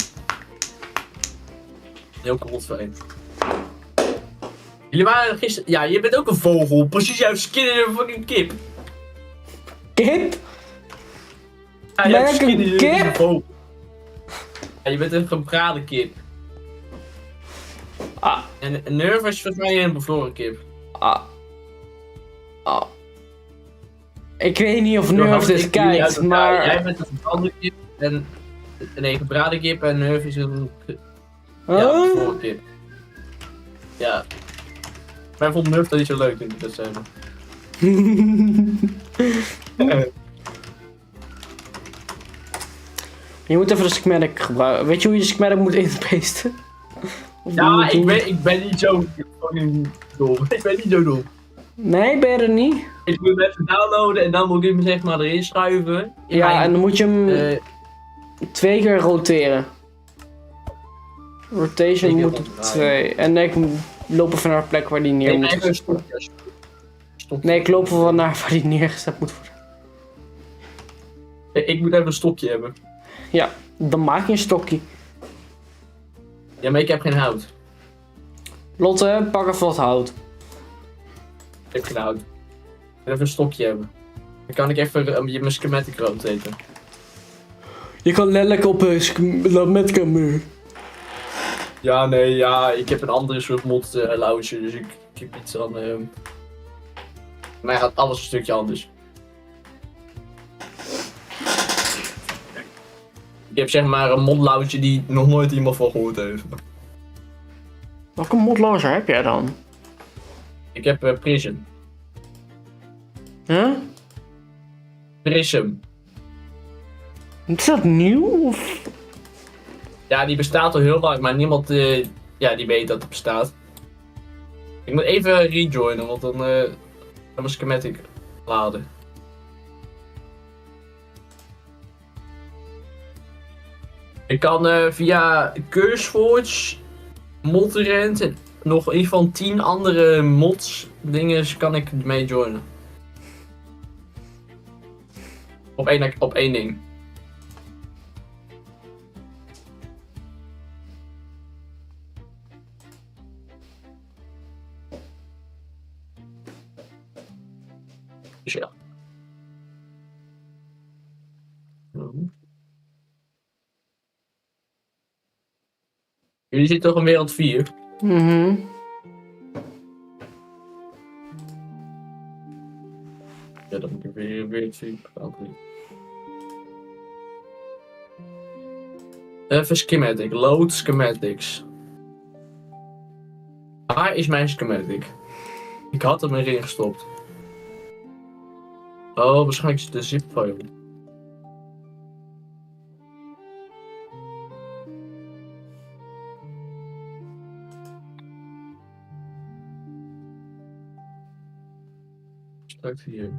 [SPEAKER 10] Heel kapot fijn. Jullie waren gisteren... Ja, je bent ook een vogel. Precies jouw skin is een fucking kip.
[SPEAKER 1] Kip?
[SPEAKER 10] Ja,
[SPEAKER 1] Ben
[SPEAKER 10] jouw
[SPEAKER 1] ik
[SPEAKER 10] skin
[SPEAKER 1] een
[SPEAKER 10] is
[SPEAKER 1] kip?
[SPEAKER 10] een vogel. Ja, je bent een gebraden kip.
[SPEAKER 1] Ah.
[SPEAKER 10] En een Nerf is volgens mij een bevroren kip.
[SPEAKER 1] Ah. Ah. Ik weet niet of Nerf dit kijkt, maar...
[SPEAKER 10] Jij bent een gebrande kip en... Nee, gebraden kip en Nerf is een... Ja, bevroren kip. Ja. Wij vonden Nerf dat niet zo leuk toen ik dat zei.
[SPEAKER 1] Je moet even de schematic gebruiken. Weet je hoe je de schematic moet inpasten?
[SPEAKER 10] Ja, ik ben niet zo fucking dom. Ik ben niet zo dom.
[SPEAKER 1] Nee, ben je er niet?
[SPEAKER 10] Ik moet hem even downloaden en dan moet ik hem zeg maar erin schuiven.
[SPEAKER 1] Ja, en dan moet je hem 2 keer roteren. Rotation moet op 2. En ik loop even naar de plek waar die neer moet gezet worden. Nee, ik loop wel naar waar die neergezet moet worden.
[SPEAKER 10] Ik moet even een stokje hebben.
[SPEAKER 1] Ja, dan maak je een stokje.
[SPEAKER 10] Ja, maar ik heb geen hout.
[SPEAKER 1] Lotte, pak even wat hout.
[SPEAKER 10] Ik heb geen hout. Ik moet even een stokje hebben. Dan kan ik even mijn schematic rotaten.
[SPEAKER 1] Je kan letterlijk op een schematic muur.
[SPEAKER 10] Ja, nee, ja, ik heb een andere soort mod launcher, dus ik heb iets aan... mij gaat alles een stukje anders. Je hebt zeg maar een modloutje die nog nooit iemand van gehoord heeft.
[SPEAKER 1] Welke modlozer heb jij dan?
[SPEAKER 10] Ik heb Prism.
[SPEAKER 1] Huh?
[SPEAKER 10] Prism.
[SPEAKER 1] Is dat nieuw? Of?
[SPEAKER 10] Ja, die bestaat al heel lang, maar niemand die weet dat het bestaat. Ik moet even rejoinen, want dan gaan we schematic laden. Ik kan via CurseForge, Modrent en nog in ieder geval 10 andere mods dingen kan ik mee joinen. Op één ding. Dus ja. Jullie zitten toch in wereld 4?
[SPEAKER 1] Mhm.
[SPEAKER 10] Ja, dan moet ik weer wereld 4 gaan. Even schematic. Load schematics. Waar is mijn schematic? Ik had hem erin gestopt. Oh, waarschijnlijk is het de zip-file. Straks hier.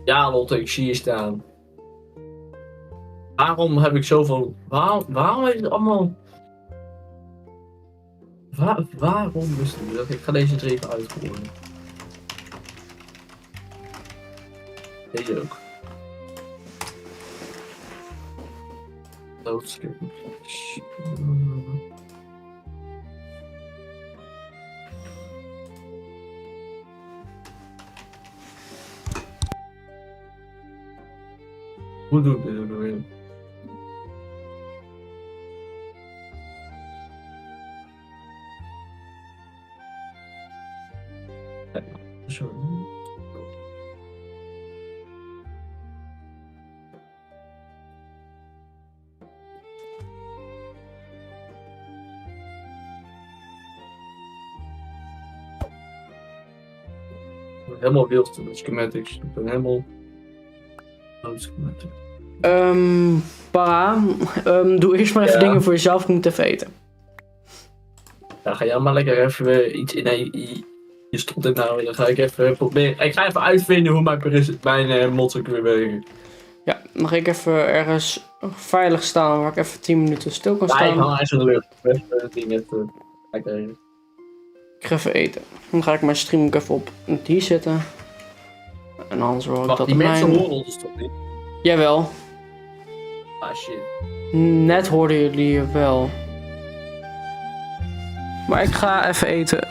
[SPEAKER 10] Ja, Lotte, ik zie je staan. Waarom heb ik zoveel... Waarom is het allemaal... Waarom is het dat? Ik ga deze 3 even uitvoeren. Deze ook. Loadskip. Hoe doe ik dit ook weer? Zo. Helemaal wild met schematics. Ik ben helemaal... schematics.
[SPEAKER 1] Doe eerst maar even
[SPEAKER 10] Ja.
[SPEAKER 1] dingen voor jezelf. Ik moet even eten.
[SPEAKER 10] Ja, ga jij maar lekker even iets in... Nee, je stond dit nou. Dan ga ik even proberen... Ik ga even uitvinden hoe mijn mods ook weer werken.
[SPEAKER 1] Ja, mag ik even ergens veilig staan waar ik even 10 minuten stil kan
[SPEAKER 10] Ja, ik
[SPEAKER 1] staan?
[SPEAKER 10] hang eens in de lucht. Even het ding even... Lekker.
[SPEAKER 1] Ik ga even eten. Dan ga ik mijn stream ook even op die zetten. En anders hoor ik
[SPEAKER 10] Wacht,
[SPEAKER 1] dat
[SPEAKER 10] die mensen
[SPEAKER 1] mijn...
[SPEAKER 10] horen ons toch niet?
[SPEAKER 1] Jawel.
[SPEAKER 10] Ah, shit.
[SPEAKER 1] Net hoorden jullie je wel. Maar ik ga even eten.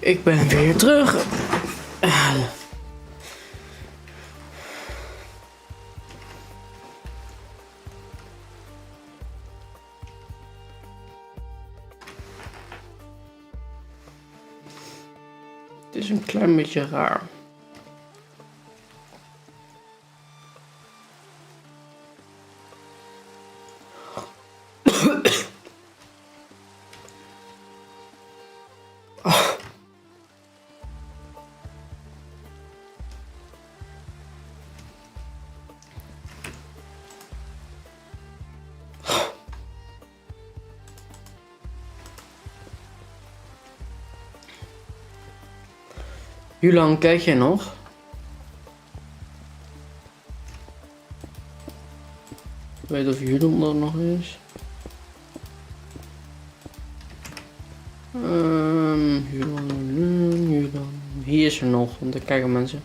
[SPEAKER 1] Ik ben weer terug. Het is een klein beetje raar. Hoe lang kijk jij nog? Ik weet of Julian er nog is. Julian. Hier is er nog, want er kijken mensen.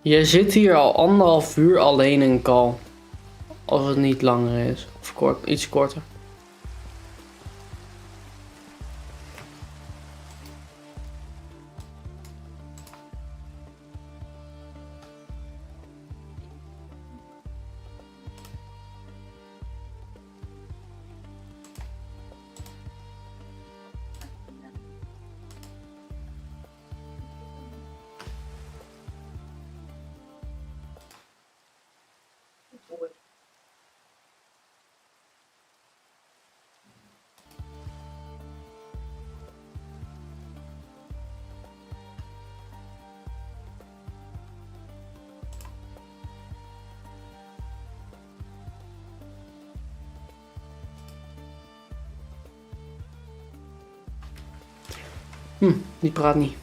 [SPEAKER 1] Je zit hier al 1,5 uur alleen in call. Als het niet langer is. Of iets korter. Die praat niet.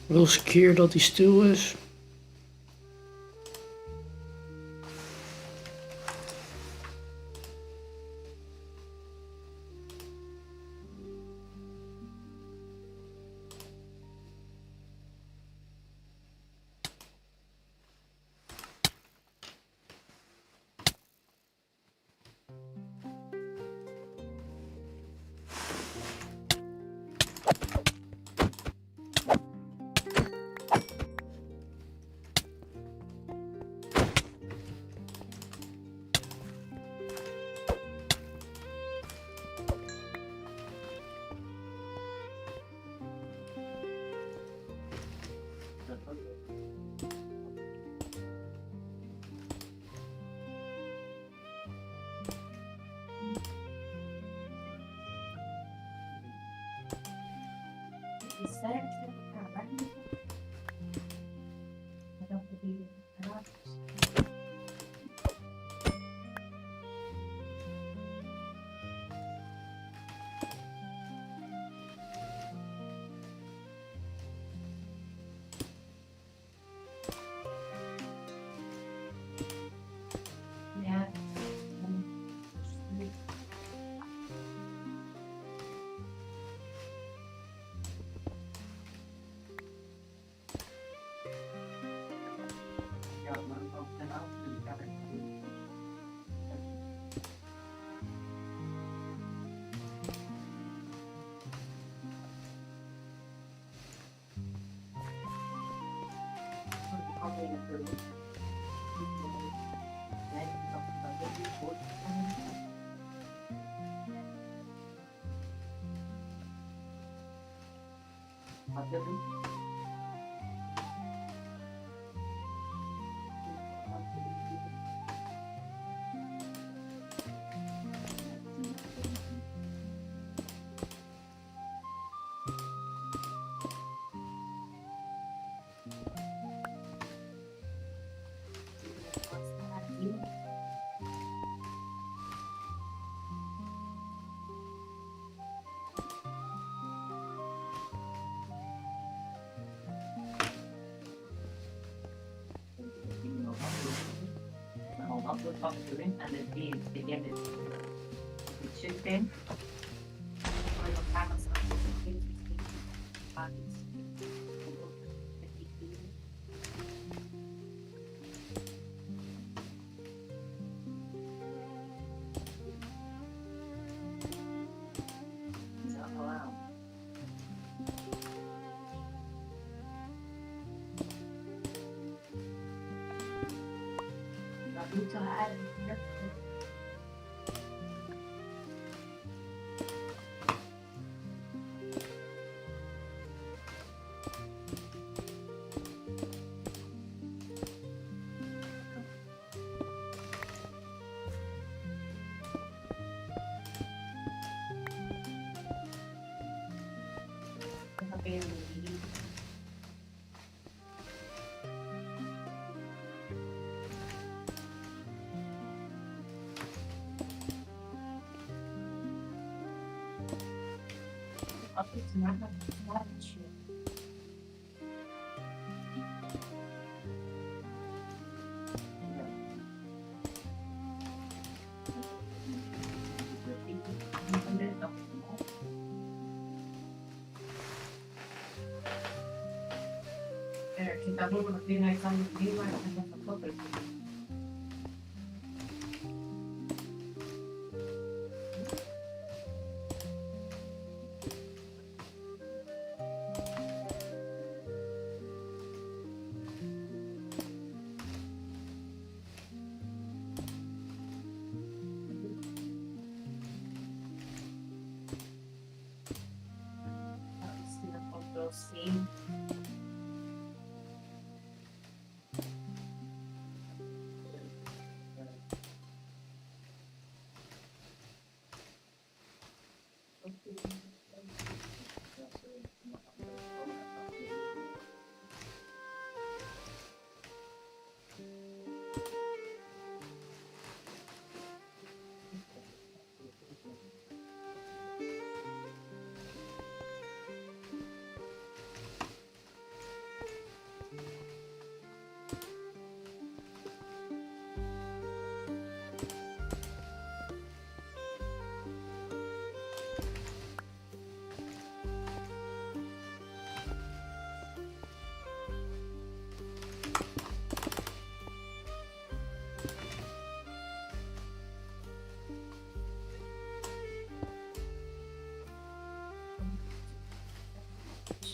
[SPEAKER 1] Wel eens een keer dat hij stil is.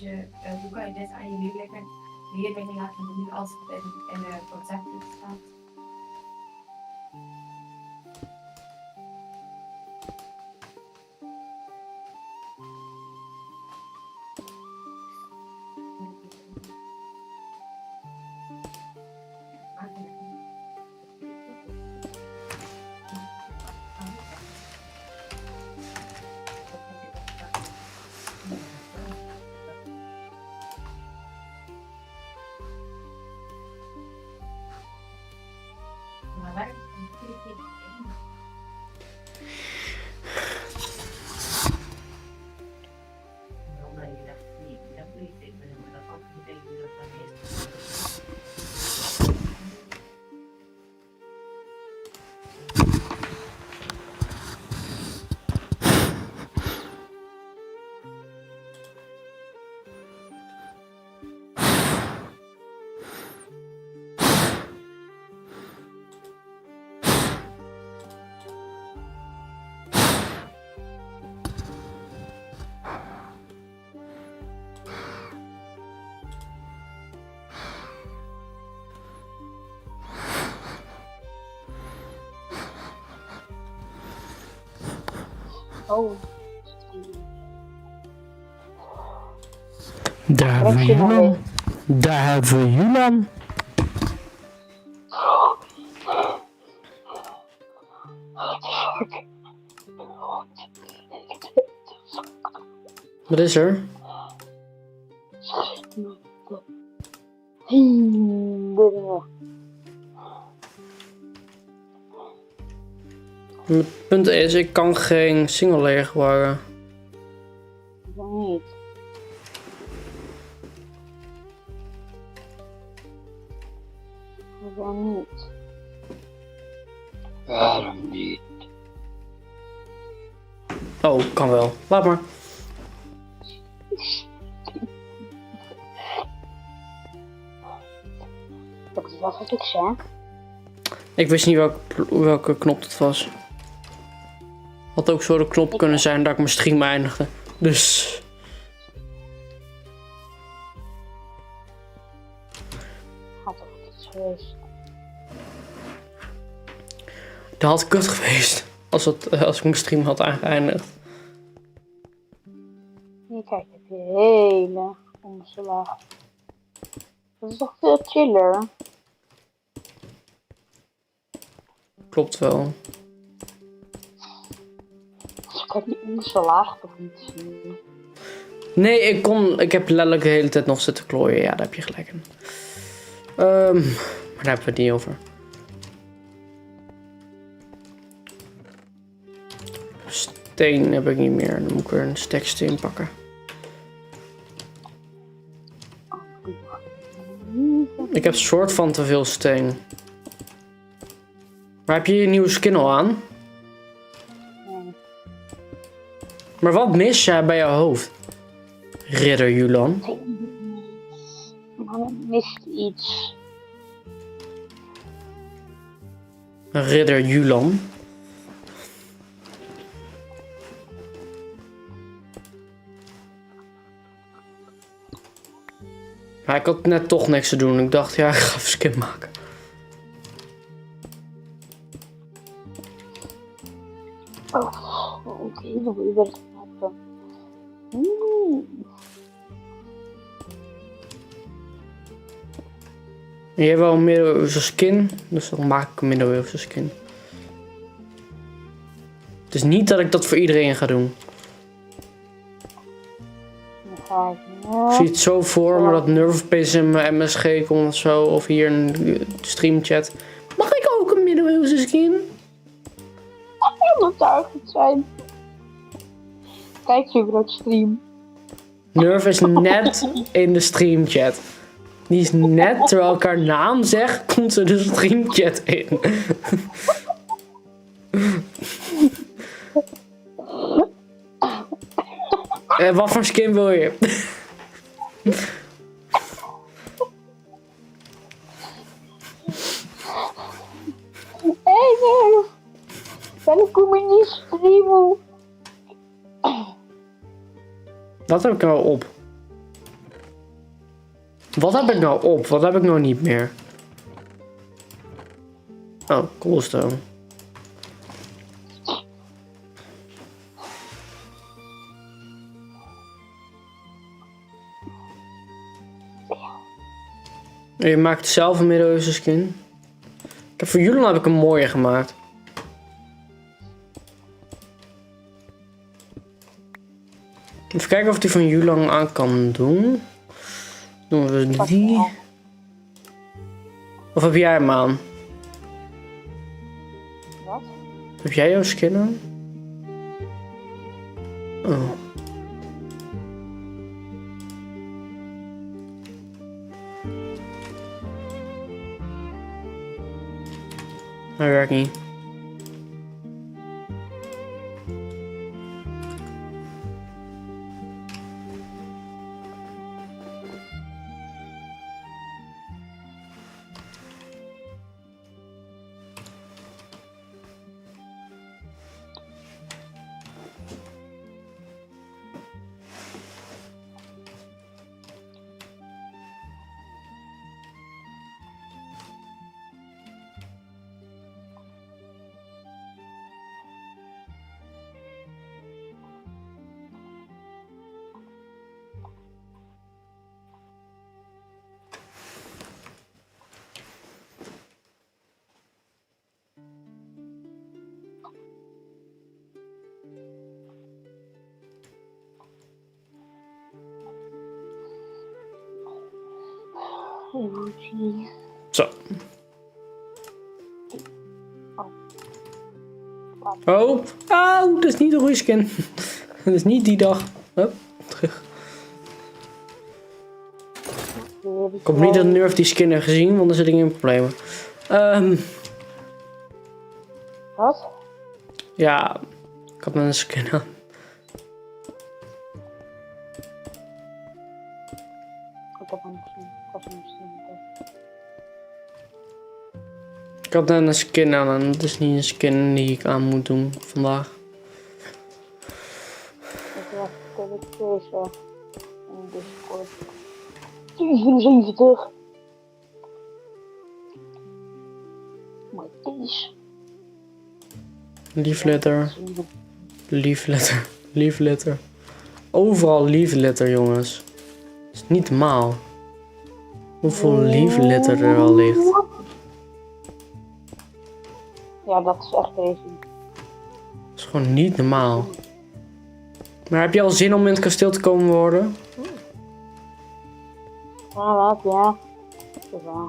[SPEAKER 11] je, hoe kan je dit aan je leerlingen laten doen als het in de concepten staat?
[SPEAKER 8] Oh.
[SPEAKER 1] Daar hebben we Julan. Daar hebben we Julan. Wat is er? Het punt is, ik kan geen single layer gebruiken.
[SPEAKER 8] Waarom niet? Waarom niet?
[SPEAKER 5] Waarom niet?
[SPEAKER 1] Oh, kan wel. Laat maar.
[SPEAKER 8] Dat is wel wat ik zeg.
[SPEAKER 1] Ik wist niet welke knop het was. Had ook zo de knop kunnen zijn dat ik mijn stream eindigde. Dus...
[SPEAKER 8] Had ook iets geweest.
[SPEAKER 1] Dat had kut geweest. Als ik mijn stream had aangeëindigd.
[SPEAKER 8] Hier kijk, heb je hele omslag. Dat is toch veel chiller?
[SPEAKER 1] Klopt wel.
[SPEAKER 8] Dus ik kan die onderste laag toch niet zien.
[SPEAKER 1] Nee, ik heb letterlijk de hele tijd nog zitten klooien. Ja, daar heb je gelijk in. Maar daar hebben we het niet over. Steen heb ik niet meer. Dan moet ik weer een stack steen pakken. Ik heb soort van te veel steen. Maar heb je je nieuwe skin al aan?
[SPEAKER 8] Nee.
[SPEAKER 1] Maar wat mis jij bij je hoofd? Ridder Julan.
[SPEAKER 8] Maar er mist iets.
[SPEAKER 1] Ridder Julan. Maar ik had net toch niks te doen. Ik dacht, ja, ik ga even skin maken.
[SPEAKER 8] Oh, oké, dan wil je wel eens maken.
[SPEAKER 1] Je hebt wel een middeleeuwse skin, dus dan maak ik een middeleeuwse skin. Het is niet dat ik dat voor iedereen ga doen.
[SPEAKER 8] Dan ga ik
[SPEAKER 1] Ik zie het zo voor me dat Nerve opeens in mijn MSG komt of zo, of hier een streamchat. Mag ik ook een middeleeuwse skin?
[SPEAKER 8] dat zou goed zijn. Kijk je brood stream.
[SPEAKER 1] Nerve is net in de streamchat. Die is net, terwijl ik haar naam zeg, komt ze de streamchat in. Wat voor skin wil je?
[SPEAKER 8] Hé, nee. Dan kom ik niet streamen.
[SPEAKER 1] Dat heb ik er wel op. Wat heb ik nou op? Wat heb ik nou niet meer? Oh, cobblestone. Je maakt zelf een middeleeuwse skin. Voor jullie heb ik een mooie gemaakt. Even kijken of die van Julang aan kan doen. Doen we die. Of heb jij hem aan?
[SPEAKER 8] Wat?
[SPEAKER 1] Heb jij jouw skin aan? Oh. Hij werkt niet. Zo. Oh, dat is niet de goede skin. Dat is niet die dag. Oh, terug. Ik hoop niet dat Nerf die skin heeft gezien, want dan zit ik in problemen.
[SPEAKER 8] Wat?
[SPEAKER 1] Ja, ik had een skin aan.
[SPEAKER 8] Ik heb hem gezien. Ik was hem gezien.
[SPEAKER 1] Ik had een skin aan en het is niet een skin die ik aan moet doen vandaag.
[SPEAKER 8] Ik heb deze in Discord. 74. Maar deze.
[SPEAKER 1] Liefletter. Liefletter. Liefletter. Overal liefletter, jongens. Het is niet normaal. Hoeveel liefletter er al ligt.
[SPEAKER 8] Ja, dat is echt crazy.
[SPEAKER 1] Dat is gewoon niet normaal. Maar heb je al zin om in het kasteel te komen worden?
[SPEAKER 8] Ja, wat? Ja. Ja.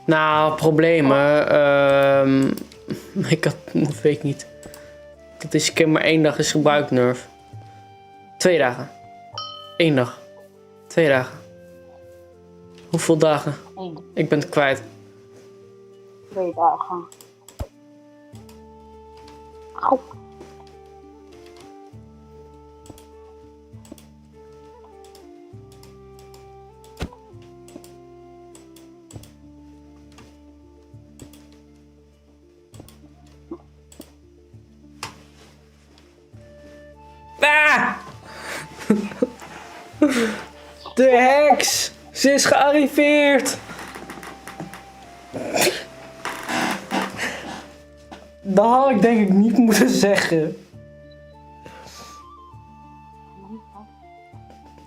[SPEAKER 1] Nou, problemen. Ik had, weet ik niet. Dat is skin maar 1 dag is gebruikt, Nerf. 2 dagen. 1 dag. 2 dagen. Hoeveel dagen?
[SPEAKER 8] 1.
[SPEAKER 1] Ik ben het kwijt.
[SPEAKER 8] 2 dagen. Auw.
[SPEAKER 1] Ah! De heks! Ze is gearriveerd! Dat had ik denk ik niet moeten zeggen.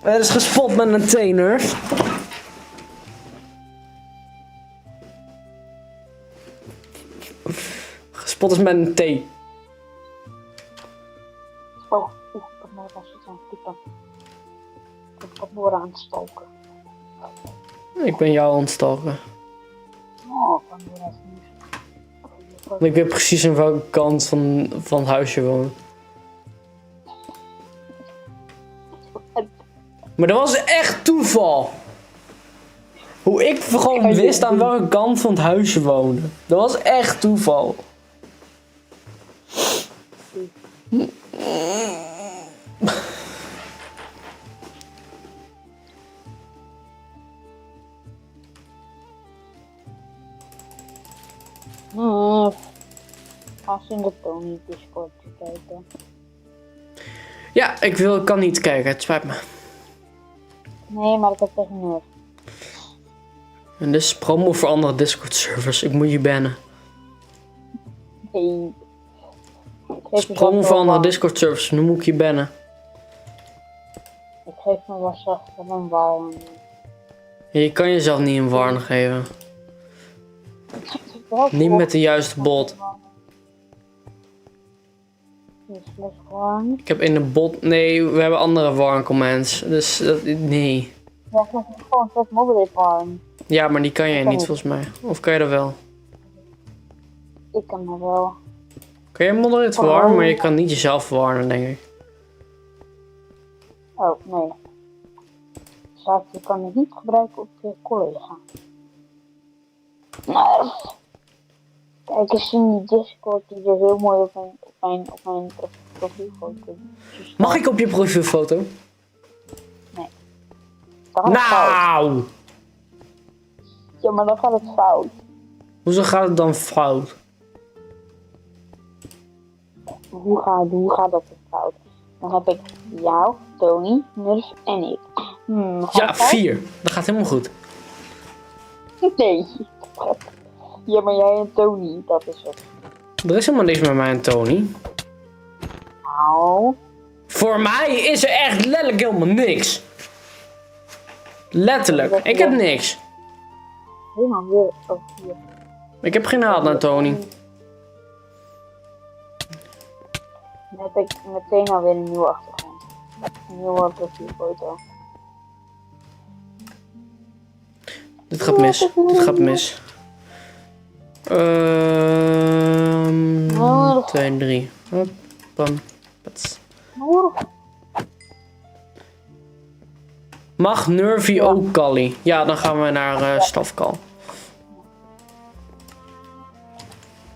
[SPEAKER 1] Het is gespot met een trainer. Gespot is met een T.
[SPEAKER 8] Oh, ik heb nog wel iets aan het typen. Ik heb Nora aan het stoken.
[SPEAKER 1] Ik ben jou aan het stalken.
[SPEAKER 8] Oh, van Nora is niet.
[SPEAKER 1] Want ik weet precies aan welke kant van het huisje woon. Maar dat was echt toeval. Hoe ik gewoon wist aan welke kant van het huisje woonde. Dat was echt toeval.
[SPEAKER 8] Ga eens in de Tony Discord kijken.
[SPEAKER 1] Ja, ik kan niet kijken, het spijt me.
[SPEAKER 8] Nee, maar ik heb tegen Nerf.
[SPEAKER 1] En dit is promo voor andere Discord servers. Ik moet je bannen.
[SPEAKER 8] Nee.
[SPEAKER 1] Dit is promo voor andere Discord servers. Nu moet ik je bannen.
[SPEAKER 8] Ik geef me wel zacht van een wal.
[SPEAKER 1] Ja, je kan jezelf niet een warn geven. Niet met de juiste bot. Ik heb in de bot... Nee, we hebben andere warn commands. Dus nee.
[SPEAKER 8] Ja, ik heb gewoon tot moderate warm.
[SPEAKER 1] Ja, maar die kan jij niet volgens mij. Of kan je dat wel?
[SPEAKER 8] Ik kan dat wel.
[SPEAKER 1] Kan je moderate warn, maar je kan niet jezelf warnen, denk ik.
[SPEAKER 8] Oh, nee. Je kan het niet gebruiken op je collega. Nerf. Kijk eens in die Discord, die is heel mooi op mijn profielfoto.
[SPEAKER 1] Mag ik op je profielfoto?
[SPEAKER 8] Nee. Dan gaat het
[SPEAKER 1] Nou!
[SPEAKER 8] fout. Ja, maar dan gaat het fout.
[SPEAKER 1] Hoezo gaat het dan fout?
[SPEAKER 8] Hoe gaat dat fout? Dan heb ik jou, Tony, Nerf en ik.
[SPEAKER 1] Ja, 4. Dat gaat helemaal goed.
[SPEAKER 8] Nee. Ja, maar jij en Tony, dat is het.
[SPEAKER 1] Er is helemaal niks met mij en Tony.
[SPEAKER 8] Nou.
[SPEAKER 1] Voor mij is er echt letterlijk helemaal niks. Letterlijk. Ik heb niks.
[SPEAKER 8] Helemaal weer over hier.
[SPEAKER 1] Ik heb geen haat naar Tony.
[SPEAKER 8] Dan heb ik meteen alweer een nieuwe achtergrond. Een nieuwe profielfoto.
[SPEAKER 1] Dit gaat mis. Dit gaat mis. 2, 3. Hop, bam. Pats. Mag Nervy ook Kali? Ja, dan gaan we naar Stafkal.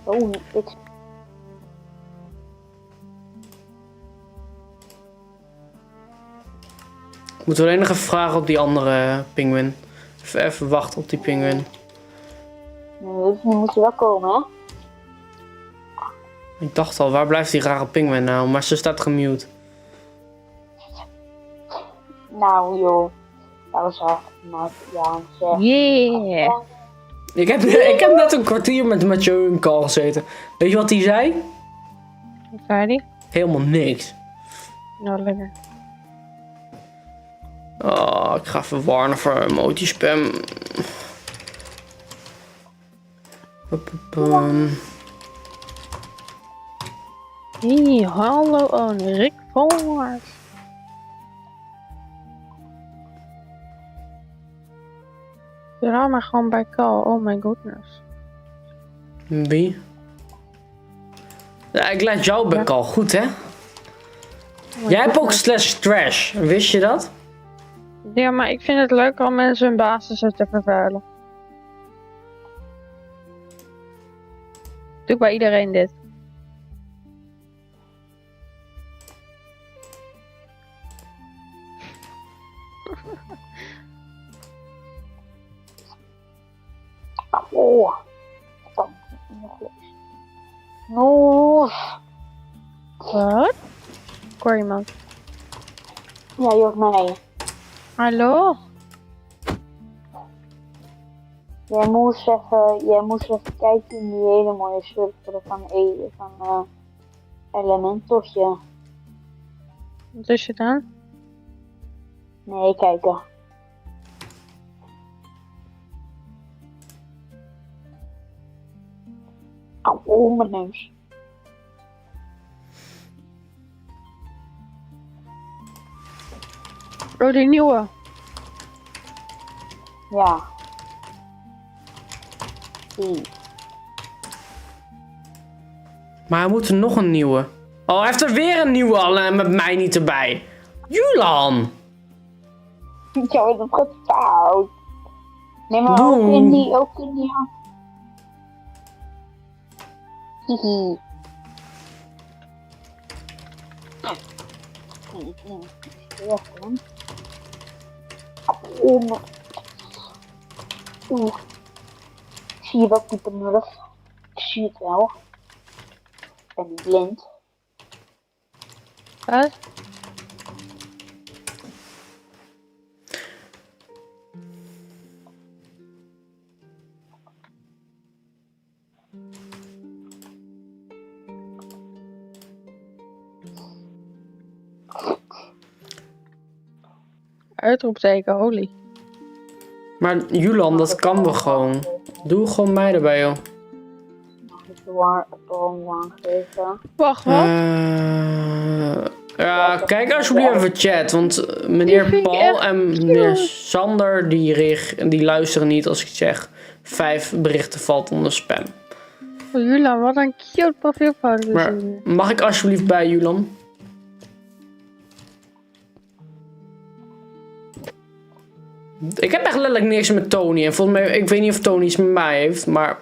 [SPEAKER 8] Oh, ik...
[SPEAKER 1] Moeten we alleen nog even vragen op die andere pinguïn. Even wachten op die pinguïn.
[SPEAKER 8] Nee, die moet je wel komen, hè?
[SPEAKER 1] Ik dacht al, waar blijft die rare pinguïn nou? Maar ze staat gemute.
[SPEAKER 8] Nou, joh. Dat was echt maar ja, zeg.
[SPEAKER 7] Yeah!
[SPEAKER 1] Ik heb net een kwartier met Mathieu in call gezeten. Weet je wat hij zei?
[SPEAKER 4] Wat zei die?
[SPEAKER 1] Helemaal niks.
[SPEAKER 4] Nou, lekker.
[SPEAKER 1] Oh, ik ga even warnen voor emotiespam.
[SPEAKER 4] Hey, hallo, Rick Volmaert. Je raakt maar gewoon bij Cal, oh my goodness.
[SPEAKER 1] Wie? Ja, ik laat jou bij Cal, goed hè? Jij hebt ook /trash, wist je dat?
[SPEAKER 4] Ja, maar ik vind het leuk om mensen hun basis te vervuilen. Doe ik bij iedereen dit.
[SPEAKER 8] Oh. No.
[SPEAKER 4] Wat? Ik hoor iemand.
[SPEAKER 8] Ja, je hoort mij.
[SPEAKER 4] Hallo?
[SPEAKER 8] Jij moest even kijken in die hele mooie server van Elementosje.
[SPEAKER 4] Wat is het dan?
[SPEAKER 8] Nee, kijken. Auw, mijn neus.
[SPEAKER 4] Oh, die nieuwe.
[SPEAKER 8] Ja. Die.
[SPEAKER 1] Maar hij moet er nog een nieuwe. Oh, hij heeft er weer een nieuwe al met mij niet erbij. Julan!
[SPEAKER 8] Ja, dat gaat fout. Nee, maar ook in die hand. Hihi. Oeh. Ik zie je wel diepe Nerf. Ik zie het wel. Ik ben niet blind.
[SPEAKER 12] Wat? Uitroepteken, holy.
[SPEAKER 1] Maar Julan, dat kan we gewoon. Doe gewoon mij erbij, joh.
[SPEAKER 8] Mag ik de warm geven?
[SPEAKER 12] Wacht, wat?
[SPEAKER 1] Ja, kijk alsjeblieft even chat, want meneer Paul en meneer Sander die luisteren niet als ik zeg 5 berichten valt onder spam.
[SPEAKER 12] Oh, Julan, wat een cute profielfoto.
[SPEAKER 1] Maar mag ik alsjeblieft bij Julan? Ik heb echt letterlijk niks met Tony en volgens mij, ik weet niet of Tony iets met mij heeft, maar...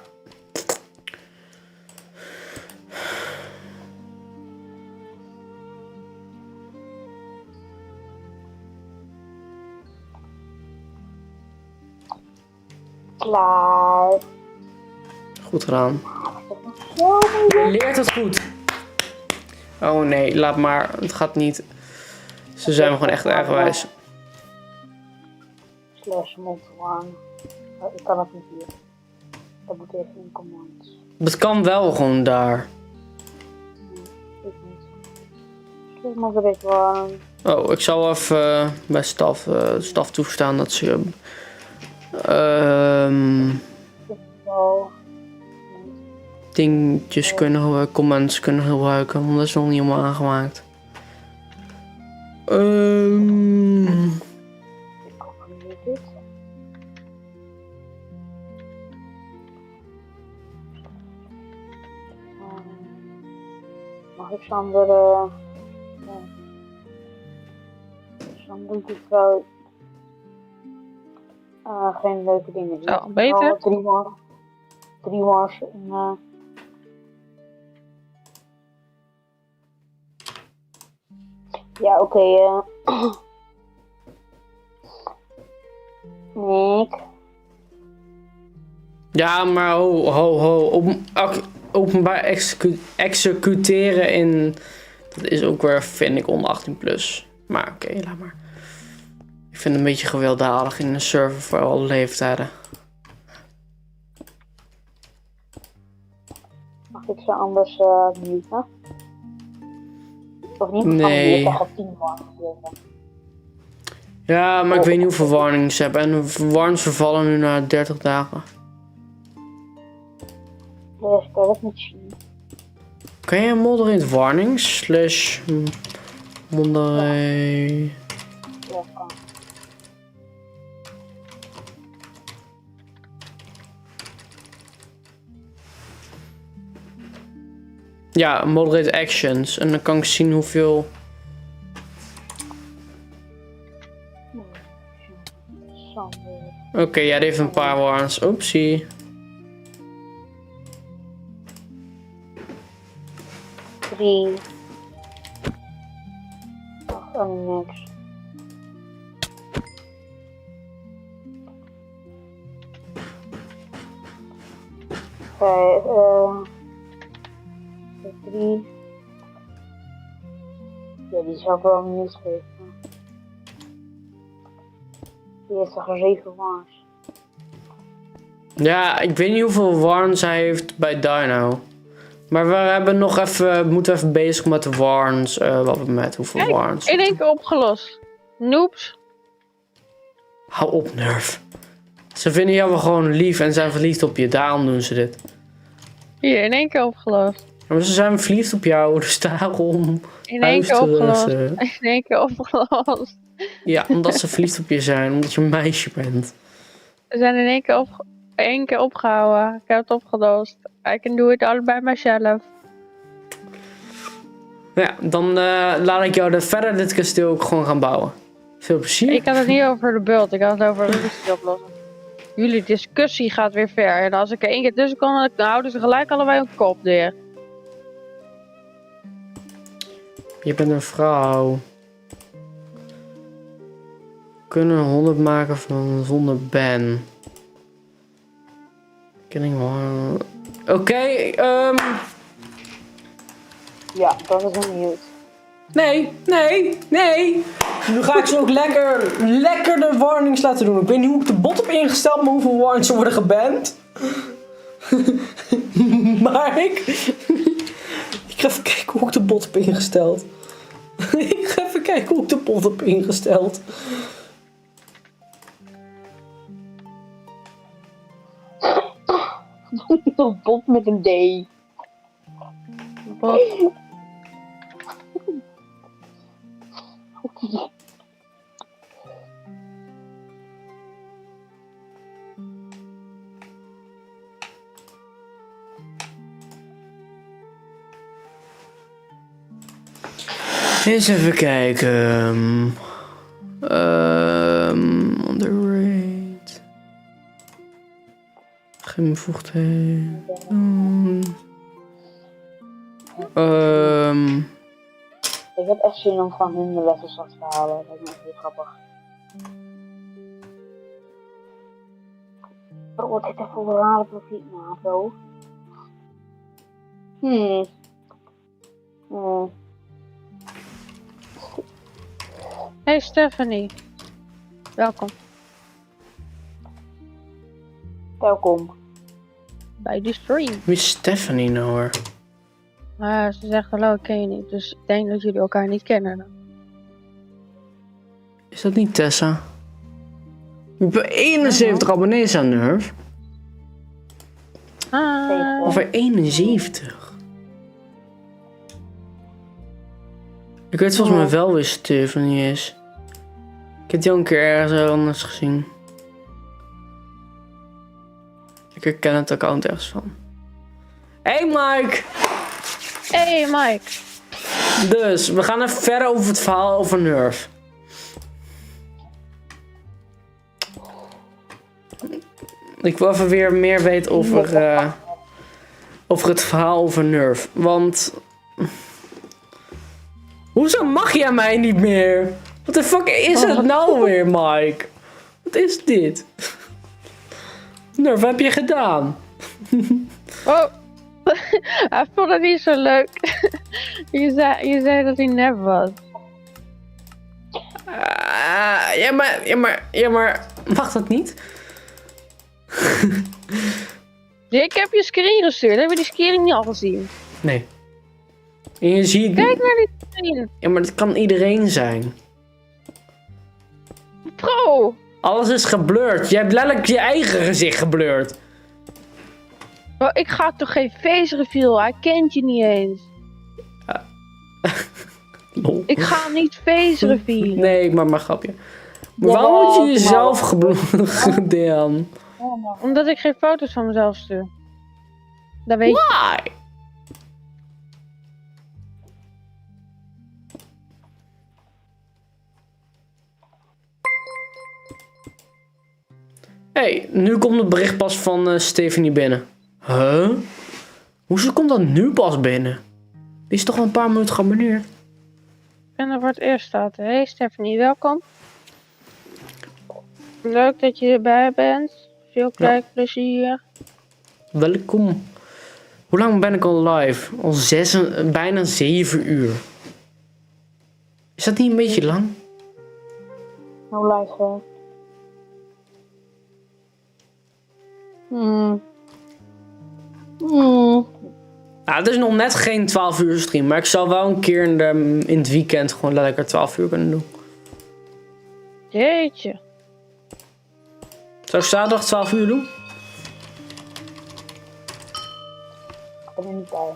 [SPEAKER 8] Klaar.
[SPEAKER 1] Goed gedaan. Leert het goed. Oh nee, laat maar. Het gaat niet. Ze zijn gewoon echt eigenwijs.
[SPEAKER 8] Slash Montwan. Oh, ik kan het niet hier. Dat moet even in commands.
[SPEAKER 1] Dat kan wel gewoon daar.
[SPEAKER 8] Ik niet. Slash Montwan.
[SPEAKER 1] Oh, ik zal even bij staf toestaan dat ze... dingetjes kunnen, comments kunnen gebruiken, want dat is nog niet helemaal aangemaakt.
[SPEAKER 8] Mag ik Sander... Sander doet wel... geen leuke dingen.
[SPEAKER 12] Zo, beter.
[SPEAKER 8] 3 wars in... Ja, oké. Nick.
[SPEAKER 1] Ja, maar ho. Openbaar executeren in... Dat is ook weer, vind ik, onder 18 plus. Maar oké, laat maar. Ik vind het een beetje gewelddadig in een server voor alle leeftijden.
[SPEAKER 8] Mag ik ze anders muten? Of niet?
[SPEAKER 1] Nee.
[SPEAKER 8] Ik ga 10 wars geven.
[SPEAKER 1] Ja, maar ik weet niet hoeveel warnings ze hebben. En de warnings vervallen nu na 30 dagen.
[SPEAKER 8] Dus ik kan het niet zien.
[SPEAKER 1] Kan je moderate warnings? Slash... Moderate...
[SPEAKER 8] Ja, kan.
[SPEAKER 1] Ja, moderate actions. En dan kan ik zien hoeveel... Oké, ja, die heeft een paar warns. Oepsie.
[SPEAKER 8] 3. En niks. 3. Ja, die zou ik wel niet geven. Die heeft toch 7 wars.
[SPEAKER 1] Ja, ik weet niet hoeveel warns hij heeft bij Dino. Maar we hebben nog even, moeten even bezig met de warns. Wat we met hoeveel warns.
[SPEAKER 12] In één keer opgelost. Noobs.
[SPEAKER 1] Hou op, Nerf. Ze vinden jou wel gewoon lief en zijn verliefd op je. Daarom doen ze dit.
[SPEAKER 12] Hier, in één keer opgelost.
[SPEAKER 1] Maar ze zijn verliefd op jou, dus daarom.
[SPEAKER 12] In één keer opgelost.
[SPEAKER 1] Ze.
[SPEAKER 12] In één keer opgelost.
[SPEAKER 1] Ja, omdat ze verliefd op je zijn, omdat je een meisje bent.
[SPEAKER 12] We zijn in één keer opgehouden. Ik heb het opgelost. I can do it all by myself.
[SPEAKER 1] Ja, dan laat ik jou verder dit kasteel ook gewoon gaan bouwen. Veel plezier.
[SPEAKER 12] Ik had het niet over de bult, ik had het over de ruzie oplossen. Jullie discussie gaat weer ver. En als ik er één keer tussen kom, dan houden ze gelijk allebei een kop neer.
[SPEAKER 1] Je bent een vrouw. Kunnen 100 maken van zonder ban.
[SPEAKER 8] Ja, dat is een mute.
[SPEAKER 1] Nee. Nu ga ik ze ook lekker de warnings laten doen. Ik weet niet hoe ik de bot heb ingesteld, maar hoeveel warnings worden geband. Maar ik ga even kijken hoe ik de bot heb ingesteld.
[SPEAKER 8] Een bot met een D.
[SPEAKER 12] Bot.
[SPEAKER 1] Eens even kijken. Underrate. Geen bevoegdheid.
[SPEAKER 8] Ik heb echt zin om van hun de levels af te halen. Dat lijkt me echt heel grappig. Oh, dit heeft een rare profietnaam, zo.
[SPEAKER 12] Hey Stephanie. Welkom.
[SPEAKER 8] Welkom.
[SPEAKER 12] Bij de stream.
[SPEAKER 1] Wie is Stephanie nou hoor?
[SPEAKER 12] Ze zegt hallo, ik ken je niet. Dus ik denk dat jullie elkaar niet kennen. Dan.
[SPEAKER 1] Is dat niet Tessa? Ik heb 71 abonnees aan Nerf. Of er 71? Ik weet volgens mij wel wie Stephanie is. Ik heb die al een keer ergens anders gezien. Ik herken het account ergens van. Hey Mike!
[SPEAKER 12] Hey Mike!
[SPEAKER 1] Dus, we gaan even verder over het verhaal over Nerf. Ik wil even weer meer weten over het verhaal over Nerf. Want... Hoezo mag jij mij niet meer? Wat de fuck is het nou weer, Mike? Wat is dit? Nerf, wat heb je gedaan?
[SPEAKER 12] Oh, hij vond het niet zo leuk. je zei dat hij nep was.
[SPEAKER 1] Ja, maar mag dat niet?
[SPEAKER 12] Ik heb je screen gestuurd. Heb je die screen niet al gezien?
[SPEAKER 1] Nee. En je ziet...
[SPEAKER 12] Kijk naar die screen.
[SPEAKER 1] Ja, maar dat kan iedereen zijn.
[SPEAKER 12] Bro!
[SPEAKER 1] Alles is geblurred. Je hebt letterlijk je eigen gezicht geblurred.
[SPEAKER 12] Bro, ik ga toch geen face reveal? Hij kent je niet eens.
[SPEAKER 1] Lol.
[SPEAKER 12] Ik ga niet face reveal.
[SPEAKER 1] Nee, maar grapje. Maar waarom moet je jezelf gedaan?
[SPEAKER 12] Omdat ik geen foto's van mezelf stuur. Dat weet je.
[SPEAKER 1] Why? Hey, nu komt het bericht pas van Stephanie binnen. Huh? Hoezo komt dat nu pas binnen? Die is toch al een paar minuten geabonneerd?
[SPEAKER 12] Ik ben er voor het eerst staat. Hey Stephanie, welkom. Leuk dat je erbij bent. Veel kijkplezier.
[SPEAKER 1] Welkom. Hoe lang ben ik al live? Al bijna 7 uur. Is dat niet een beetje lang?
[SPEAKER 8] Hoe live?
[SPEAKER 1] Nou, het is nog net geen 12 uur stream, maar ik zal wel een keer in het weekend gewoon lekker 12 uur kunnen doen.
[SPEAKER 12] Jeetje.
[SPEAKER 1] Zou ik zaterdag 12 uur doen?
[SPEAKER 8] Ik ben er niet bij.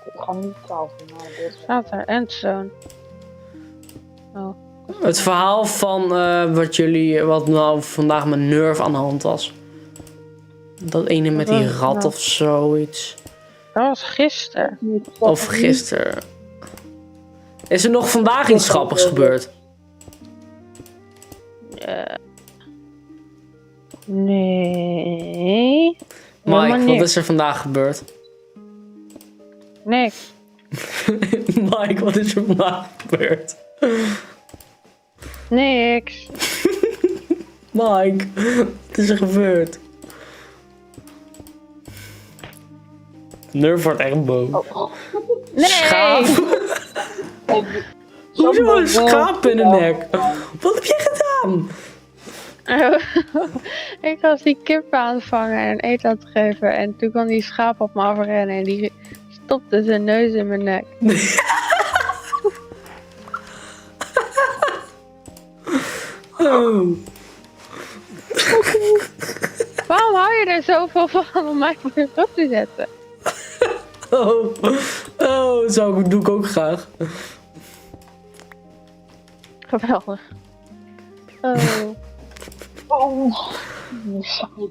[SPEAKER 8] Ik ga niet 12 uur naar de beeld.
[SPEAKER 12] Staat er, endzone. Oh.
[SPEAKER 1] Het verhaal van wat nou vandaag met Nerf aan de hand was. Dat ene met die rat of zoiets.
[SPEAKER 12] Dat was gisteren.
[SPEAKER 1] Of gisteren. Is er nog vandaag iets grappigs gebeurd?
[SPEAKER 12] Nee.
[SPEAKER 1] Mike, wat is er vandaag gebeurd?
[SPEAKER 12] Niks.
[SPEAKER 1] Mike, wat is er vandaag gebeurd?
[SPEAKER 12] Niks.
[SPEAKER 1] Mike, wat is er gebeurd? Nerf wordt echt boos.
[SPEAKER 12] Nee.
[SPEAKER 1] Schaap. Hoezo een schaap in de nek? Wat heb jij gedaan?
[SPEAKER 12] Ik was die kip aan het vangen en eten aan het geven. En toen kwam die schaap op me afrennen en die stopte zijn neus in mijn nek.
[SPEAKER 1] Oh.
[SPEAKER 12] Waarom hou je er zoveel van om mij weer op te zetten?
[SPEAKER 1] Oh, doe ik ook graag.
[SPEAKER 12] Geweldig.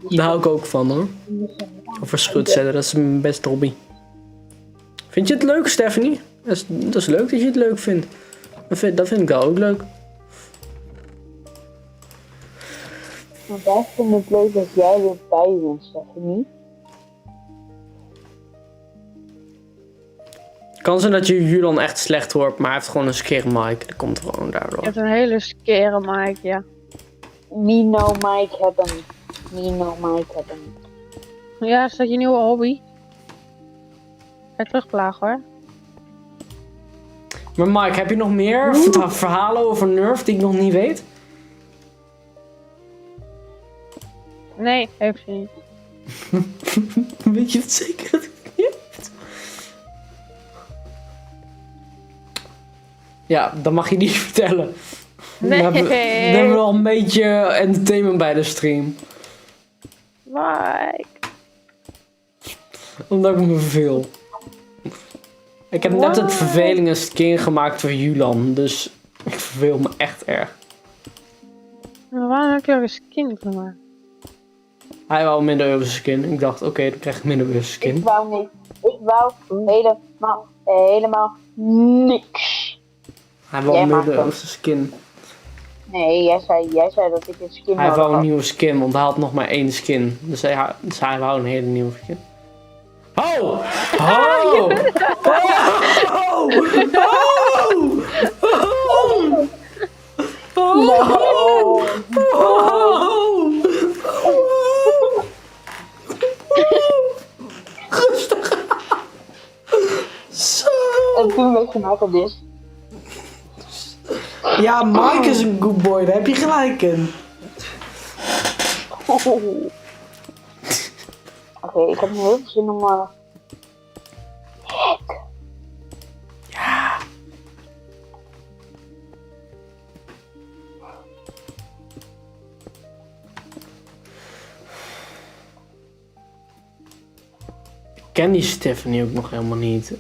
[SPEAKER 1] Daar hou ik ook van hoor. Over schut zetten, dat is mijn beste hobby. Vind je het leuk, Stephanie? Dat is leuk dat je het leuk vindt. Dat vind ik wel ook leuk.
[SPEAKER 8] Want ik vind het leuk dat jij erbij bent, Stephanie.
[SPEAKER 1] Kan zijn dat je Julian echt slecht hoort, maar hij heeft gewoon een scare mic. Dat komt gewoon daardoor.
[SPEAKER 12] Je hebt een hele scare mic, ja.
[SPEAKER 8] Me no mic hebben. Me no mic hebben.
[SPEAKER 12] Ja, is dat je nieuwe hobby? Ga terugplagen hoor.
[SPEAKER 1] Maar Mike, heb je nog meer verhalen over Nerf die ik nog niet weet?
[SPEAKER 12] Nee, heeft ze niet.
[SPEAKER 1] Weet je het zeker dat ik het niet heb? Ja, dat mag je niet vertellen.
[SPEAKER 12] Nee.
[SPEAKER 1] Dan hebben we wel een beetje entertainment bij de stream.
[SPEAKER 12] Mike.
[SPEAKER 1] Omdat ik me verveel. Ik heb net het vervelingen skin gemaakt voor Julian, dus ik verveel me echt erg.
[SPEAKER 12] Maar waarom heb je ook een skin gemaakt?
[SPEAKER 1] Hij wou minder over skin. Ik dacht, oké, dan krijg ik minder over skin.
[SPEAKER 8] Ik wou niet. Ik wou helemaal niks.
[SPEAKER 1] Hij wou
[SPEAKER 8] Jij
[SPEAKER 1] minder
[SPEAKER 8] maakt
[SPEAKER 1] over skin.
[SPEAKER 8] Nee, jij zei dat ik een skin
[SPEAKER 1] Hij
[SPEAKER 8] nodig
[SPEAKER 1] wou een
[SPEAKER 8] had.
[SPEAKER 1] nieuwe skin, want hij had nog maar 1 skin. Dus hij wou een hele nieuwe skin. Oh! Oh! Oh! Oh! Rustig. Zo.
[SPEAKER 8] En toen werd je maken dus.
[SPEAKER 1] Ja, Mike is een good boy, daar heb je gelijk in.
[SPEAKER 8] Oké, ik heb nu heel veel zin om...
[SPEAKER 1] Ja. Ik ken die Stephanie ook nog helemaal niet.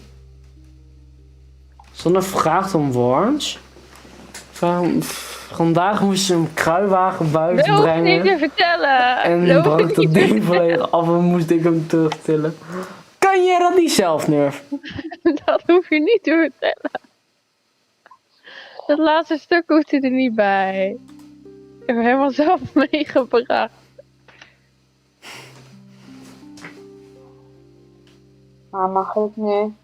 [SPEAKER 1] Zonder vraagt om Worms. Vandaag moest ze een kruiwagen buiten
[SPEAKER 12] Dat hoef
[SPEAKER 1] brengen.
[SPEAKER 12] ik niet te vertellen.
[SPEAKER 1] En brak dat ding volledig af en moest ik hem terugtillen. Kan jij dat niet zelf, Nerf?
[SPEAKER 12] Dat hoef je niet te vertellen. Dat laatste stuk hoeft hij er niet bij. Ik heb hem helemaal zelf meegebracht.
[SPEAKER 8] Maar mag ik nu...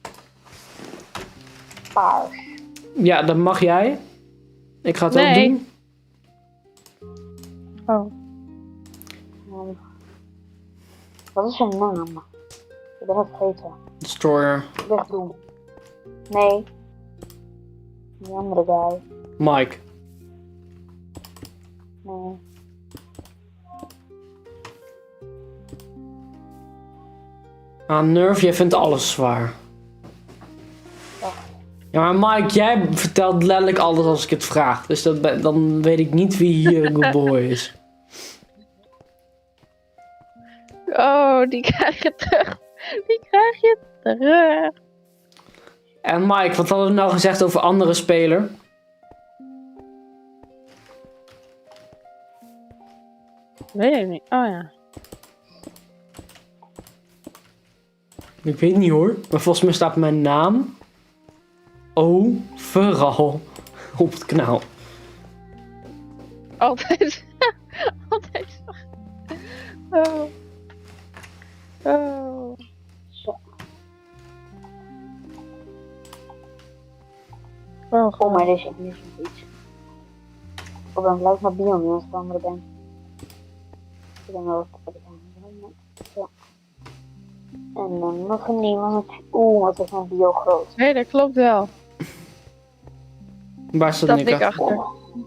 [SPEAKER 8] paars?
[SPEAKER 1] Ja, dat mag jij. Ik ga het ook doen.
[SPEAKER 12] Oh.
[SPEAKER 8] Wat is zijn naam? Ik ben het vergeten.
[SPEAKER 1] Destroyer.
[SPEAKER 8] Wegdoen. Nee. Die andere guy.
[SPEAKER 1] Mike.
[SPEAKER 8] Nee.
[SPEAKER 1] Ah, Nerf, jij vindt alles zwaar. Ja, maar Mike, jij vertelt letterlijk alles als ik het vraag. Dus dan weet ik niet wie hier een good boy is.
[SPEAKER 12] Oh, die krijg je terug. Die krijg je terug.
[SPEAKER 1] En Mike, wat hadden we nou gezegd over andere speler?
[SPEAKER 12] Weet ik niet. Oh ja.
[SPEAKER 1] Ik weet niet hoor. Maar volgens mij staat mijn naam overal op het kanaal.
[SPEAKER 12] Altijd. Altijd. Oh. Oh.
[SPEAKER 8] Oh, maar deze is niet iets. Ik ben blij met Bion, als ik andere ben. Ik ben wel op de kamer. Ja. En dan nog een niemand. Oeh, wat is een bio groot.
[SPEAKER 12] Nee, dat klopt wel.
[SPEAKER 1] Waar staat
[SPEAKER 12] Dat
[SPEAKER 1] Nick
[SPEAKER 12] ik achter.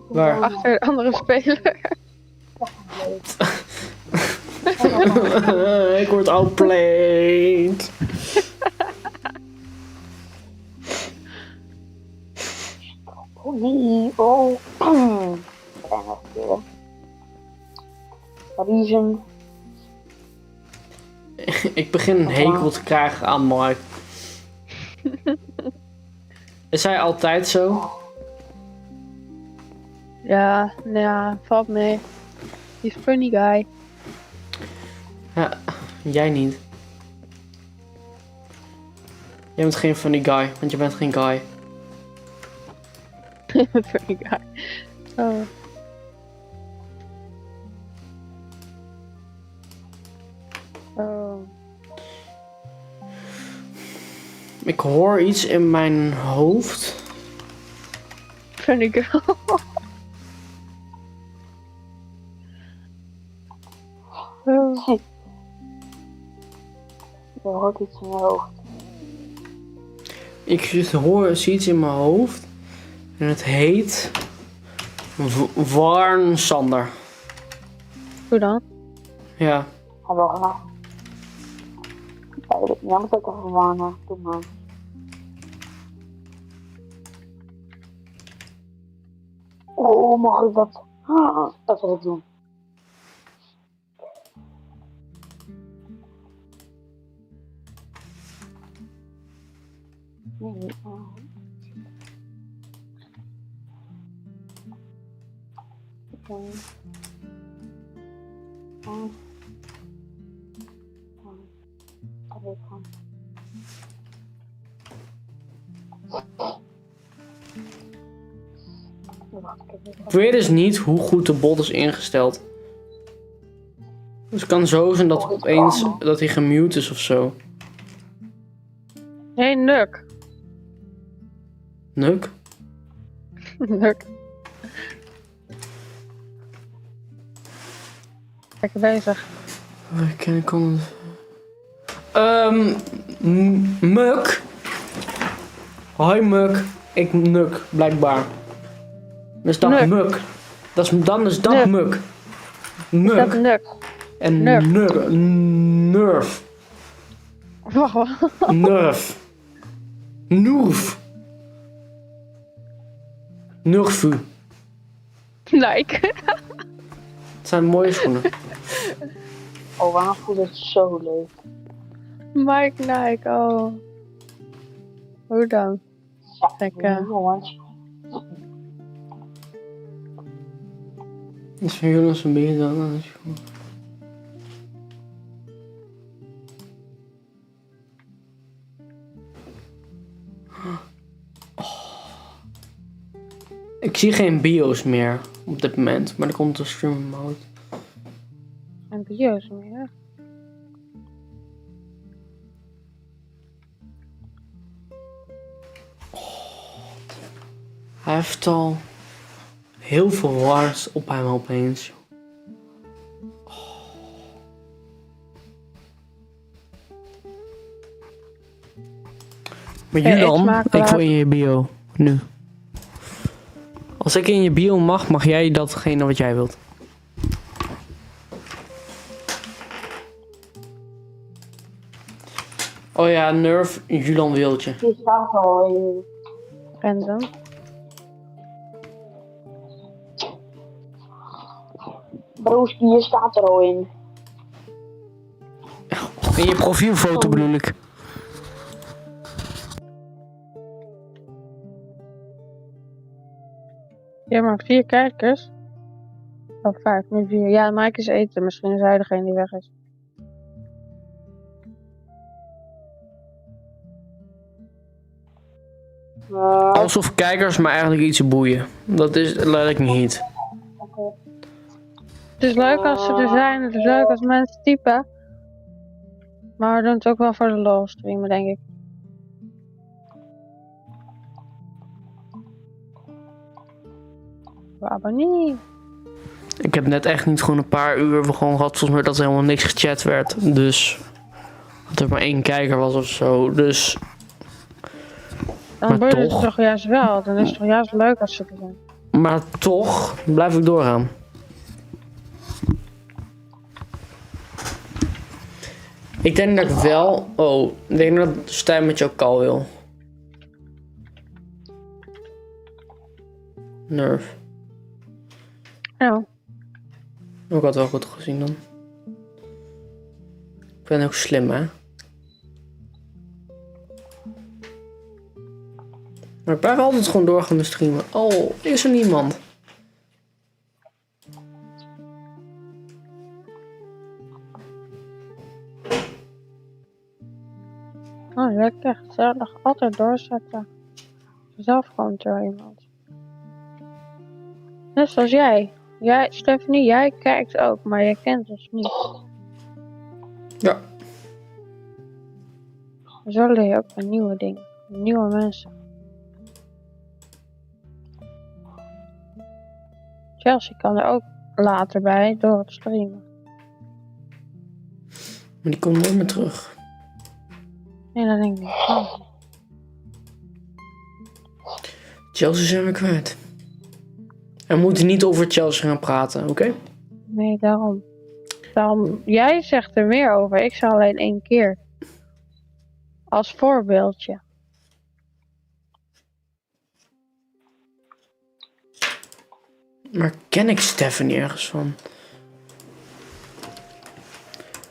[SPEAKER 1] Waar?
[SPEAKER 12] Achter de andere speler.
[SPEAKER 1] Ik word outplayed.
[SPEAKER 8] Oh nee, oh. Ik ben nog een keer. Reason.
[SPEAKER 1] Ik begin een hekel te krijgen aan Mark. Is hij altijd zo?
[SPEAKER 12] Ja, valt mee. Die is een funny guy.
[SPEAKER 1] Ja, jij niet. Jij bent geen funny guy, want je bent geen guy.
[SPEAKER 12] Funny guy. Oh. Oh.
[SPEAKER 1] Ik hoor iets in mijn hoofd.
[SPEAKER 12] Funny girl. Oh.
[SPEAKER 8] Je hoort iets in je hoofd.
[SPEAKER 1] Ik hoor iets in mijn hoofd. En het heet... Warn Sander.
[SPEAKER 12] Hoe dan?
[SPEAKER 1] Ja.
[SPEAKER 8] Hebben we gedaan. Jij moet ook even verwarnen. Doe maar. Oh, mag ik dat? Dat wil ik doen. Nee,
[SPEAKER 1] Ik weet dus niet hoe goed de bot is ingesteld. Dus het kan zo zijn dat opeens dat hij gemute is of zo.
[SPEAKER 12] Hey, Nuk.
[SPEAKER 1] Nuk?
[SPEAKER 12] Nuk. Lekker bezig.
[SPEAKER 1] Ik kon... Muk. Hoi Muk. Ik Nuk, blijkbaar. Dus dat Muk. Dan is dat Muk. Muk.
[SPEAKER 12] Is dat Nuk?
[SPEAKER 1] En Nerf.
[SPEAKER 12] Wacht, wat?
[SPEAKER 1] Nerf. Noef. Nurfu.
[SPEAKER 12] Nike.
[SPEAKER 1] Het zijn mooie schoenen.
[SPEAKER 8] Oh, waarom voelt het zo leuk?
[SPEAKER 12] Mike Nike, oh. Hoe dan?
[SPEAKER 8] Jongens.
[SPEAKER 1] Is van jullie een beetje dan? Ik zie geen bio's meer op dit moment, maar er komt een stream mode.
[SPEAKER 12] En bio's meer.
[SPEAKER 1] Hij heeft al heel veel wars op hem opeens. Maar Julian, ik wil in je bio. Nu. Als ik in je bio mag jij datgene wat jij wilt. Oh ja, Nerf Julian Wildje.
[SPEAKER 8] Die staat al in.
[SPEAKER 12] En dan?
[SPEAKER 8] Broski, je staat er al in.
[SPEAKER 1] In je profielfoto bedoel ik.
[SPEAKER 12] Ja, maar 4 kijkers. Of 5, nu 4. Ja, Mike is eten. Misschien is hij degene die weg is.
[SPEAKER 1] Alsof kijkers me eigenlijk iets boeien. Dat is letterlijk niet.
[SPEAKER 12] Het is leuk als ze er zijn. Het is leuk als mensen typen. Maar we doen het ook wel voor de lol streamen, denk ik. Abonnie.
[SPEAKER 1] Ik heb net echt niet gewoon een paar uur gewoon gehad volgens mij dat er helemaal niks gechat werd. Dus dat er maar 1 kijker was of zo. Dus
[SPEAKER 12] Dan
[SPEAKER 1] Maar
[SPEAKER 12] boeit het
[SPEAKER 1] toch.
[SPEAKER 12] toch juist wel. Dan is het toch juist leuk als ze er zijn.
[SPEAKER 1] Maar toch blijf ik doorgaan. Ik denk dat ik wel... Oh, ik denk dat Stijn met jou call wil. Nerf.
[SPEAKER 12] Ja.
[SPEAKER 1] Ik had wel goed gezien dan. Ik ben ook slim, hè? Maar ik blijf altijd gewoon doorgaan met streamen. Oh, is er niemand?
[SPEAKER 12] Oh, lekker gezellig. Altijd doorzetten. Zelf komt er iemand. Net zoals jij. Stephanie, jij kijkt ook, maar je kent ons niet.
[SPEAKER 1] Ja.
[SPEAKER 12] Zo leer je ook een nieuwe dingen. Nieuwe mensen. Chelsea kan er ook later bij door het streamen.
[SPEAKER 1] Maar die komt nooit meer terug.
[SPEAKER 12] Nee, dat denk ik niet. Oh.
[SPEAKER 1] Chelsea zijn we kwijt. En we moeten niet over Chelsea gaan praten, oké?
[SPEAKER 12] Nee, daarom. Jij zegt er meer over. Ik zei alleen 1 keer. Als voorbeeldje.
[SPEAKER 1] Maar ken ik Stephanie ergens van?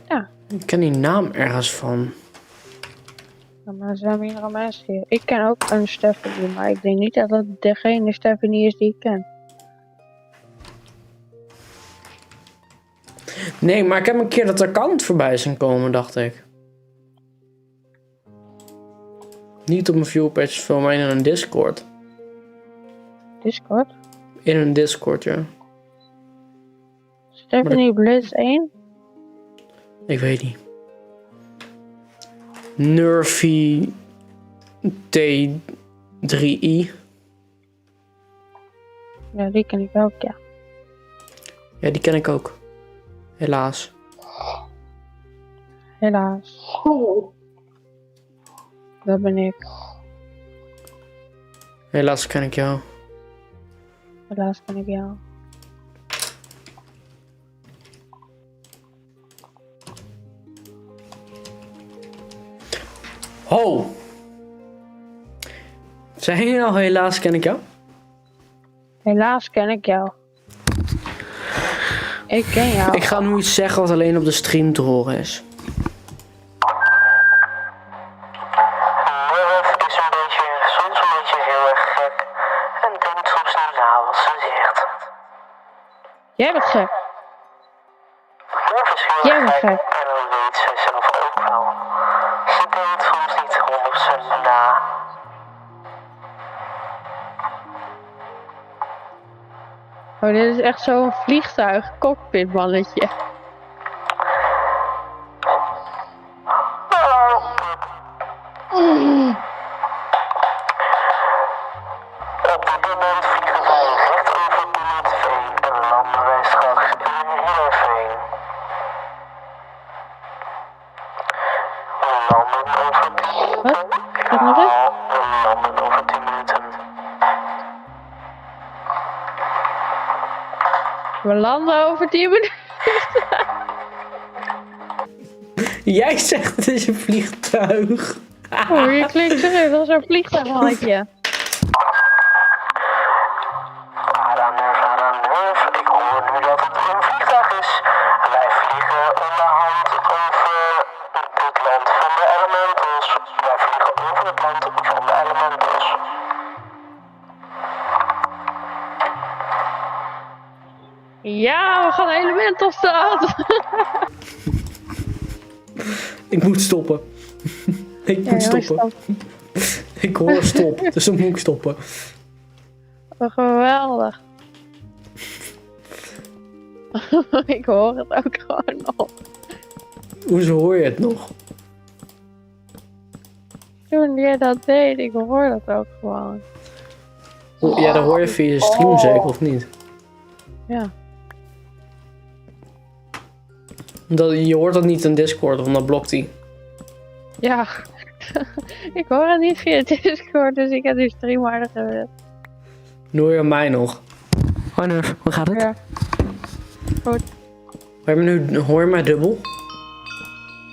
[SPEAKER 12] Ja.
[SPEAKER 1] Ik ken die naam ergens van.
[SPEAKER 12] Ja, maar er zijn meerdere mensen hier. Ik ken ook een Stephanie, maar ik denk niet dat het degene Stephanie is die ik ken.
[SPEAKER 1] Nee, maar ik heb een keer dat account voorbij zien komen, dacht ik. Niet op mijn viewpage, voor mij in een Discord.
[SPEAKER 12] Discord?
[SPEAKER 1] In een Discord, ja.
[SPEAKER 12] Stephanie Blitz 1?
[SPEAKER 1] Ik weet niet. Nerfy T3i.
[SPEAKER 12] Ja, die ken ik ook, ja.
[SPEAKER 1] Ja, die ken ik ook. Helaas.
[SPEAKER 12] Helaas. Dat ben ik.
[SPEAKER 1] Helaas ken ik jou.
[SPEAKER 12] Helaas ken ik jou.
[SPEAKER 1] Ho! Zei je nou helaas ken ik jou?
[SPEAKER 12] Helaas ken ik jou. Ik ken jou.
[SPEAKER 1] Ik ga nu iets zeggen wat alleen op de stream te horen is.
[SPEAKER 9] Nerf is soms een beetje heel erg gek en denkt soms niet na wat ze zegt.
[SPEAKER 12] Jij bent gek.
[SPEAKER 9] Nerf is heel
[SPEAKER 12] Jij bent
[SPEAKER 9] erg
[SPEAKER 12] gek.
[SPEAKER 9] en dat weet ze zelf ook wel. Ze denkt soms niet 100% na.
[SPEAKER 12] Oh, dit is echt zo'n vliegtuig cockpitmannetje.
[SPEAKER 9] Op dit moment vliegen wij recht over Bonneteveen en landen wij straks in Heerenveen. We landen over 10 minuten.
[SPEAKER 12] Wat nog eens?
[SPEAKER 9] We landen over 10 minuten.
[SPEAKER 12] We landen over 10 minuten.
[SPEAKER 1] Jij zegt het is een vliegtuig.
[SPEAKER 12] Oh, je klinkt serieus als een vliegtuigmannetje.
[SPEAKER 9] Ara Nerf, ik hoor nu dat het een vliegtuig is. Wij vliegen onderhand over het land van de elementals. Wij vliegen over het land van de elementals.
[SPEAKER 12] Ja, we gaan Elemental staan.
[SPEAKER 1] Ik moet stoppen. Ik moet stoppen. Ik hoor stop, dus dan moet ik stoppen.
[SPEAKER 12] Wat geweldig. Ik hoor het ook gewoon nog.
[SPEAKER 1] Hoezo hoor je het nog?
[SPEAKER 12] Toen jij dat deed, ik hoor dat ook gewoon.
[SPEAKER 1] Ja, dat hoor je via je stream zeker, of niet?
[SPEAKER 12] Ja.
[SPEAKER 1] Je hoort dat niet in Discord, want dan blokt hij.
[SPEAKER 12] Ja, Ik hoor het niet via Discord, dus ik heb die stream harder gezet.
[SPEAKER 1] Nu hoor je mij nog. Hoi Nurf, hoe gaat het?
[SPEAKER 12] Ja. Goed.
[SPEAKER 1] Hoor je mij dubbel?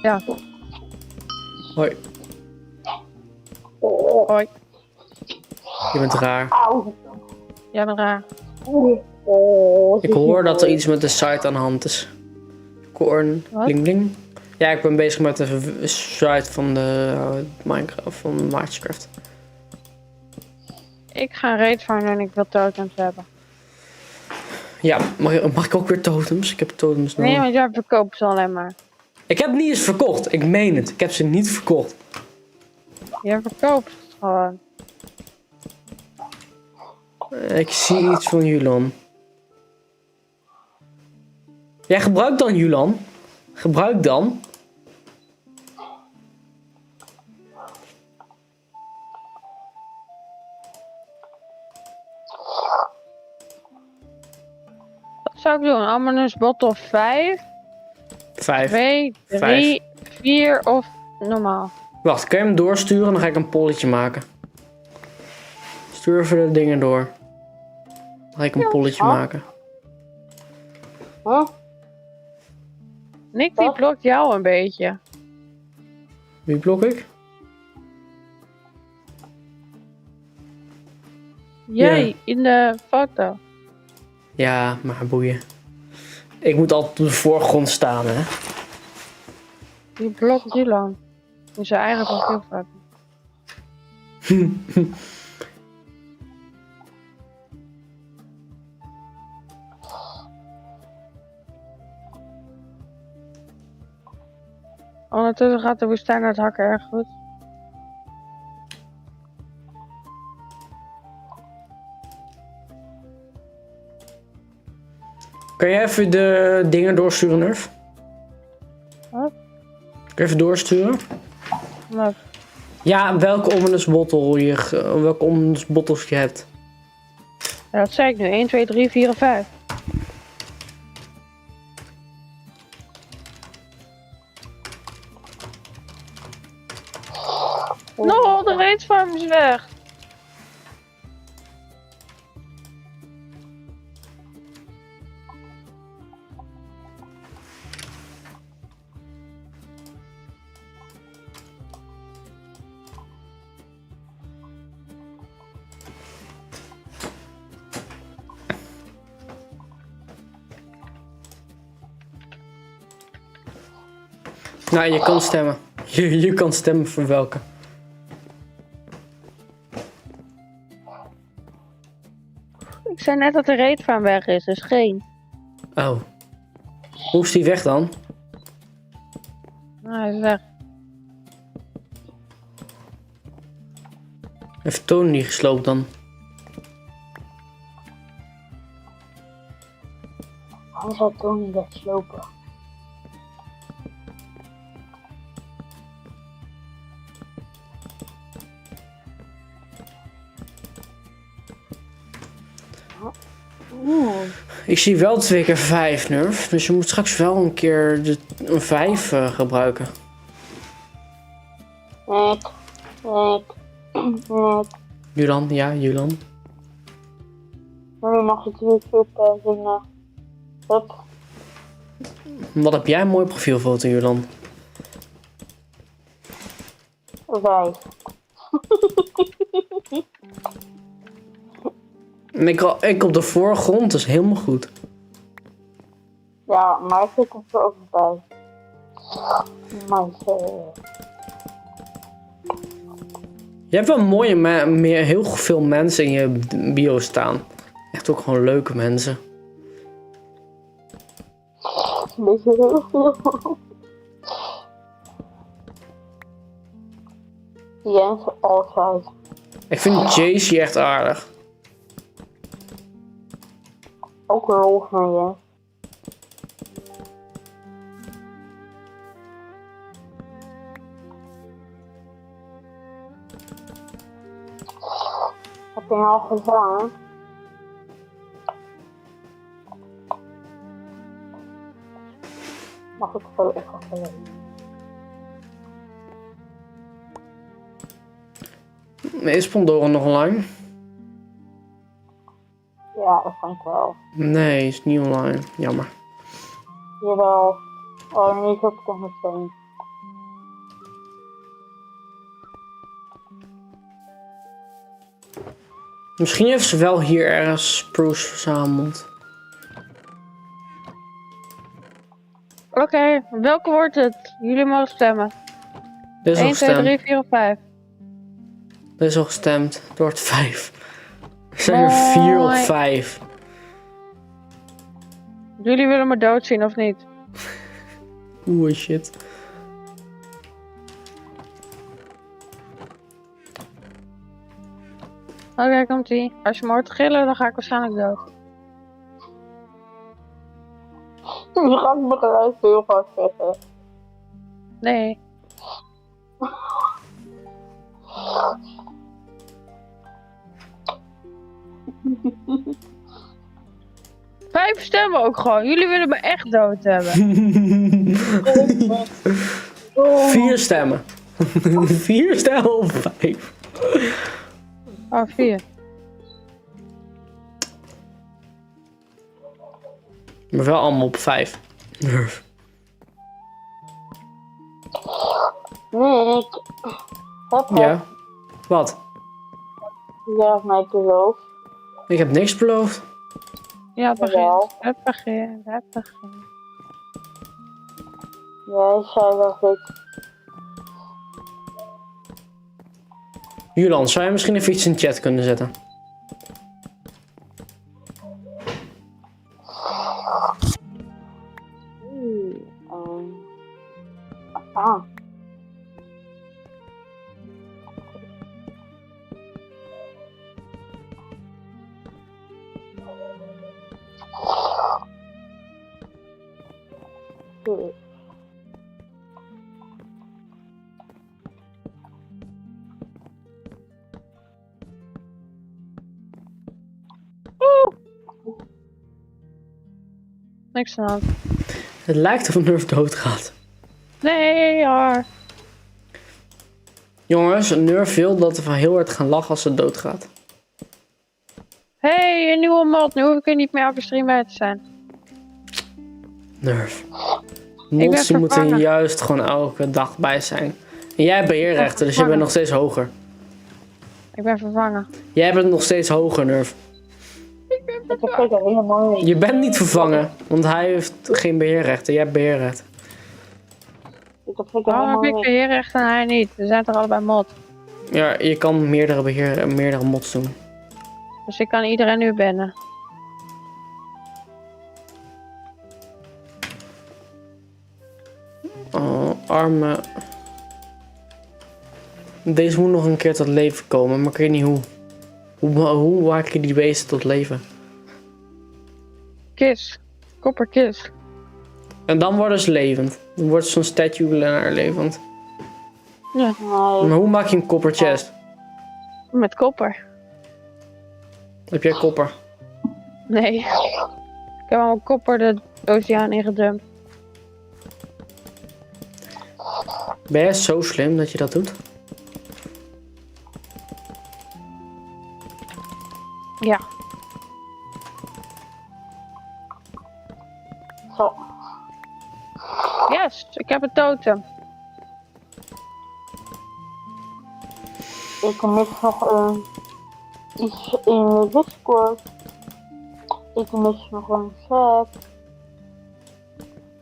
[SPEAKER 12] Ja.
[SPEAKER 1] Hoi.
[SPEAKER 12] Hoi.
[SPEAKER 1] Je bent raar.
[SPEAKER 12] Jij bent raar.
[SPEAKER 1] Ik hoor dat er iets met de site aan de hand is. Ik hoor een bling bling. Ja, ik ben bezig met de site van de Minecraft, van Minecraft.
[SPEAKER 12] Ik ga een raid vangen en ik wil totems hebben.
[SPEAKER 1] Ja, mag ik ook weer totems? Ik heb totems nodig.
[SPEAKER 12] Nee, want jij verkoopt ze alleen maar.
[SPEAKER 1] Ik heb niet eens verkocht, ik meen het. Ik heb ze niet verkocht.
[SPEAKER 12] Jij verkoopt het gewoon.
[SPEAKER 1] Ik zie iets van Julan. Jij gebruikt dan Julan? Gebruik dan.
[SPEAKER 12] Wat zou ik doen? Amanus bottle 5?
[SPEAKER 1] 5.
[SPEAKER 12] 2, 3, 4 of normaal?
[SPEAKER 1] Wacht, kan je hem doorsturen? Dan ga ik een polletje maken. Stuur even de dingen door. Dan ga ik een polletje maken.
[SPEAKER 8] Huh?
[SPEAKER 12] Nick die blokt jou een beetje.
[SPEAKER 1] Wie blok ik?
[SPEAKER 12] Jij,
[SPEAKER 1] Ja.
[SPEAKER 12] in de foto.
[SPEAKER 1] Ja, maar boeien. Ik moet altijd op de voorgrond staan, hè.
[SPEAKER 12] Die blokt Dylan. In zijn eigen profielfoto. Ondertussen gaat de woestijn uit hakken erg goed.
[SPEAKER 1] Kan je even de dingen doorsturen, Nerf?
[SPEAKER 12] Wat?
[SPEAKER 1] Kan je even doorsturen?
[SPEAKER 12] Wat?
[SPEAKER 1] Ja, welke welke bottles je hebt.
[SPEAKER 12] Ja, dat zei ik nu. 1, 2, 3, 4 en 5. No, de reetsfarm is weg.
[SPEAKER 1] Nou, je kan stemmen. Je kan stemmen voor welke.
[SPEAKER 12] Ik zei net dat de reetfarm weg is, dus geen.
[SPEAKER 1] Oh. Hoe is die weg dan?
[SPEAKER 12] Nou, hij is weg.
[SPEAKER 1] Heeft Tony niet gesloopt dan?
[SPEAKER 8] Hij zou Tony wegslopen.
[SPEAKER 1] Ik zie wel 2 keer 5, Nerf. Dus je moet straks wel een keer een 5 gebruiken. Julan, ja, Julan.
[SPEAKER 8] Nu mag ik YouTube zingen. Hup.
[SPEAKER 1] Wat heb jij een mooi profielfoto, Julan?
[SPEAKER 8] 5.
[SPEAKER 1] En ik op de voorgrond, dat is helemaal goed.
[SPEAKER 8] Ja, maar ik zit er ook bij.
[SPEAKER 1] Je hebt wel heel veel mensen in je bio staan. Echt ook gewoon leuke mensen.
[SPEAKER 8] Een beetje heel veel. Jens altijd.
[SPEAKER 1] Ik vind Jaycee echt aardig.
[SPEAKER 8] Ook een rol van Jens. Heb je nou al gedaan? Mag ik wel even
[SPEAKER 1] Is Pandora nog online?
[SPEAKER 8] Ja, waarschijnlijk wel.
[SPEAKER 1] Nee, is niet online. Jammer.
[SPEAKER 8] Jawel. Oh, nee, ik heb het nog met 2.
[SPEAKER 1] Misschien heeft ze wel hier ergens spruce verzameld.
[SPEAKER 12] Oké, welke wordt het? Jullie mogen stemmen.
[SPEAKER 1] Dit is al
[SPEAKER 12] 1, 2, 3,
[SPEAKER 1] gestemd.
[SPEAKER 12] 4 of 5?
[SPEAKER 1] Dit is al gestemd. Het wordt 5. Er zijn er 4 of 5.
[SPEAKER 12] Jullie willen me dood zien of niet?
[SPEAKER 1] Oeh, shit.
[SPEAKER 12] Oké, komt ie. Als je me hoort gillen, dan ga ik waarschijnlijk dood.
[SPEAKER 8] Je gaat me geluid heel hard zeggen.
[SPEAKER 12] Nee. Vijf stemmen ook gewoon. Jullie willen me echt dood hebben.
[SPEAKER 1] 4 stemmen. 4 stemmen of 5?
[SPEAKER 12] Oh, 4.
[SPEAKER 1] Maar wel allemaal op 5. Nerf.
[SPEAKER 8] Nee, ik heb het.
[SPEAKER 1] Ja? Wat?
[SPEAKER 8] Jij hebt mij beloofd.
[SPEAKER 1] Ik heb niks beloofd.
[SPEAKER 12] Ja,
[SPEAKER 8] Jawel.
[SPEAKER 12] het begint.
[SPEAKER 8] Jij zei dat ik...
[SPEAKER 1] Julan, zou je misschien even iets in de chat kunnen zetten?
[SPEAKER 8] Ah.
[SPEAKER 12] Niks aan de hand.
[SPEAKER 1] Het lijkt of Nerf doodgaat.
[SPEAKER 12] Nee, hoor.
[SPEAKER 1] Jongens, Nerf wil dat we heel hard gaan lachen als ze doodgaat.
[SPEAKER 12] Hey, een nieuwe mod. Nu hoef ik er niet meer elke stream bij te zijn.
[SPEAKER 1] Nerf.
[SPEAKER 12] ben
[SPEAKER 1] Mods die moeten
[SPEAKER 12] vervangen.
[SPEAKER 1] juist gewoon elke dag bij zijn. En jij hebt beheerrechten, dus je bent nog steeds hoger.
[SPEAKER 12] Ik ben vervangen.
[SPEAKER 1] Jij bent nog steeds hoger, Nerf.
[SPEAKER 8] Ik heb zeker helemaal niet.
[SPEAKER 1] Je bent niet vervangen, want hij heeft geen beheerrechten. Jij hebt beheerrechten.
[SPEAKER 8] Ik heb zeker
[SPEAKER 12] Waarom
[SPEAKER 8] helemaal
[SPEAKER 12] heb ik
[SPEAKER 8] niet.
[SPEAKER 12] beheerrecht en hij niet? We zijn toch allebei mod.
[SPEAKER 1] Ja, je kan meerdere mods doen.
[SPEAKER 12] Dus ik kan iedereen nu bannen.
[SPEAKER 1] Oh, arme. Deze moet nog een keer tot leven komen, maar ik weet niet hoe. Hoe maak je die beesten tot leven?
[SPEAKER 12] Kis. Kopperkis.
[SPEAKER 1] En dan worden ze levend. Dan wordt zo'n statue levend.
[SPEAKER 12] Ja.
[SPEAKER 1] Maar hoe maak je een copper chest?
[SPEAKER 12] Met kopper.
[SPEAKER 1] Heb jij kopper?
[SPEAKER 12] Nee. Ik heb allemaal kopper de oceaan ingedumpt.
[SPEAKER 1] Ben jij zo slim dat je dat doet?
[SPEAKER 12] Ja.
[SPEAKER 8] Zo.
[SPEAKER 12] Yes, ik heb een totem.
[SPEAKER 8] Ik mis nog iets in de Discord. Ik mis nog een set.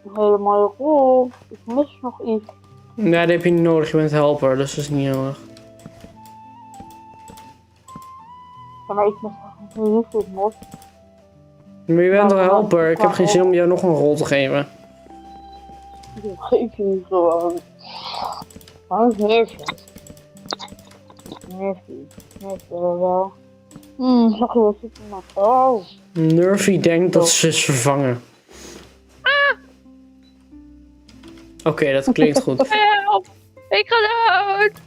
[SPEAKER 8] Een hele mooie rol. Ik mis nog iets.
[SPEAKER 1] Nee, dat heb je niet nodig. Je bent helper, dus dat is niet nodig.
[SPEAKER 8] Ja, maar ik mis nog een YouTube mod.
[SPEAKER 1] Maar je bent toch helper? Ik heb geen zin om jou nog een rol te geven.
[SPEAKER 8] Ik geef je niet gewoon. Waarom is Nerfie? Nerfie wel. Zag je wat ik maak? Oh.
[SPEAKER 1] Nerfie denkt dat ze is vervangen. Oké, dat klinkt goed.
[SPEAKER 12] Help! Ik ga dood!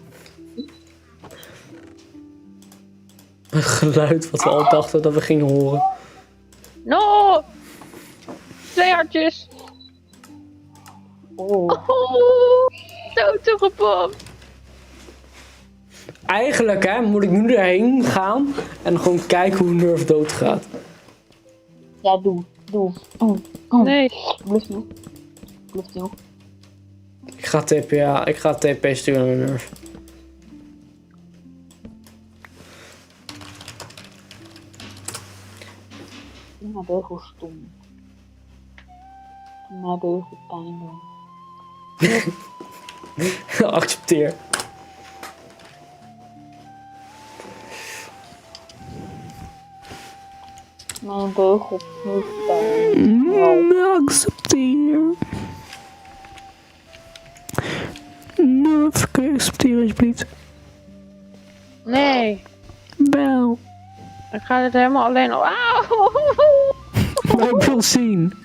[SPEAKER 1] Een geluid wat we al dachten dat we gingen horen.
[SPEAKER 12] No! 2 hartjes.
[SPEAKER 8] Oh.
[SPEAKER 12] Totem gepompt.
[SPEAKER 1] Eigenlijk hè, moet ik nu erheen gaan en gewoon kijken hoe Nerf doodgaat.
[SPEAKER 8] Ja, doe.
[SPEAKER 12] Nee.
[SPEAKER 8] Bluff me. Bluff you.
[SPEAKER 1] Ik ga TP sturen naar Nerf.
[SPEAKER 8] Die beugel stom. Die beugel pijn doen.
[SPEAKER 1] Accepteer.
[SPEAKER 8] Mijn beugel heeft pijn.
[SPEAKER 1] Accepteer. Nerf, kun je accepteren alsjeblieft?
[SPEAKER 12] Nee.
[SPEAKER 1] Wel.
[SPEAKER 12] Ik ga het helemaal alleen op. Auw!
[SPEAKER 1] Maar ik wil zien.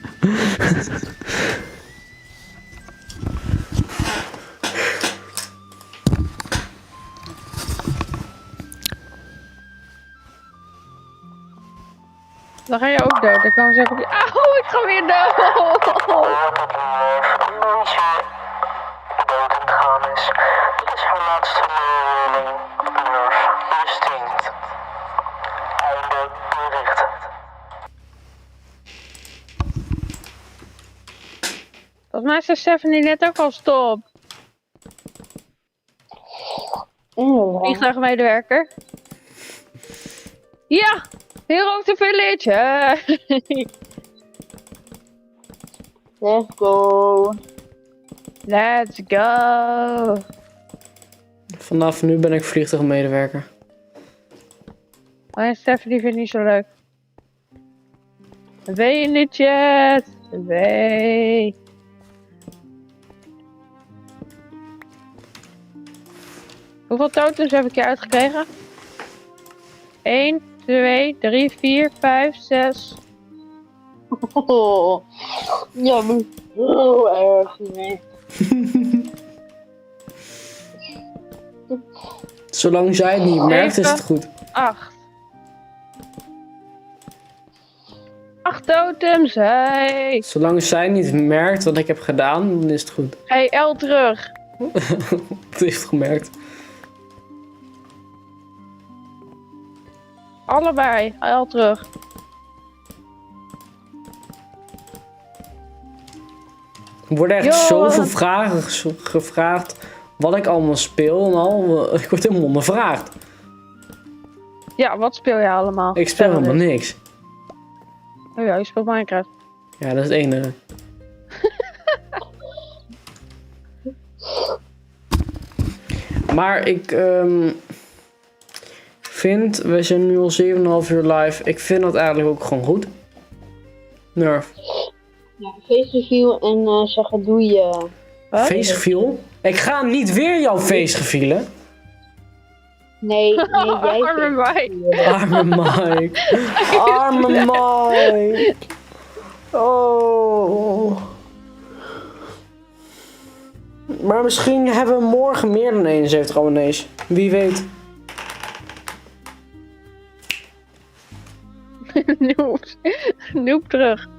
[SPEAKER 12] Dan ga je ook dood. Dan kan ik zeggen, auw, ik ga weer dood.
[SPEAKER 9] Dood aan het gaan is. Dit is haar laatste mededeling. Nerf, je stinkt. Einde bericht.
[SPEAKER 12] Volgens mij zei Stephanie net ook al stop. Vliegtuigmedewerker. Ja! Hero of the Village!
[SPEAKER 8] Let's go.
[SPEAKER 12] Let's go!
[SPEAKER 1] Vanaf nu ben ik vliegtuigmedewerker.
[SPEAKER 12] Maar Stephanie vindt het niet zo leuk. W in de chat! W! Hoeveel totems heb ik je uitgekregen? 1, 2, 3, 4, 5, 6.
[SPEAKER 8] Oh, ja, maar zo erg nee.
[SPEAKER 1] Zolang zij het niet merkt, is het goed.
[SPEAKER 12] 8. 8 totems, hey!
[SPEAKER 1] Zolang zij niet merkt wat ik heb gedaan, dan is het goed.
[SPEAKER 12] Hey, L terug!
[SPEAKER 1] Dat heeft gemerkt.
[SPEAKER 12] Allebei, L terug.
[SPEAKER 1] Er worden echt zoveel vragen gevraagd wat ik allemaal speel en al. Ik word helemaal ondervraagd.
[SPEAKER 12] Ja, wat speel je allemaal?
[SPEAKER 1] Ik speel helemaal niks.
[SPEAKER 12] Oh ja, je speelt Minecraft.
[SPEAKER 1] Ja, dat is het enige. Maar ik vind, we zijn nu al 7,5 uur live. Ik vind dat eigenlijk ook gewoon goed. Nerf.
[SPEAKER 8] Ja, face review en zeggen doe je.
[SPEAKER 1] Face reveal? Ik ga niet weer jouw face revealen.
[SPEAKER 8] Nee, jij.
[SPEAKER 12] Arme Mike.
[SPEAKER 1] Arme Mike. Arme Mike. Oh. Maar misschien hebben we morgen meer dan 71 abonnees. Wie weet.
[SPEAKER 12] Noob terug.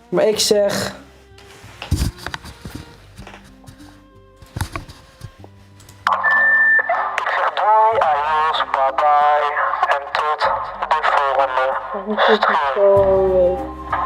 [SPEAKER 1] Maar ik zeg...
[SPEAKER 9] Doei, adios, bye bye. En tot de volgende stream.